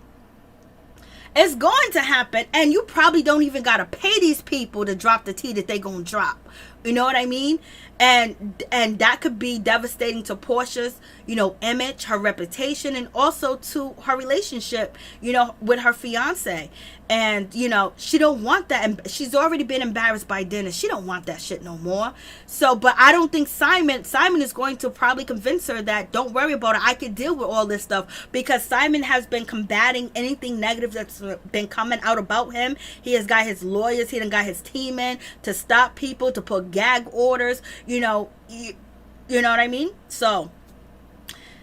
It's going to happen, and you probably don't even got to pay these people to drop the tea that they going to drop. You know what I mean? And that could be devastating to Porsha's, you know, image, her reputation, and also to her relationship, you know, with her fiance. And, you know, she don't want that. And she's already been embarrassed by Dennis. She don't want that shit no more. So, but I don't think Simon is going to probably convince her that don't worry about it. I can deal with all this stuff, because Simon has been combating anything negative that's been coming out about him. He has got his lawyers. He done got his team in to stop people, to put gag orders, you know what I mean? So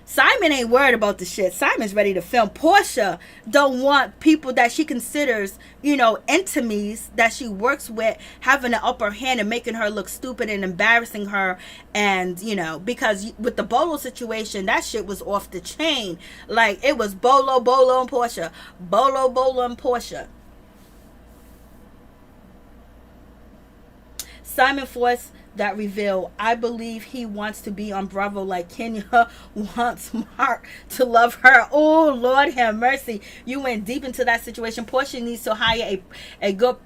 Simon ain't worried about the shit. Simon's ready to film. Porsha don't want people that she considers, you know, enemies that she works with having the upper hand and making her look stupid and embarrassing her. And, you know, because with the Bolo situation, that shit was off the chain. Like, it was Bolo, and Porsha. Bolo, and Porsha. Simon Force that reveal, I believe he wants to be on Bravo like Kenya wants Mark to love her. Oh, Lord have mercy. You went deep into that situation. Porsha needs to hire a good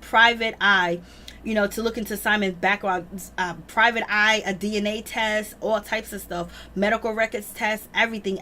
private eye, you know, to look into Simon's background. Private eye, a DNA test, all types of stuff, medical records test, everything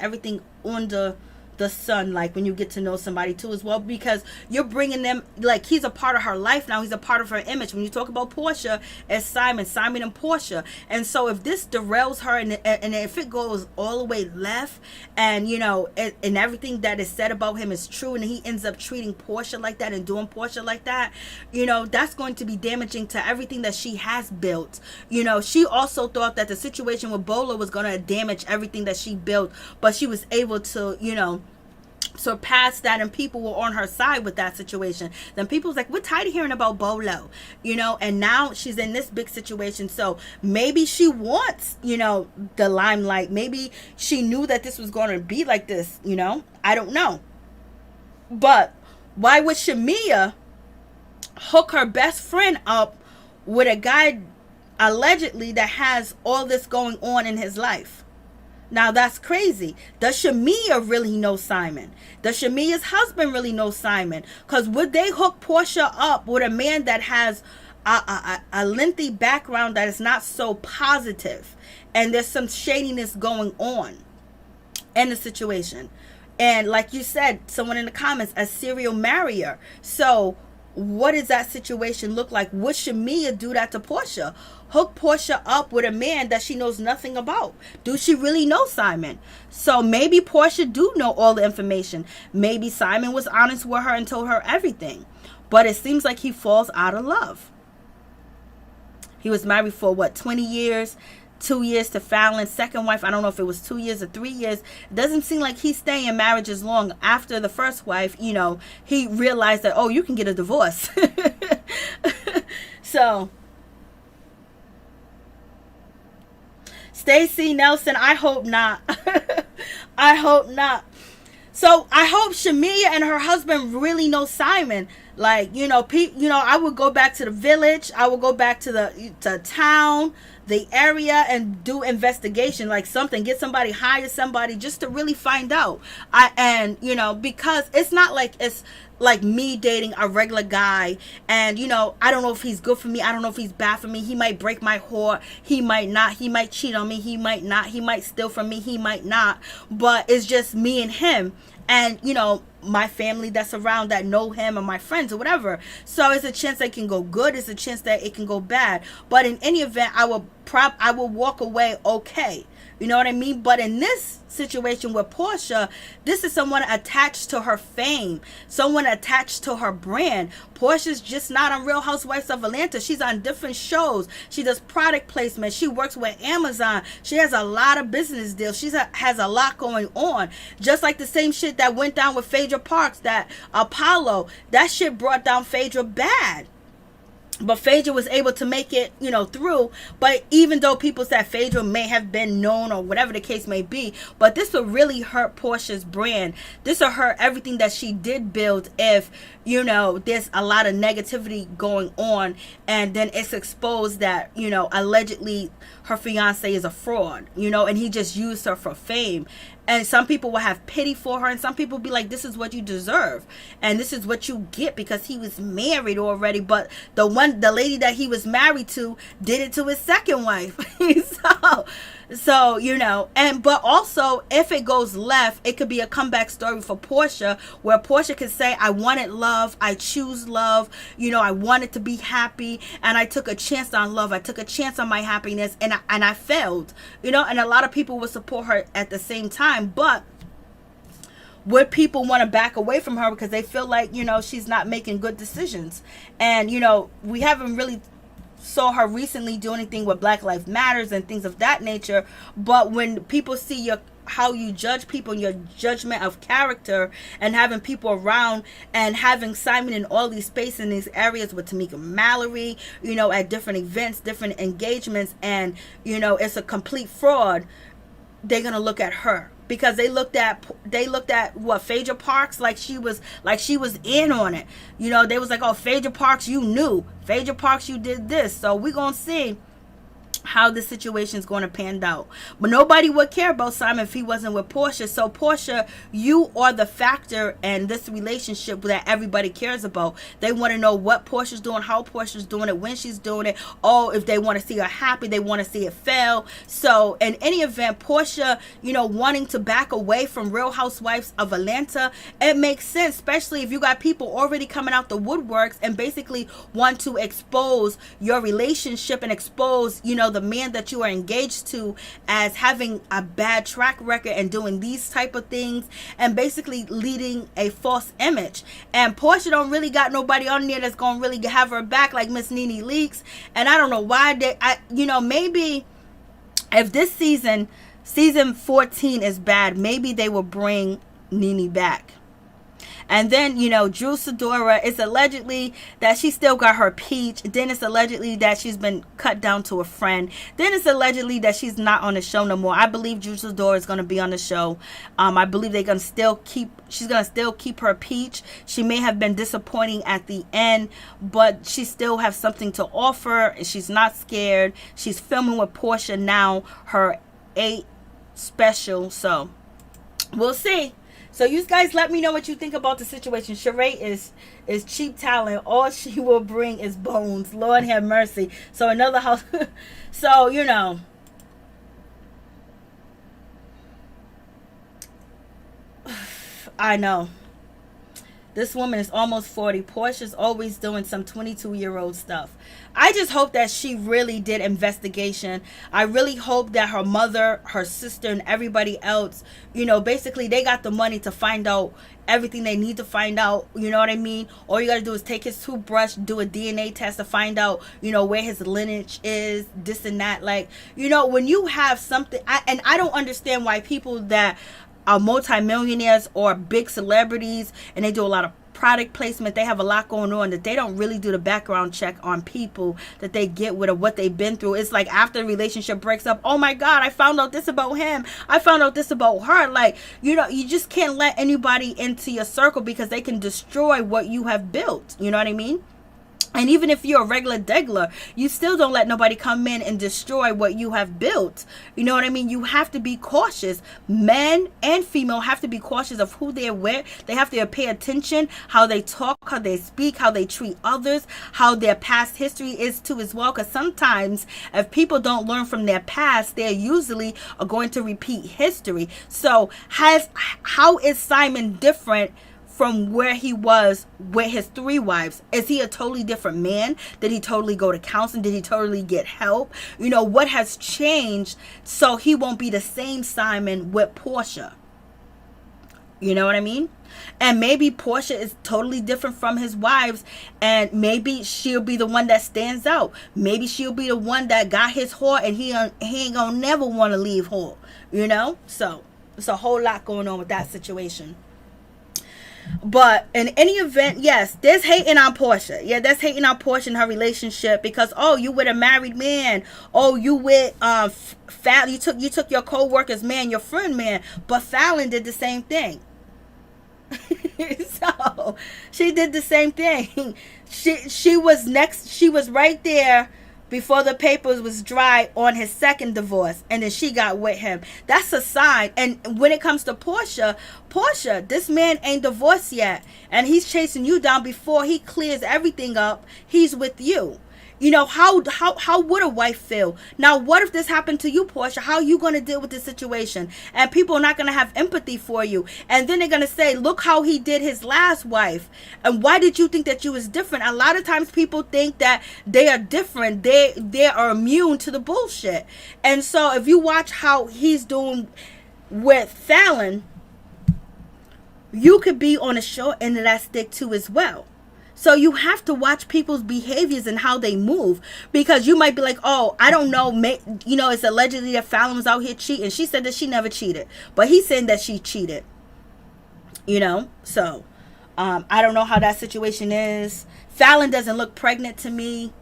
on the the son like when you get to know somebody too as well, because you're bringing them, like, he's a part of her life now, he's a part of her image. When you talk about Porsha as Simon and Porsha, and so if this derails her and if it goes all the way left, and you know, and everything that is said about him is true, and he ends up treating Porsha like that and doing Porsha like that, you know, that's going to be damaging to everything that she has built. You know, she also thought that the situation with Bola was going to damage everything that she built, but she was able to, you know, surpass that, and people were on her side with that situation. Then people was like, we're tired of hearing about Bolo, you know, and now she's in this big situation. So maybe she wants, you know, the limelight. Maybe she knew that this was going to be like this, you know, I don't know. But why would Shamea hook her best friend up with a guy allegedly that has all this going on in his life? Now that's crazy. Does Shamea really know Simon? Does Shamea's husband really know Simon? Because would they hook Porsha up with a man that has a lengthy background that is not so positive, and there's some shadiness going on in the situation? And like you said, someone in the comments, a serial marrier. So what does that situation look like? Would Shamea do that to Porsha? Hook Porsha up with a man that she knows nothing about? Do she really know Simon? So maybe Porsha do know all the information. Maybe Simon was honest with her and told her everything. But it seems like he falls out of love. He was married for what, 20 years? 2 years to Fallon's second wife. I don't know if it was 2 years or 3 years. It doesn't seem like he's staying in marriages long. After the first wife, you know, he realized that, oh, you can get a divorce. So Stacy Nelson, I hope not. I hope not. So I hope Shamea and her husband really know Simon. Like, you know, I would go back to the village. I would go back to town, the area, and do investigation, like something. Get somebody, hire somebody just to really find out. And you know, because it's not like it's like me dating a regular guy, and you know, I don't know if he's good for me, I don't know if he's bad for me. He might break my heart, he might not. He might cheat on me, he might not. He might steal from me, he might not. But it's just me and him, and you know, my family that's around that know him, or my friends or whatever. So it's a chance that it can go good, it's a chance that it can go bad. But in any event, I will walk away okay. You know what I mean? But in this situation with Porsha, this is someone attached to her fame, someone attached to her brand. Porsha's just not on Real Housewives of Atlanta. She's on different shows. She does product placement. She works with Amazon. She has a lot of business deals. She has a lot going on. Just like the same shit that went down with Phaedra Parks, that Apollo, that shit brought down Phaedra bad. But Phaedra was able to make it, you know, through. But even though people said Phaedra may have been known, or whatever the case may be, but this would really hurt Porsha's brand. This will hurt everything that she did build if, you know, there's a lot of negativity going on, and then it's exposed that, you know, allegedly her fiance is a fraud, you know, and he just used her for fame. And some people will have pity for her, and some people will be like, this is what you deserve, and this is what you get, because he was married already. But the lady that he was married to did it to his second wife. So you know, but also if it goes left, it could be a comeback story for Porsha, where Porsha could say, I wanted love, I choose love, you know, I wanted to be happy, and I took a chance on love, I took a chance on my happiness, and I failed, you know. And a lot of people would support her at the same time. But would people want to back away from her because they feel like, you know, she's not making good decisions? And you know, we haven't really saw her recently do anything with Black Lives Matters and things of that nature. But when people see how you judge people and your judgment of character, and having people around, and having Simon in all these spaces in these areas with Tamika Mallory, you know, at different events, different engagements, and you know, it's a complete fraud, they're gonna look at her. Because they looked at what, Phaedra Parks, like she was in on it. You know, they was like, oh, Phaedra Parks, you knew. Phaedra Parks, you did this. So we're gonna see how the situation is going to pan out. But nobody would care about Simon if he wasn't with Porsha. So Porsha, you are the factor in this relationship that everybody cares about. They want to know what Porsha's doing, how Porsha's doing it, when she's doing it. Oh, if they want to see her happy, they want to see it fail. So in any event, Porsha, you know, wanting to back away from Real Housewives of Atlanta, it makes sense, especially if you got people already coming out the woodworks and basically want to expose your relationship and expose, you know, the man that you are engaged to as having a bad track record and doing these type of things and basically leading a false image. And Porsha don't really got nobody on there that's gonna really have her back like Miss Nene Leakes. And I don't know why you know, maybe if this season 14 is bad, maybe they will bring Nene back. And then, you know, Drew Sidora, it's allegedly that she still got her peach. Then it's allegedly that she's been cut down to a friend. Then it's allegedly that she's not on the show no more. I believe Drew Sidora is going to be on the show. I believe she's going to still keep her peach. She may have been disappointing at the end, but she still has something to offer. And she's not scared. She's filming with Porsha now, her 8 special. So we'll see. So you guys let me know what you think about the situation. Sheree is cheap talent. All she will bring is bones. Lord have mercy. So another house. So, you know. I know. This woman is almost 40. Porsha's always doing some 22-year-old stuff. I just hope that she really did investigation. I really hope that her mother, her sister, and everybody else, you know, basically they got the money to find out everything they need to find out. You know what I mean? All you got to do is take his toothbrush, do a DNA test to find out, you know, where his lineage is, this and that. Like, you know, when you have something, I don't understand why people that are multimillionaires or big celebrities and they do a lot of product placement, they have a lot going on, that they don't really do the background check on people that they get with or what they've been through. It's like after the relationship breaks up, oh my God, I found out this about him, I found out this about her. Like, you know, you just can't let anybody into your circle because they can destroy what you have built. You know what I mean? And even if you're a regular degler, you still don't let nobody come in and destroy what you have built. You know what I mean? You have to be cautious. Men and female have to be cautious of who they're with. They have to pay attention how they talk, how they speak, how they treat others, how their past history is too as well. Because sometimes if people don't learn from their past, they usually are going to repeat history. So how is Simon different from where he was with his 3 wives? Is he a totally different man? Did he totally go to counseling? Did he totally get help? You know, what has changed so he won't be the same Simon with Porsha? You know what I mean? And maybe Porsha is totally different from his wives, and maybe she'll be the one that stands out. Maybe she'll be the one that got his whore and he ain't gonna never want to leave whore. You know? So it's a whole lot going on with that situation. But in any event, yes, there's hating on Porsha. Yeah, that's hating on Porsha and her relationship because, oh, you with a married man. Oh, you with Fallon. You took your co-worker's man, your friend man. But Fallon did the same thing. So she did the same thing. She was right there before the papers was dry on his second divorce, and then she got with him. That's a sign. And when it comes to Porsha, this man ain't divorced yet, and he's chasing you down before he clears everything up. He's with you. You know, how would a wife feel? Now, what if this happened to you, Porsha? How are you going to deal with this situation? And people are not going to have empathy for you. And then they're going to say, look how he did his last wife. And why did you think that you was different? A lot of times people think that they are different. They are immune to the bullshit. And so if you watch how he's doing with Fallon, you could be on a short end of that stick too as well. So you have to watch people's behaviors and how they move, because you might be like, oh, I don't know. You know, it's allegedly that Fallon was out here cheating. She said that she never cheated, but he's saying that she cheated. You know, so I don't know how that situation is. Fallon doesn't look pregnant to me,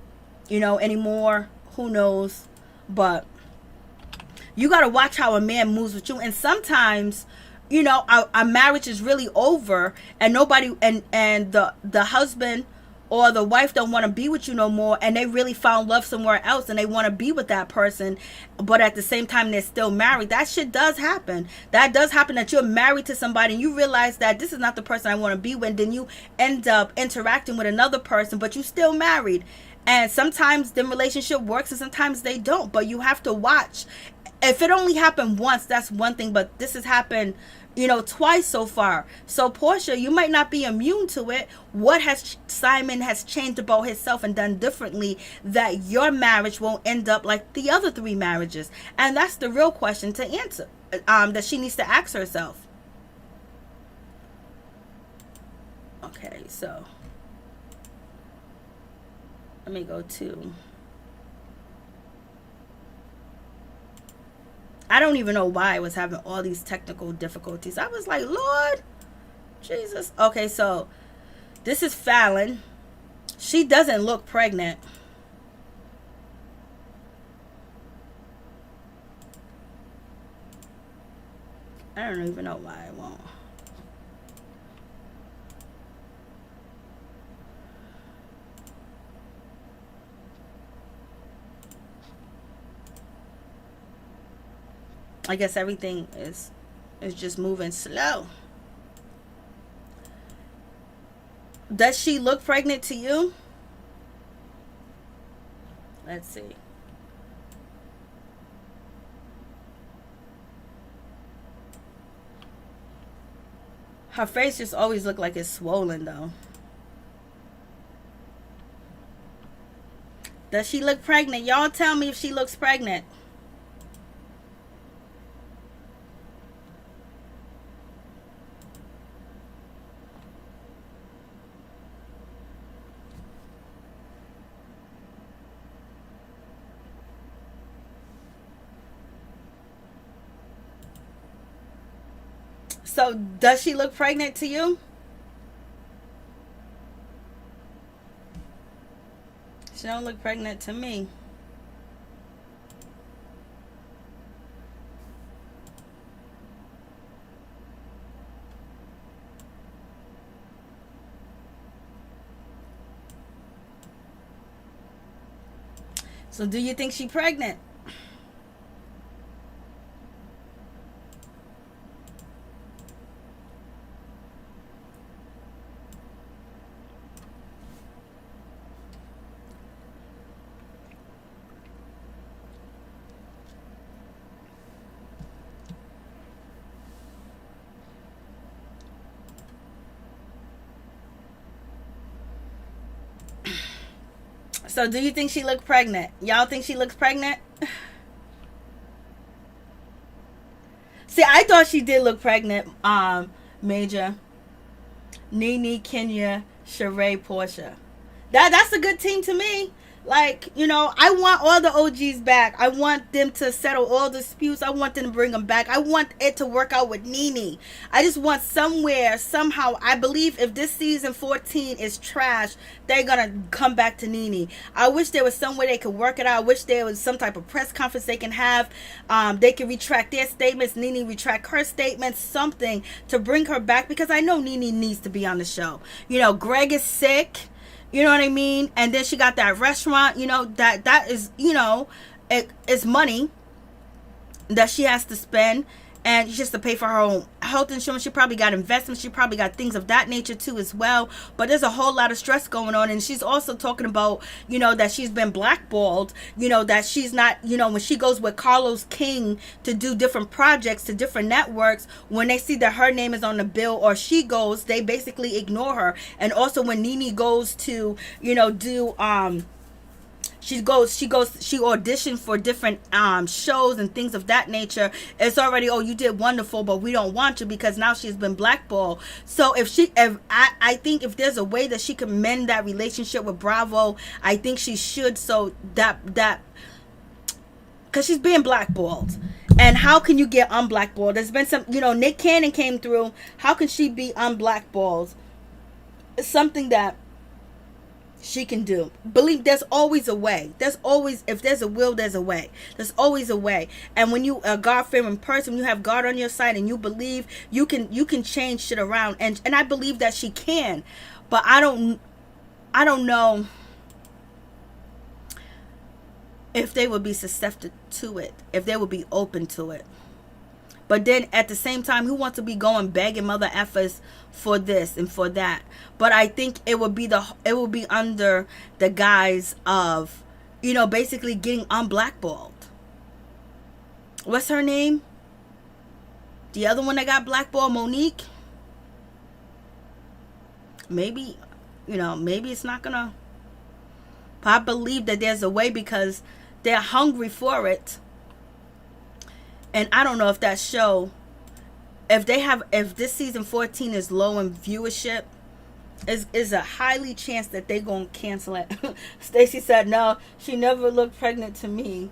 you know, anymore. Who knows? But you got to watch how a man moves with you. And sometimes, you know, our marriage is really over and nobody, and the husband or the wife don't want to be with you no more, and they really found love somewhere else and they want to be with that person, but at the same time they're still married. That shit does happen. That does happen, that you're married to somebody and you realize that this is not the person I want to be with, then you end up interacting with another person, but you still married. And sometimes the relationship works and sometimes they don't, but you have to watch. If it only happened once, that's one thing, but this has happened, you know, twice so far. So Porsha, you might not be immune to it. What has Simon has changed about himself and done differently that your marriage won't end up like the other 3 marriages? And that's the real question to answer, that she needs to ask herself. Okay, so let me go to, I don't even know why I was having all these technical difficulties. I was like, Lord Jesus. Okay, so this is Fallon. She doesn't look pregnant. I don't even know why I won't. I guess everything is just moving slow. Does she look pregnant to you? Let's see. Her face just always look like it's swollen though. Does she look pregnant? Y'all tell me if she looks pregnant. So, does she look pregnant to you? She don't look pregnant to me. So, do you think she's pregnant? So do you think she looked pregnant? Y'all think she looks pregnant? See, I thought she did look pregnant. Major, Nene, Kenya, Sheree, Porsha. That's a good team to me. Like, you know, I want all the OGs back. I want them to settle all disputes. I want them to bring them back. I want it to work out with Nene. I just want somewhere, somehow, I believe if this season 14 is trash, they're going to come back to Nene. I wish there was some way they could work it out. I wish there was some type of press conference they can have. They can retract their statements. Nene retract her statements. Something to bring her back, because I know Nene needs to be on the show. You know, Greg is sick. You know what I mean? And then she got that restaurant, you know, that is, you know, it's money that she has to spend. And she has to pay for her own health insurance. She probably got investments. She probably got things of that nature too as well. But there's a whole lot of stress going on. And she's also talking about, you know, that she's been blackballed. You know, that she's not, you know, when she goes with Carlos King to do different projects to different networks, when they see that her name is on the bill or she goes, they basically ignore her. And also when Nene goes to, you know, do she auditioned for different shows and things of that nature. It's already, oh, you did wonderful, but we don't want you, because now she's been blackballed. So I think if there's a way that she can mend that relationship with Bravo, I think she should. So that because she's being blackballed. And how can you get unblackballed? There's been some, you know, Nick Cannon came through. How can she be unblackballed? It's something that she can do. Believe there's always a way. There's always, if there's a will, there's a way. There's always a way. And when you a God-fearing person, you have God on your side and you believe, you can change shit around. And I believe that she can. But I don't I don't know if they would be susceptible to it, if they would be open to it. But then at the same time, who wants to be going begging mother effers for this and for that? But I think it would be under the guise of, you know, basically getting unblackballed. What's her name? The other one that got blackballed, Monique. Maybe, you know, maybe it's not gonna. But I believe that there's a way because they're hungry for it. And I don't know if that show, if this season 14 is low in viewership, is a highly chance that they're going to cancel it. Stacey said, no, she never looked pregnant to me.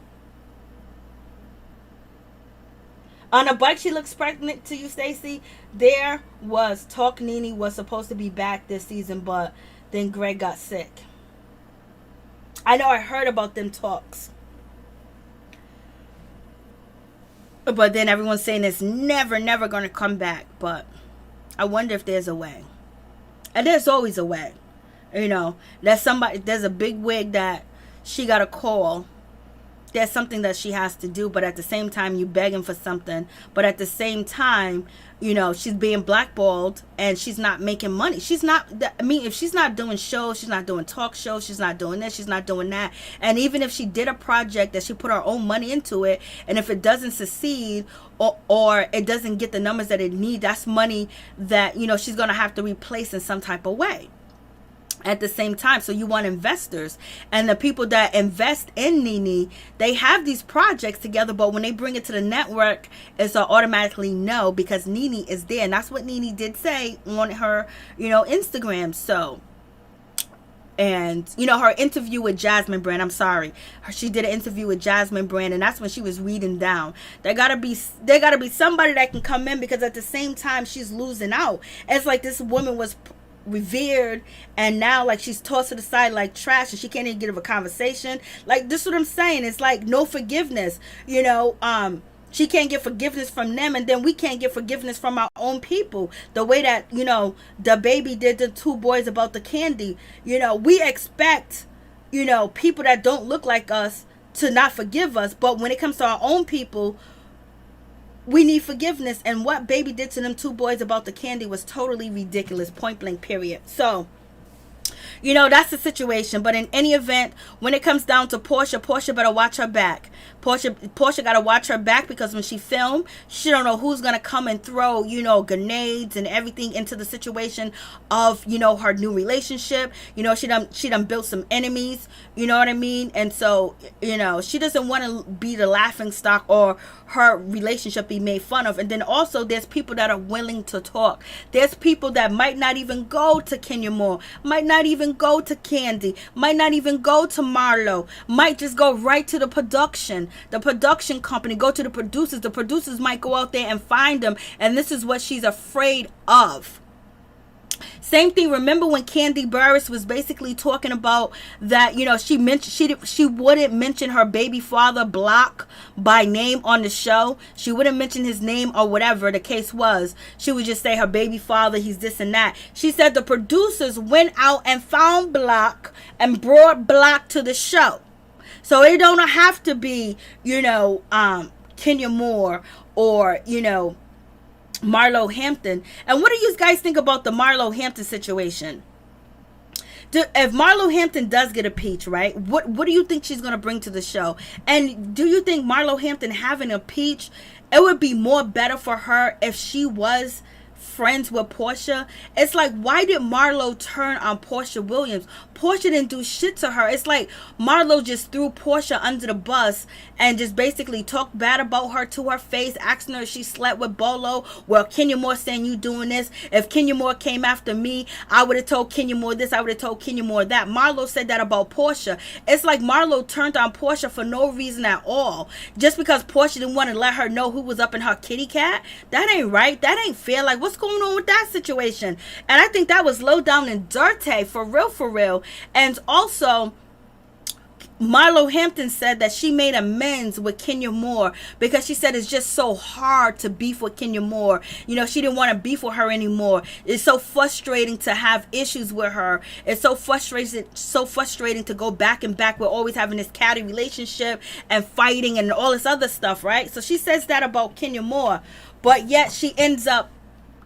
On a bike, she looks pregnant to you, Stacey. There was talk Nene was supposed to be back this season, but then Greg got sick. I know I heard about them talks. But then everyone's saying it's never going to come back. But I wonder if there's a way. And there's always a way. You know, there's a big wig that she got a call. There's something that she has to do. But at the same time, you begging for something. But at the same time, you know, she's being blackballed and she's not making money. She's not, I mean, if she's not doing shows, she's not doing talk shows, she's not doing this, she's not doing that. And even if she did a project that she put her own money into it, and if it doesn't succeed or it doesn't get the numbers that it needs, that's money that, you know, she's going to have to replace in some type of way. At the same time, so you want investors, and the people that invest in Nene, they have these projects together, but when they bring it to the network, it's automatically no, because Nene is there. And that's what Nene did say on her, you know, Instagram. So, and you know, her interview with Jasmine Brand, she did an interview with Jasmine Brand, and that's when she was reading down. There gotta be somebody that can come in, because at the same time she's losing out. It's like this woman was revered, and now like she's tossed to the side like trash, and she can't even give a conversation. Like, this is what I'm saying. It's like no forgiveness, you know. She can't get forgiveness from them, and then we can't get forgiveness from our own people. The way that, you know, the baby did the two boys about the candy. You know, we expect, you know, people that don't look like us to not forgive us, but when it comes to our own people, we need forgiveness. And what baby did to them two boys about the candy was totally ridiculous, point blank, period. So, you know, that's the situation. But in any event, when it comes down to Porsha better watch her back. Porsha got to watch her back, because when she filmed, she don't know who's going to come and throw, you know, grenades and everything into the situation of, you know, her new relationship. You know, she done built some enemies, you know what I mean? And so, you know, she doesn't want to be the laughing stock or her relationship be made fun of. And then also there's people that are willing to talk. There's people that might not even go to Kenya Moore, might not even go to Candy, might not even go to Marlo, might just go right to the production company, go to the producers. The producers might go out there and find them, and this is what she's afraid of. Same thing. Remember when Candy Burris was basically talking about that, you know, she wouldn't mention her baby father Block by name on the show. She wouldn't mention his name or whatever the case was. She would just say her baby father, he's this and that. She said the producers went out and found Block and brought Block to the show. So it don't have to be, you know, Kenya Moore or, you know, Marlo Hampton. And what do you guys think about the Marlo Hampton situation? If Marlo Hampton does get a peach, right, what do you think she's going to bring to the show? And do you think Marlo Hampton having a peach, it would be more better for her if she was friends with Porsha? It's like, why did Marlo turn on Porsha Williams? Porsha didn't do shit to her. It's like Marlo just threw Porsha under the bus and just basically talked bad about her to her face, asking her if she slept with Bolo. Well, Kenya Moore saying you doing this. If Kenya Moore came after me, I would have told Kenya Moore this, I would have told Kenya Moore that. Marlo said that about Porsha. It's like Marlo turned on Porsha for no reason at all. Just because Porsha didn't want to let her know who was up in her kitty cat. That ain't right. That ain't fair. Like, what's going on with that situation? And I think that was low down and dirty, for real, for real. And also, Marlo Hampton said that she made amends with Kenya Moore because she said it's just so hard to beef with Kenya Moore. You know, she didn't want to beef with her anymore. It's so frustrating to have issues with her. It's so frustrating to go back and back. We're always having this catty relationship and fighting and all this other stuff, right? So she says that about Kenya Moore, but yet she ends up,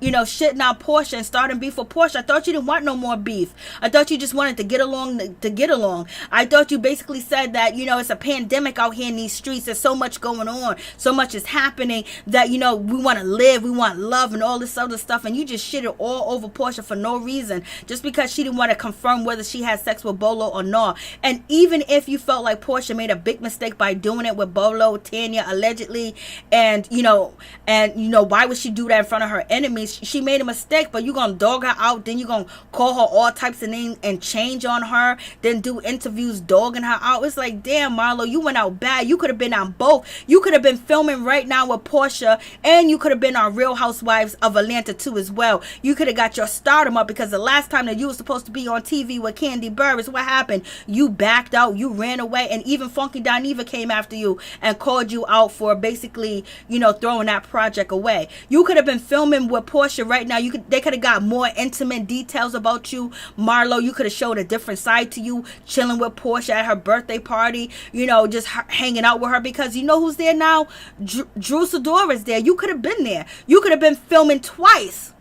you know, shitting on Porsha and starting beef with Porsha. I thought you didn't want no more beef. I thought you just wanted to get along. I thought you basically said that, you know, it's a pandemic out here in these streets. There's so much going on. So much is happening that, you know, we want to live. We want love and all this other stuff. And you just shitted all over Porsha for no reason. Just because she didn't want to confirm whether she had sex with Bolo or not. And even if you felt like Porsha made a big mistake by doing it with Bolo, Tanya, allegedly, and you know, why would she do that in front of her enemies? She made a mistake, but you gonna dog her out, then you gonna call her all types of names and change on her, then do interviews dogging her out. It's like, damn, Marlo, you went out bad. You could have been on both. You could have been filming right now with Porsha, and you could have been on Real Housewives of Atlanta too as well. You could have got your stardom up, because the last time that you were supposed to be on TV with Kandi Burruss, what happened? You backed out, you ran away, and even Funky Dineva came after you and called you out for basically, you know, throwing that project away. You could have been filming with Porsha right now. They could have got more intimate details about you, Marlo. You could have showed a different side to you, chilling with Porsha at her birthday party, you know, just hanging out with her, because you know who's there now? Drew Sidora is there. You could have been there. You could have been filming twice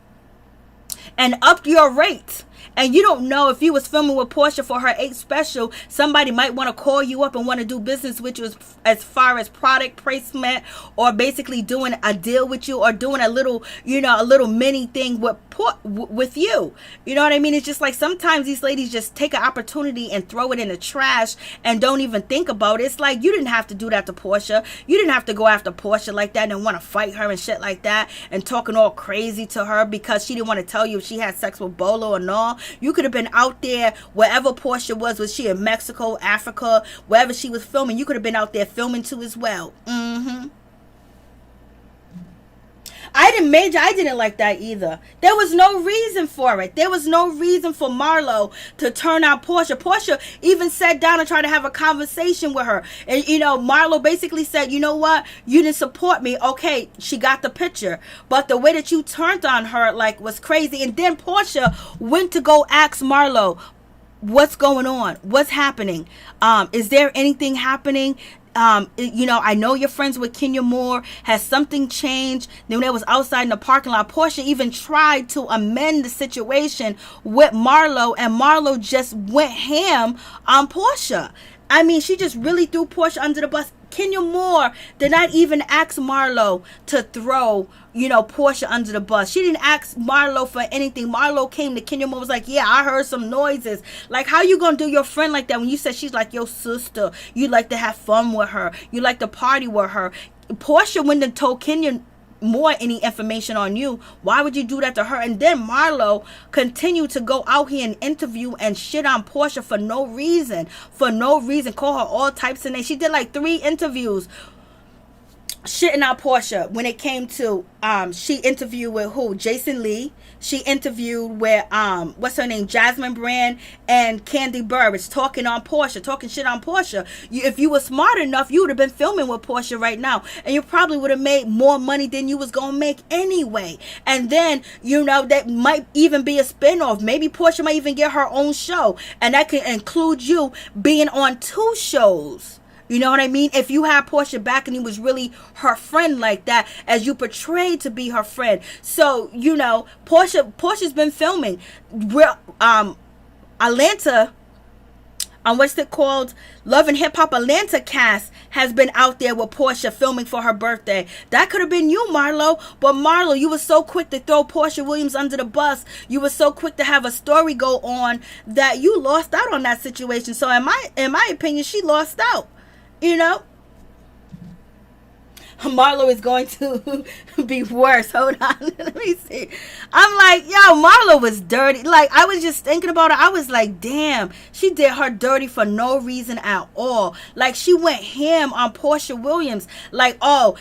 and upped your rate. And you don't know, if you was filming with Porsha for her 8th special, somebody might want to call you up and want to do business with you as far as product placement, or basically doing a deal with you, or doing a little, you know, a little mini thing with you. You know what I mean? It's just like sometimes these ladies just take an opportunity and throw it in the trash and don't even think about it. It's like, you didn't have to do that to Porsha. You didn't have to go after Porsha like that and want to fight her and shit like that and talking all crazy to her because she didn't want to tell you if she had sex with Bolo or not. You could have been out there wherever Porsha was she in Mexico, Africa, wherever she was filming. You could have been out there filming too as well. I didn't like that either. There was no reason for it. There was no reason for Marlo to turn out Porsha. Porsha even sat down and tried to have a conversation with her. And, you know, Marlo basically said, you know what? You didn't support me. Okay, she got the picture. But the way that you turned on her, like, was crazy. And then Porsha went to go ask Marlo, what's going on? What's happening? Is there anything happening? You know, I know you're friends with Kenya Moore. Has something changed? Then they was outside in the parking lot. Porsha even tried to amend the situation with Marlo, and Marlo just went ham on Porsha. I mean, she just really threw Porsha under the bus. Kenya Moore did not even ask Marlo to throw, you know, Porsha under the bus. She didn't ask Marlo for anything. Marlo came to Kenya Moore, was like, yeah, I heard some noises. Like, how you gonna do your friend like that when you said she's like your sister? You like to have fun with her. You like to party with her. Porsha went and told Kenya Moore any information on you. Why would you do that to her? And then Marlo continued to go out here and interview and shit on Porsha for no reason. Call her all types of names. She did like 3 interviews shitting on Porsha. When it came to she interviewed with who? Jason Lee. She interviewed with what's her name, Jasmine Brand and Kandi Burruss, talking on Porsha, talking shit on Porsha. If you were smart enough, you would have been filming with Porsha right now, and you probably would have made more money than you was gonna make anyway. And then, you know, that might even be a spinoff. Maybe Porsha might even get her own show, and that could include you being on 2 shows. You know what I mean? If you had Porsha back and he was really her friend like that, as you portrayed to be her friend. So, you know, Portia's been filming. Atlanta, what's it called? Love and Hip Hop Atlanta cast has been out there with Porsha filming for her birthday. That could have been you, Marlo. But Marlo, you were so quick to throw Porsha Williams under the bus. You were so quick to have a story go on that you lost out on that situation. So in my opinion, she lost out. You know, Marlo is going to be worse. Hold on. Let me see. I'm like, yo, Marlo was dirty. Like, I was just thinking about it. I was like, damn, she did her dirty for no reason at all. Like, she went ham on Porsha Williams. Like, oh,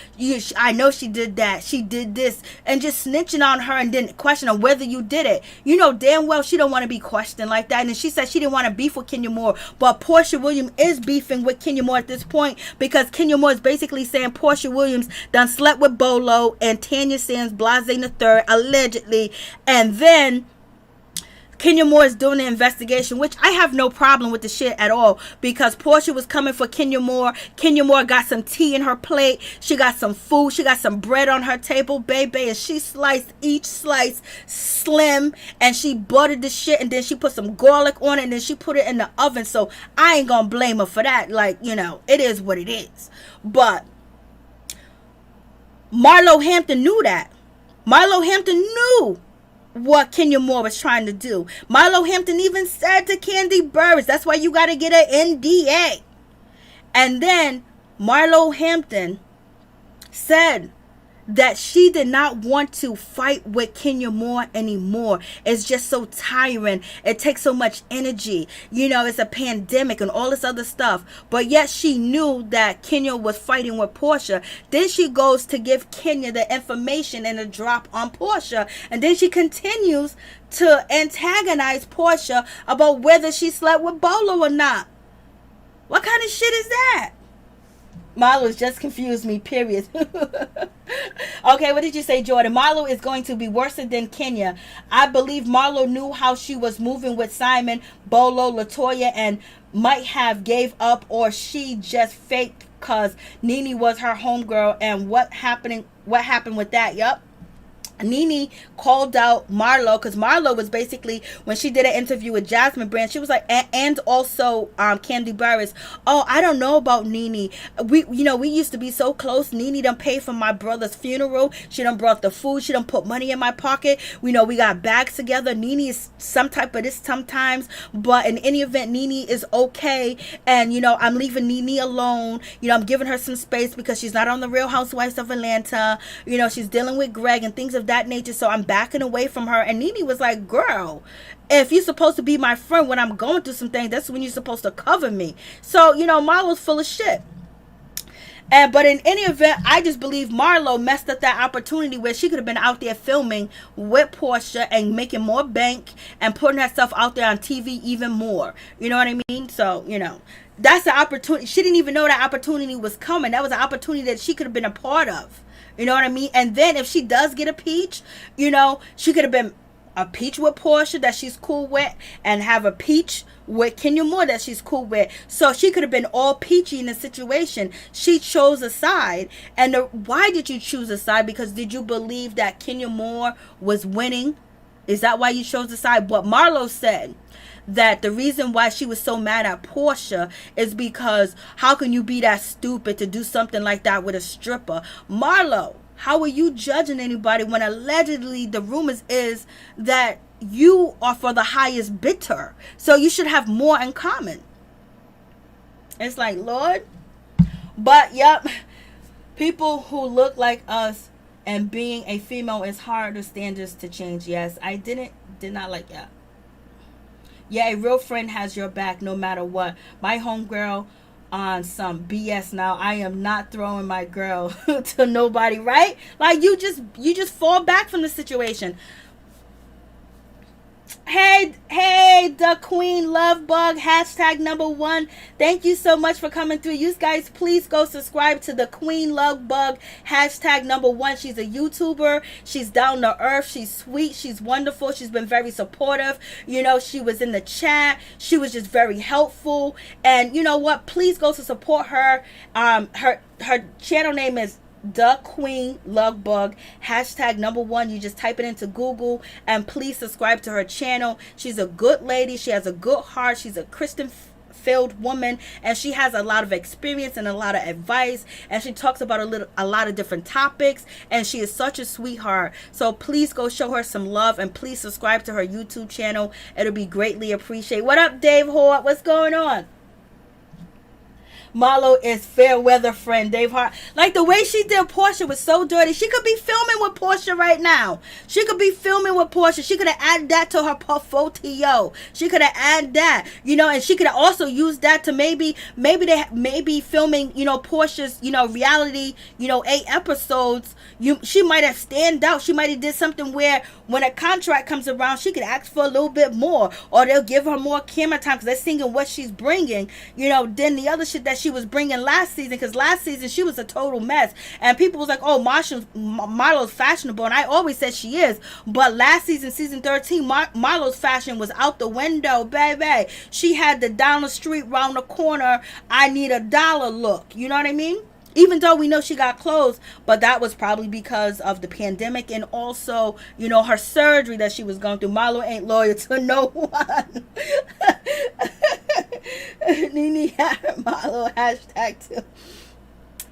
I know she did that. She did this. And just snitching on her and then questioning whether you did it. You know damn well she don't want to be questioned like that. And then she said she didn't want to beef with Kenya Moore. But Porsha Williams is beefing with Kenya Moore at this point because Kenya Moore is basically saying Porsha Williams done slept with Bolo and Tanya Sands Blase III allegedly, and then Kenya Moore is doing the investigation, which I have no problem with the shit at all because Porsha was coming for Kenya Moore. Kenya Moore got some tea in her plate. She got some food. She got some bread on her table, baby, and she sliced each slice slim and she buttered the shit and then she put some garlic on it and then she put it in the oven. So I ain't gonna blame her for that. Like, you know, it is what it is. But Marlo Hampton knew that. Marlo Hampton knew what Kenya Moore was trying to do. Marlo Hampton even said to Kandi Burruss, that's why you got to get an NDA. And then Marlo Hampton said that she did not want to fight with Kenya Moore anymore. It's just so tiring. It takes so much energy. You know, it's a pandemic and all this other stuff. But yet she knew that Kenya was fighting with Porsha. Then she goes to give Kenya the information and a drop on Porsha. And then she continues to antagonize Porsha about whether she slept with Bolo or not. What kind of shit is that? Marlo's just confused me, period. Okay, what did you say, Jordan? Marlo is going to be worse than Kenya. I believe Marlo knew how she was moving with Simon, Bolo, Latoya, and might have gave up, or she just faked because Nene was her homegirl. And what happened with that? Yup. Nene called out Marlo because Marlo was basically, when she did an interview with Jasmine Brand, she was like, and also Kandi Burruss, oh, I don't know about Nene. We used to be so close. Nene done paid for my brother's funeral. She done brought the food. She done put money in my pocket. We know we got bags together. Nene is some type of this sometimes, but in any event, Nene is okay. And, you know, I'm leaving Nene alone. You know, I'm giving her some space because she's not on the Real Housewives of Atlanta. You know, she's dealing with Greg and things of that nature, so I'm backing away from her. And Nene was like, girl, if you're supposed to be my friend when I'm going through some things, that's when you're supposed to cover me. So, you know, Marlo's full of shit. But in any event, I just believe Marlo messed up that opportunity where she could have been out there filming with Porsha and making more bank and putting herself out there on TV even more. You know what I mean? So, you know, that's the opportunity. She didn't even know that opportunity was coming. That was an opportunity that she could have been a part of. You know what I mean? And then if she does get a peach, you know, she could have been a peach with Porsha that she's cool with and have a peach with Kenya Moore that she's cool with. So she could have been all peachy in the situation. She chose a side. And why did you choose a side? Because did you believe that Kenya Moore was winning? Is that why you chose a side? But Marlo said that the reason why she was so mad at Porsha is because how can you be that stupid to do something like that with a stripper? Marlo, how are you judging anybody when allegedly the rumors is that you are for the highest bidder? So you should have more in common. It's like, Lord. But yep, people who look like us and being a female is hard to standards to change. Yes, I did not like that. Yeah, a real friend has your back no matter what. My homegirl on some BS now. I am not throwing my girl to nobody, right? Like you just fall back from the situation. Hey, the Queen Love Bug, #1. Thank you so much for coming through. You guys, please go subscribe to the Queen Love Bug, #1. She's a YouTuber. She's down to earth. She's sweet. She's wonderful. She's been very supportive. You know, she was in the chat. She was just very helpful. And you know what? Please go to support her. Her channel name is The Queen Love Bug, #1. You just type it into Google and please subscribe to her channel. She's a good lady. She has a good heart. She's a Christian filled woman and she has a lot of experience and a lot of advice, and she talks about a lot of different topics, and she is such a sweetheart. So please go show her some love and please subscribe to her YouTube channel. It'll be greatly appreciated. What up, Dave Hort? What's going on? Marlo is fair weather friend Dave Hart. Like the way she did Porsha was so dirty. She could be filming with Porsha right now. She could be filming with Porsha. She could have added that to her portfolio. She could have added that, you know, and she could have also used that to maybe filming, you know, Porsha's, you know, reality, you know, 8 episodes. She might have stand out. She might have did something where when a contract comes around, she could ask for a little bit more, or they'll give her more camera time because they're seeing what she's bringing, you know, than the other shit that she was bringing last season. Because last season she was a total mess, and people was like, "Oh, Marlo's fashionable," and I always said she is. But last season, season 13, Marlo's fashion was out the window, baby. She had the down the street, round the corner, I need $1 look. You know what I mean? Even though we know she got clothes, but that was probably because of the pandemic and also, you know, her surgery that she was going through. Marlo ain't loyal to no one. Nene had Marlo hashtag too.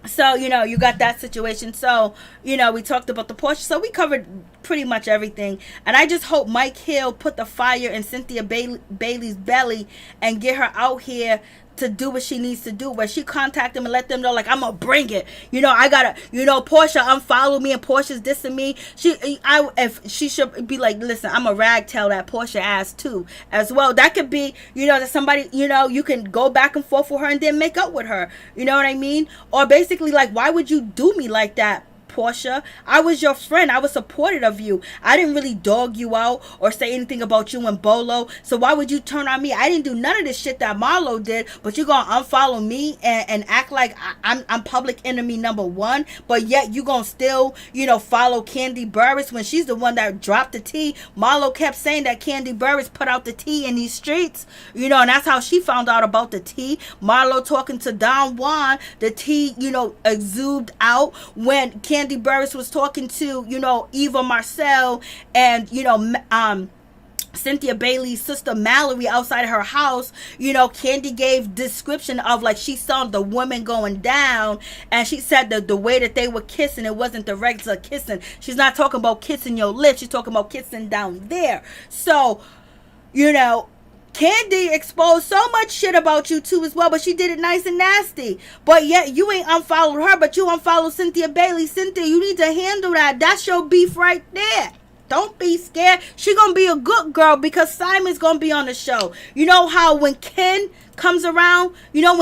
So, you know, you got that situation. So, you know, we talked about the Porsche. So we covered pretty much everything. And I just hope Mike Hill put the fire in Cynthia Bailey's belly and get her out here to do what she needs to do, where she contact them and let them know, like, I'm gonna bring it. You know, I gotta, you know, Porsha unfollow me and Porsha's dissing me. If she should be like, listen, I'm a rag tell that Porsha ass too, as well. That could be, you know, that somebody, you know, you can go back and forth with her and then make up with her. You know what I mean? Or basically, like, why would you do me like that, Porsha? I was your friend. I was supportive of you. I didn't really dog you out or say anything about you and Bolo. So why would you turn on me? I didn't do none of this shit that Marlo did, but you're gonna unfollow me and act like I'm public enemy number 1, but yet you gonna still, you know, follow Kandi Burruss when she's the one that dropped the tea. Marlo kept saying that Kandi Burruss put out the tea in these streets, you know, and that's how she found out about the tea. Marlo talking to Don Juan, the tea, you know, exuded out when Kandi Burruss was talking to, you know, Eva Marcel and, you know, Cynthia Bailey's sister Mallory outside of her house. You know, Kandi gave description of, like, she saw the women going down, and she said that the way that they were kissing, it wasn't the regular kissing. She's not talking about kissing your lips. She's talking about kissing down there. So, you know, Kandi exposed so much shit about you too as well, but she did it nice and nasty. But yet you ain't unfollowed her, but you unfollowed Cynthia Bailey. Cynthia, you need to handle that. That's your beef right there. Don't be scared. She gonna be a good girl because Simon's gonna be on the show. You know how when Ken comes around, you know,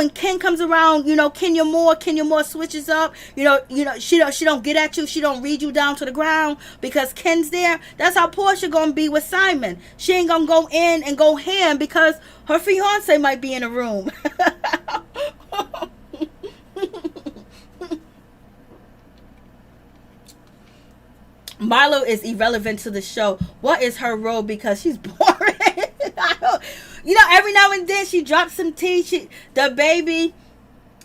Kenya Moore switches up, you know, she don't get at you, she don't read you down to the ground because Ken's there. That's how Porsha gonna be with Simon. She ain't gonna go in and go ham because her fiance might be in the room. Marlo is irrelevant to the show. What is her role? Because she's boring. You know, every now and then she drops some tea. The baby,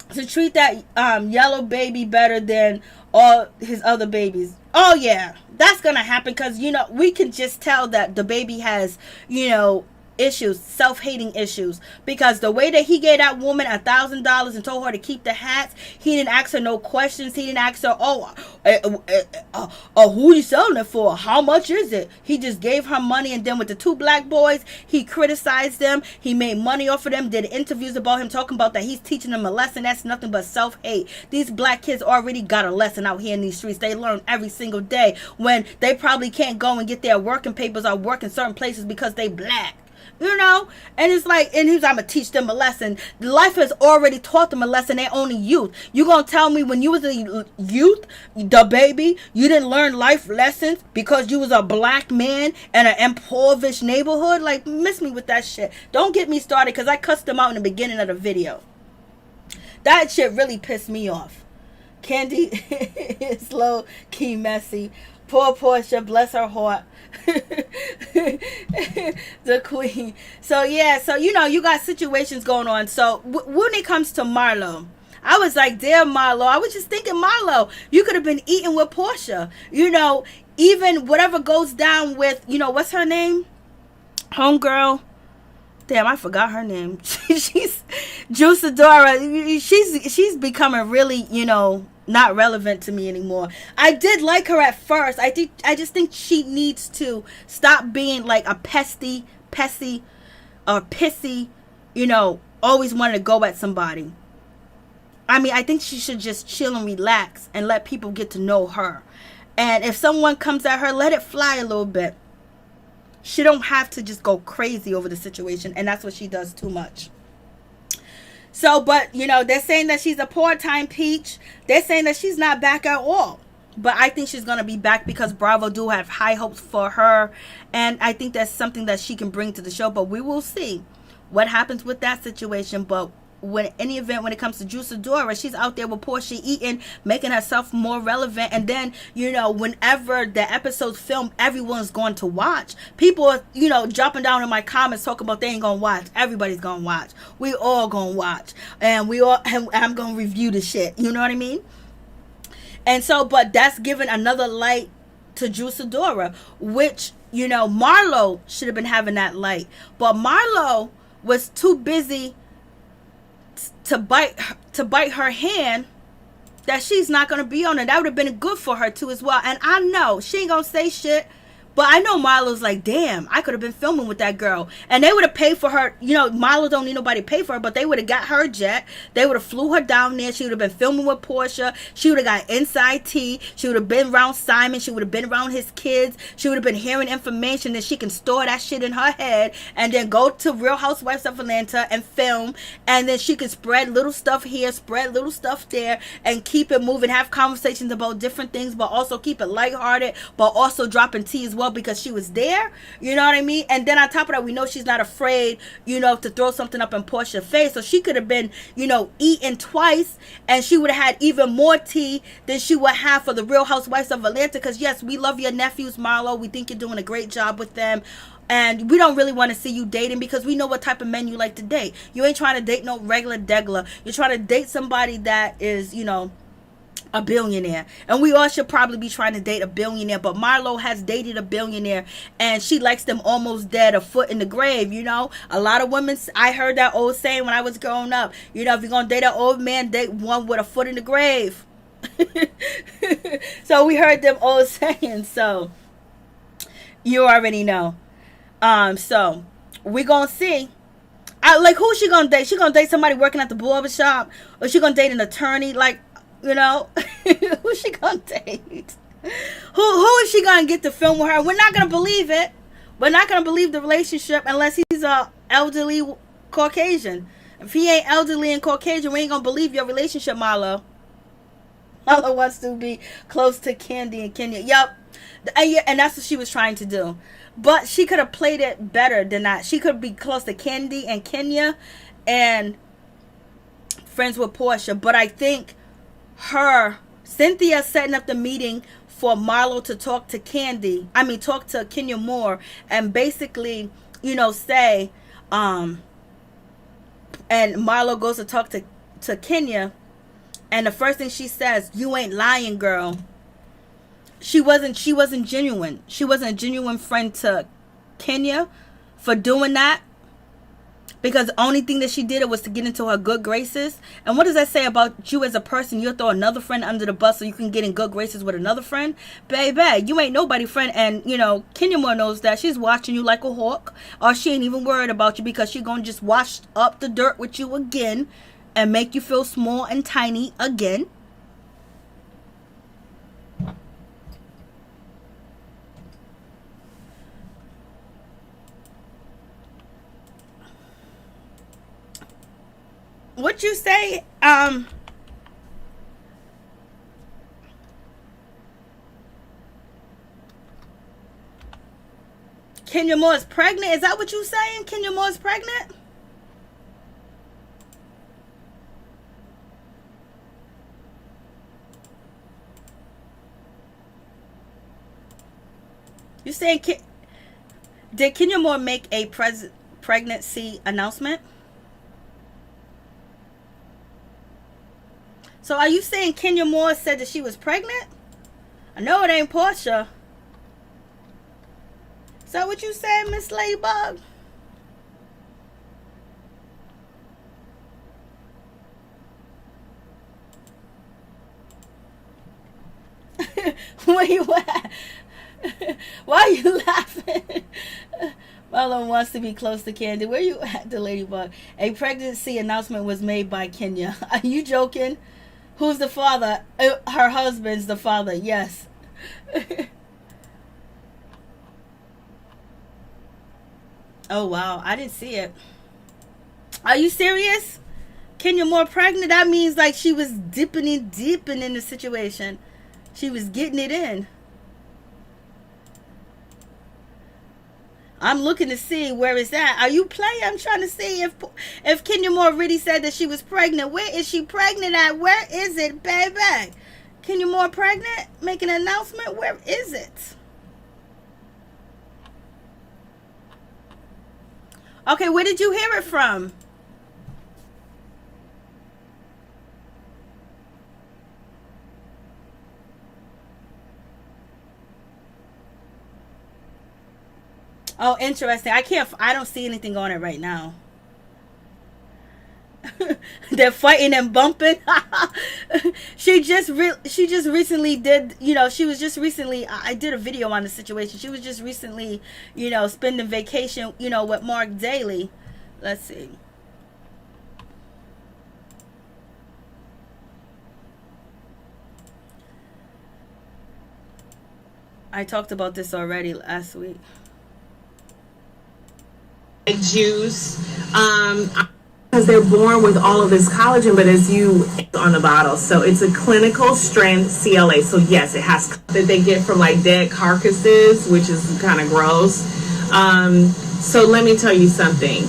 to treat that yellow baby better than all his other babies. Oh yeah, that's gonna happen because, you know, we can just tell that the baby has, you know, issues, self-hating issues, because the way that he gave that woman $1,000 and told her to keep the hats, he didn't ask her no questions. He didn't ask her, who you selling it for? How much is it? He just gave her money, and then with the 2 black boys, he criticized them. He made money off of them, did interviews about him, talking about that he's teaching them a lesson. That's nothing but self-hate. These black kids already got a lesson out here in these streets. They learn every single day when they probably can't go and get their working papers or work in certain places because they black. You know, and it's like, and he's, I'm gonna teach them a lesson. Life has already taught them a lesson. They're only youth. You gonna tell me when you was a youth, the baby, you didn't learn life lessons because you was a black man in an impoverished neighborhood? Like, miss me with that shit. Don't get me started because I cussed them out in the beginning of the video. That shit really pissed me off. Kandi is low key messy. Poor Porsha, bless her heart. The queen. So yeah, so you know, you got situations going on. So when it comes to Marlo, I was like, damn, Marlo. I was just thinking, Marlo, you could have been eating with Porsha. You know, even whatever goes down with, you know, what's her name? Homegirl. Damn, I forgot her name. She's Juiceadora. She's becoming really, you know, not relevant to me anymore. I did like her at first. I just think she needs to stop being like a pessy, or pissy, you know, always wanting to go at somebody. I think she should just chill and relax and let people get to know her. And if someone comes at her, let it fly a little bit. She don't have to just go crazy over the situation, and that's what she does too much. So, but, you know, they're saying that she's a part-time peach. They're saying that she's not back at all. But I think she's going to be back because Bravo do have high hopes for her. And I think that's something that she can bring to the show. But we will see what happens with that situation. But when any event, when it comes to Juice-Adora, she's out there with Porsha eating, making herself more relevant. And then, you know, whenever the episode's filmed, everyone's going to watch. People are, you know, dropping down in my comments talking about they ain't gonna watch. Everybody's gonna watch. We all gonna watch. And I'm gonna review the shit. You know what I mean? And so, but that's giving another light to Juice-Adora, which, you know, Marlo should have been having that light. But Marlo was too busy to bite her hand that she's not going to be on it. That would have been good for her too as well. And I know she ain't going to say shit, but I know Marlo's like, damn, I could have been filming with that girl. And they would have paid for her. You know, Marlo don't need nobody to pay for her, but they would have got her a jet. They would have flew her down there. She would have been filming with Porsha. She would have got inside tea. She would have been around Simon. She would have been around his kids. She would have been hearing information that she can store that shit in her head and then go to Real Housewives of Atlanta and film. And then she can spread little stuff here, spread little stuff there, and keep it moving, have conversations about different things, but also keep it lighthearted, but also dropping tea as well, because she was there, you know what I mean? And then on top of that, we know she's not afraid, you know, to throw something up in Portia's face. So she could have been, you know, eaten twice, and she would have had even more tea than she would have for the Real Housewives of Atlanta. Because yes, we love your nephews, Marlo. We think you're doing a great job with them. And we don't really want to see you dating because we know what type of men you like to date. You ain't trying to date no regular degler. You're trying to date somebody that is, you know, a billionaire. And we all should probably be trying to date a billionaire, but Marlo has dated a billionaire and she likes them almost dead, a foot in the grave. You know, a lot of women, I heard that old saying when I was growing up, you know, if you're gonna date an old man, date one with a foot in the grave. So we heard them old saying, so you already know. So we gonna see. Like, who she gonna date? She gonna date somebody working at the barber shop, or she gonna date an attorney? Like, you know, who's she gonna date? Who is she gonna get to film with her? We're not gonna believe it. We're not gonna believe the relationship unless he's a elderly Caucasian. If he ain't elderly and Caucasian, we ain't gonna believe your relationship, Marlo. Marlo wants to be close to Candy and Kenya. Yep. And that's what she was trying to do. But she could have played it better than that. She could be close to Candy and Kenya and friends with Porsha. But I think Cynthia setting up the meeting for Marlo to talk to talk to Kenya Moore and basically, you know, say, and Marlo goes to talk to Kenya, and the first thing she says, "You ain't lying, girl." She wasn't genuine. She wasn't a genuine friend to Kenya for doing that. Because the only thing that she did was to get into her good graces. And what does that say about you as a person? You'll throw another friend under the bus so you can get in good graces with another friend? Baby, you ain't nobody friend. And, you know, Kenya Moore knows that. She's watching you like a hawk. Or she ain't even worried about you because she's going to just wash up the dirt with you again and make you feel small and tiny again. What you say? Kenya Moore is pregnant? Is that what you saying? Kenya Moore is pregnant? You saying did Kenya Moore make a pregnancy announcement? So are you saying Kenya Moore said that she was pregnant? I know it ain't Porsha. Is that what you said, Miss Ladybug? Where you at? Why are you laughing? Marlon wants to be close to Candy. Where you at, the ladybug? A pregnancy announcement was made by Kenya. Are you joking? Who's the father? Her husband's the father. Yes. Oh, wow. I didn't see it. Are you serious? Kenya Moore pregnant? That means like she was dipping in the situation. She was getting it in. I'm looking to see where it's at. Are you playing? I'm trying to see if Kenya Moore really said that she was pregnant. Where is she pregnant at? Where is it, baby? Kenya Moore pregnant? Making an announcement? Where is it? Okay, where did you hear it from? Oh, interesting. I don't see anything on it right now. They're fighting and bumping. She just recently did, she was just recently, I did a video on the situation. She was just recently, spending vacation, with Mark Daly. Let's see. I talked about this already last week. Juice, because they're born with all of this collagen, but as you on the bottle, so it's a clinical strength CLA. So yes, it has that they get from like dead carcasses, which is kind of gross. So let me tell you something.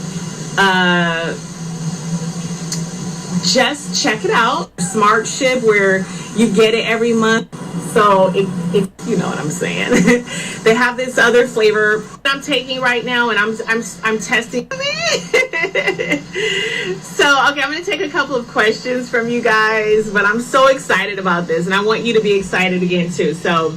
Just check it out. Smart Ship, where you get it every month. So it you know what I'm saying. They have this other flavor I'm taking right now, and I'm testing. So okay, I'm gonna take a couple of questions from you guys, but I'm so excited about this, and I want you to be excited again too. So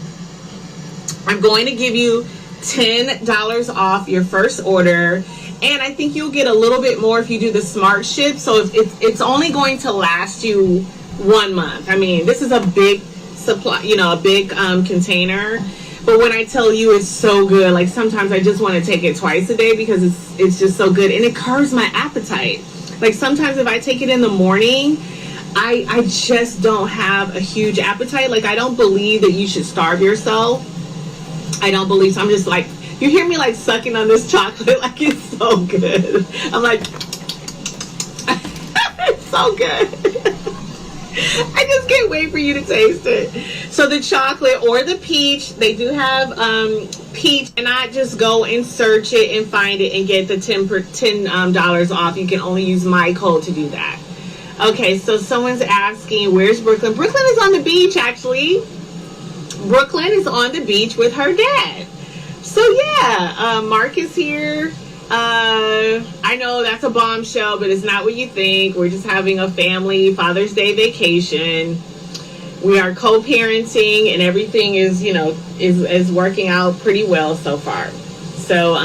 I'm going to give you $10 off your first order. And I think you'll get a little bit more if you do the Smart Ship. So it's only going to last you 1 month. I mean, this is a big supply, a big container. But when I tell you it's so good, like sometimes I just want to take it twice a day because it's just so good. And it curbs my appetite. Like sometimes if I take it in the morning, I just don't have a huge appetite. Like I don't believe that you should starve yourself. I don't believe so. I'm just like, you hear me like sucking on this chocolate, like it's so good. I'm like, it's so good. I just can't wait for you to taste it. So the chocolate or the peach, they do have peach, and I just go and search it and find it and get the $10 off. You can only use my code to do that. Okay, so someone's asking, where's Brooklyn? Brooklyn is on the beach, actually. Brooklyn is on the beach with her dad. So yeah, Mark is here. I know that's a bombshell, but it's not what you think. We're just having a family Father's Day vacation. We are co-parenting, and everything is, is working out pretty well so far. So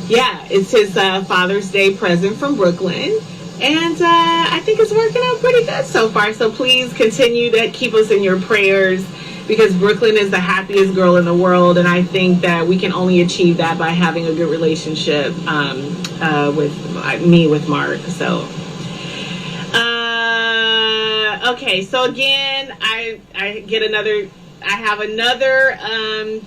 yeah, it's his Father's Day present from Brooklyn, and I think it's working out pretty good so far. So please continue to keep us in your prayers, because Brooklyn is the happiest girl in the world, and I think that we can only achieve that by having a good relationship with Mark. So, okay. So again, I have another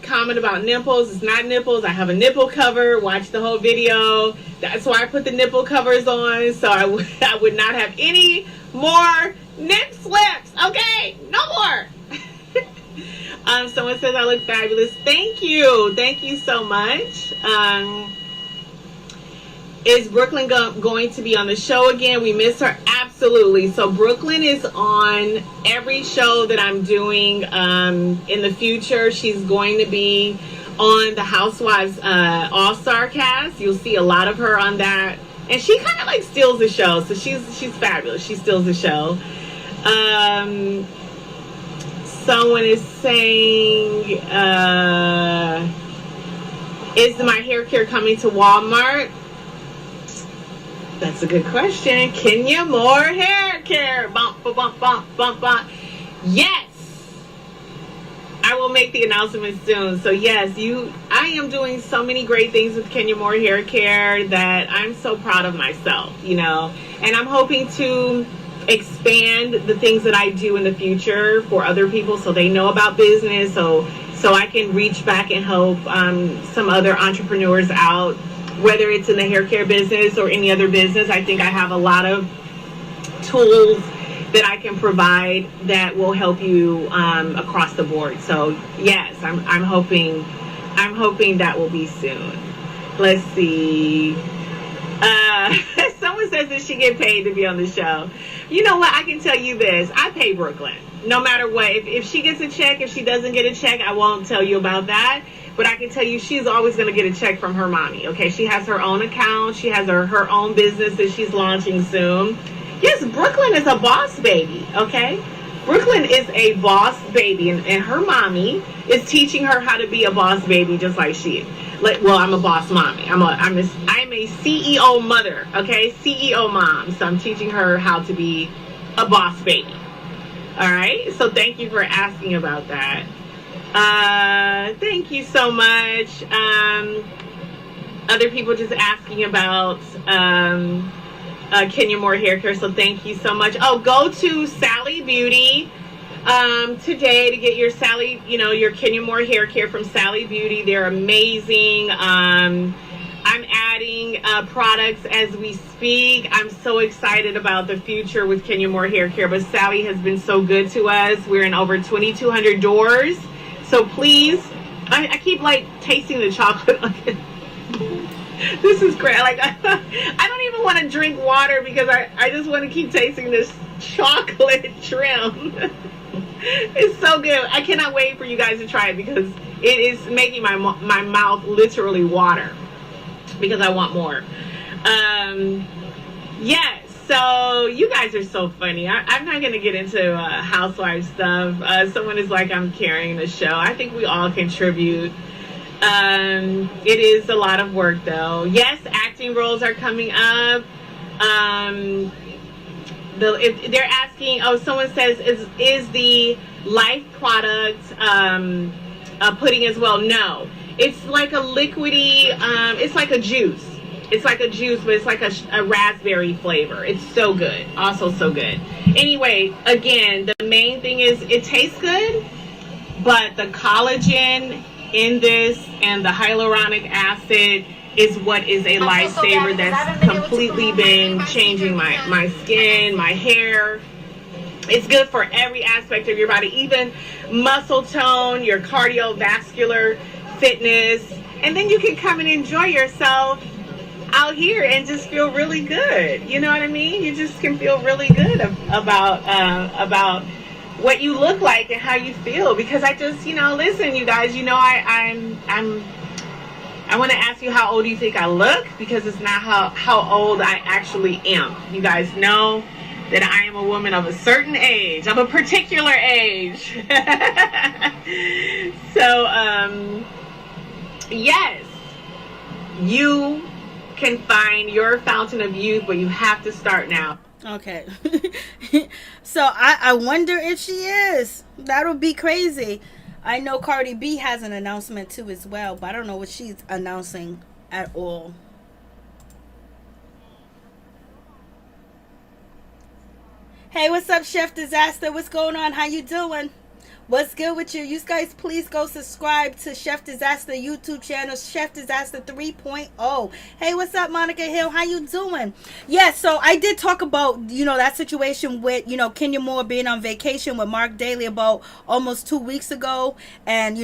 comment about nipples. It's not nipples. I have a nipple cover. Watch the whole video. That's why I put the nipple covers on, so I would not have any more nip slips. Okay, no more. Someone says I look fabulous. Thank you. Thank you so much. Is Brooklyn going to be on the show again? We miss her. Absolutely. So Brooklyn is on every show that I'm doing in the future. She's going to be on the Housewives All-Star cast. You'll see a lot of her on that. And she kind of like steals the show. So she's fabulous. She steals the show. Someone is saying, is my hair care coming to Walmart? That's a good question. Kenya Moore hair care. Bump, bump, bump, bump, bump. Yes. I will make the announcement soon. So yes, I am doing so many great things with Kenya Moore Hair Care that I'm so proud of myself, you know, and I'm hoping to expand the things that I do in the future for other people so they know about business, so I can reach back and help some other entrepreneurs out, whether it's in the hair care business or any other business. I think I have a lot of tools that I can provide that will help you across the board. So yes, I'm hoping that will be soon. Let's see. Someone says that she get paid to be on the show. You know what? I can tell you this. I pay Brooklyn. No matter what. If she gets a check, if she doesn't get a check, I won't tell you about that. But I can tell you she's always going to get a check from her mommy. Okay? She has her own account. She has her own business that she's launching soon. Yes, Brooklyn is a boss baby. Okay? Brooklyn is a boss baby. And her mommy is teaching her how to be a boss baby just like she is. Well, I'm a boss mommy. I'm a CEO mother, okay? CEO mom. So I'm teaching her how to be a boss baby. All right? So thank you for asking about that. Thank you so much. Other people just asking about Kenya Moore Hair Care. So thank you so much. Oh, go to Sally Beauty today to get your your Kenya Moore Hair Care from Sally Beauty. They're amazing. I'm adding products as we speak. I'm so excited about the future with Kenya Moore Hair Care, but Sally has been so good to us. We're in over 2,200 doors. So please, I keep like tasting the chocolate. This is great. Like I don't even want to drink water because I just want to keep tasting this chocolate trim. It's so good. I cannot wait for you guys to try it because it is making my mouth literally water because I want more. Yes, so you guys are so funny. I'm not going to get into housewife stuff. Someone is like, I'm carrying the show. I think we all contribute. It is a lot of work though. Yes, acting roles are coming up. If they're asking, someone says, is the Life product pudding as well? No, it's like a liquidy. It's like a juice. It's like a juice, but it's like a raspberry flavor. It's so good. Also so good. Anyway, again, the main thing is it tastes good, but the collagen in this and the hyaluronic acid is what is a lifesaver that's completely been changing my skin, my hair. It's good for every aspect of your body, even muscle tone, your cardiovascular fitness. And then you can come and enjoy yourself out here and just feel really good. You know what I mean? You just can feel really good about what you look like and how you feel. Because I just, listen, you guys, I want to ask you, how old do you think I look? Because it's not how old I actually am. You guys know that I am a woman of a certain age, of a particular age. So, yes, you can find your fountain of youth, but you have to start now. Okay. So I wonder if she is. That'll be crazy. I know Cardi B has an announcement too as well, but I don't know what she's announcing at all. Hey, what's up, Chef Disaster? What's going on? How you doing? What's good with you? You guys, please go subscribe to Chef Disaster YouTube channel, Chef Disaster 3.0. Hey, what's up, Monica Hill? How you doing? Yeah, so I did talk about, that situation with, Kenya Moore being on vacation with Mark Daly about almost 2 weeks ago. And,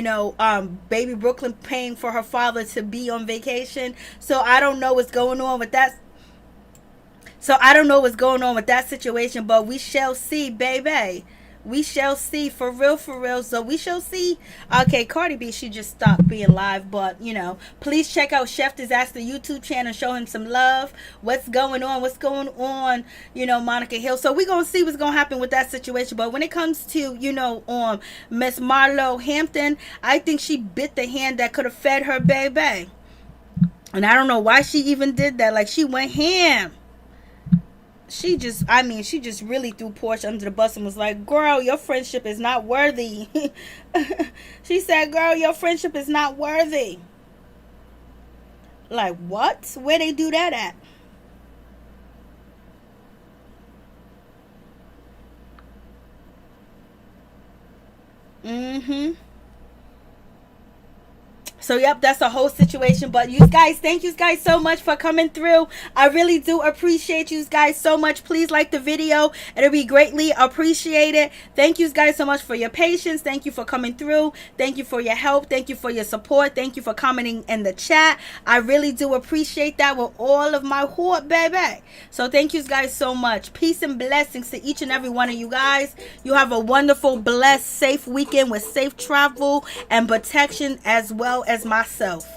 baby Brooklyn paying for her father to be on vacation. So I don't know what's going on with that. Situation, but we shall see, baby. We shall see, for real. So we shall see. Okay, Cardi B, she just stopped being live, but, please check out Chef Disaster YouTube channel. Show him some love. What's going on, Monica Hill. So we're going to see what's going to happen with that situation. But when it comes to, Miss Marlo Hampton, I think she bit the hand that could have fed her baby. And I don't know why she even did that. Like, she went ham. She just really threw Porsha under the bus and was like, girl, your friendship is not worthy. She said, girl, your friendship is not worthy. Like, what? Where they do that at? Mm-hmm. So, yep, that's a whole situation. But you guys, thank you guys so much for coming through. I really do appreciate you guys so much. Please like the video. It'll be greatly appreciated. Thank you guys so much for your patience. Thank you for coming through. Thank you for your help. Thank you for your support. Thank you for commenting in the chat. I really do appreciate that with all of my heart, baby. So thank you guys so much. Peace and blessings to each and every one of you guys. You have a wonderful, blessed, safe weekend with safe travel and protection, as well as myself.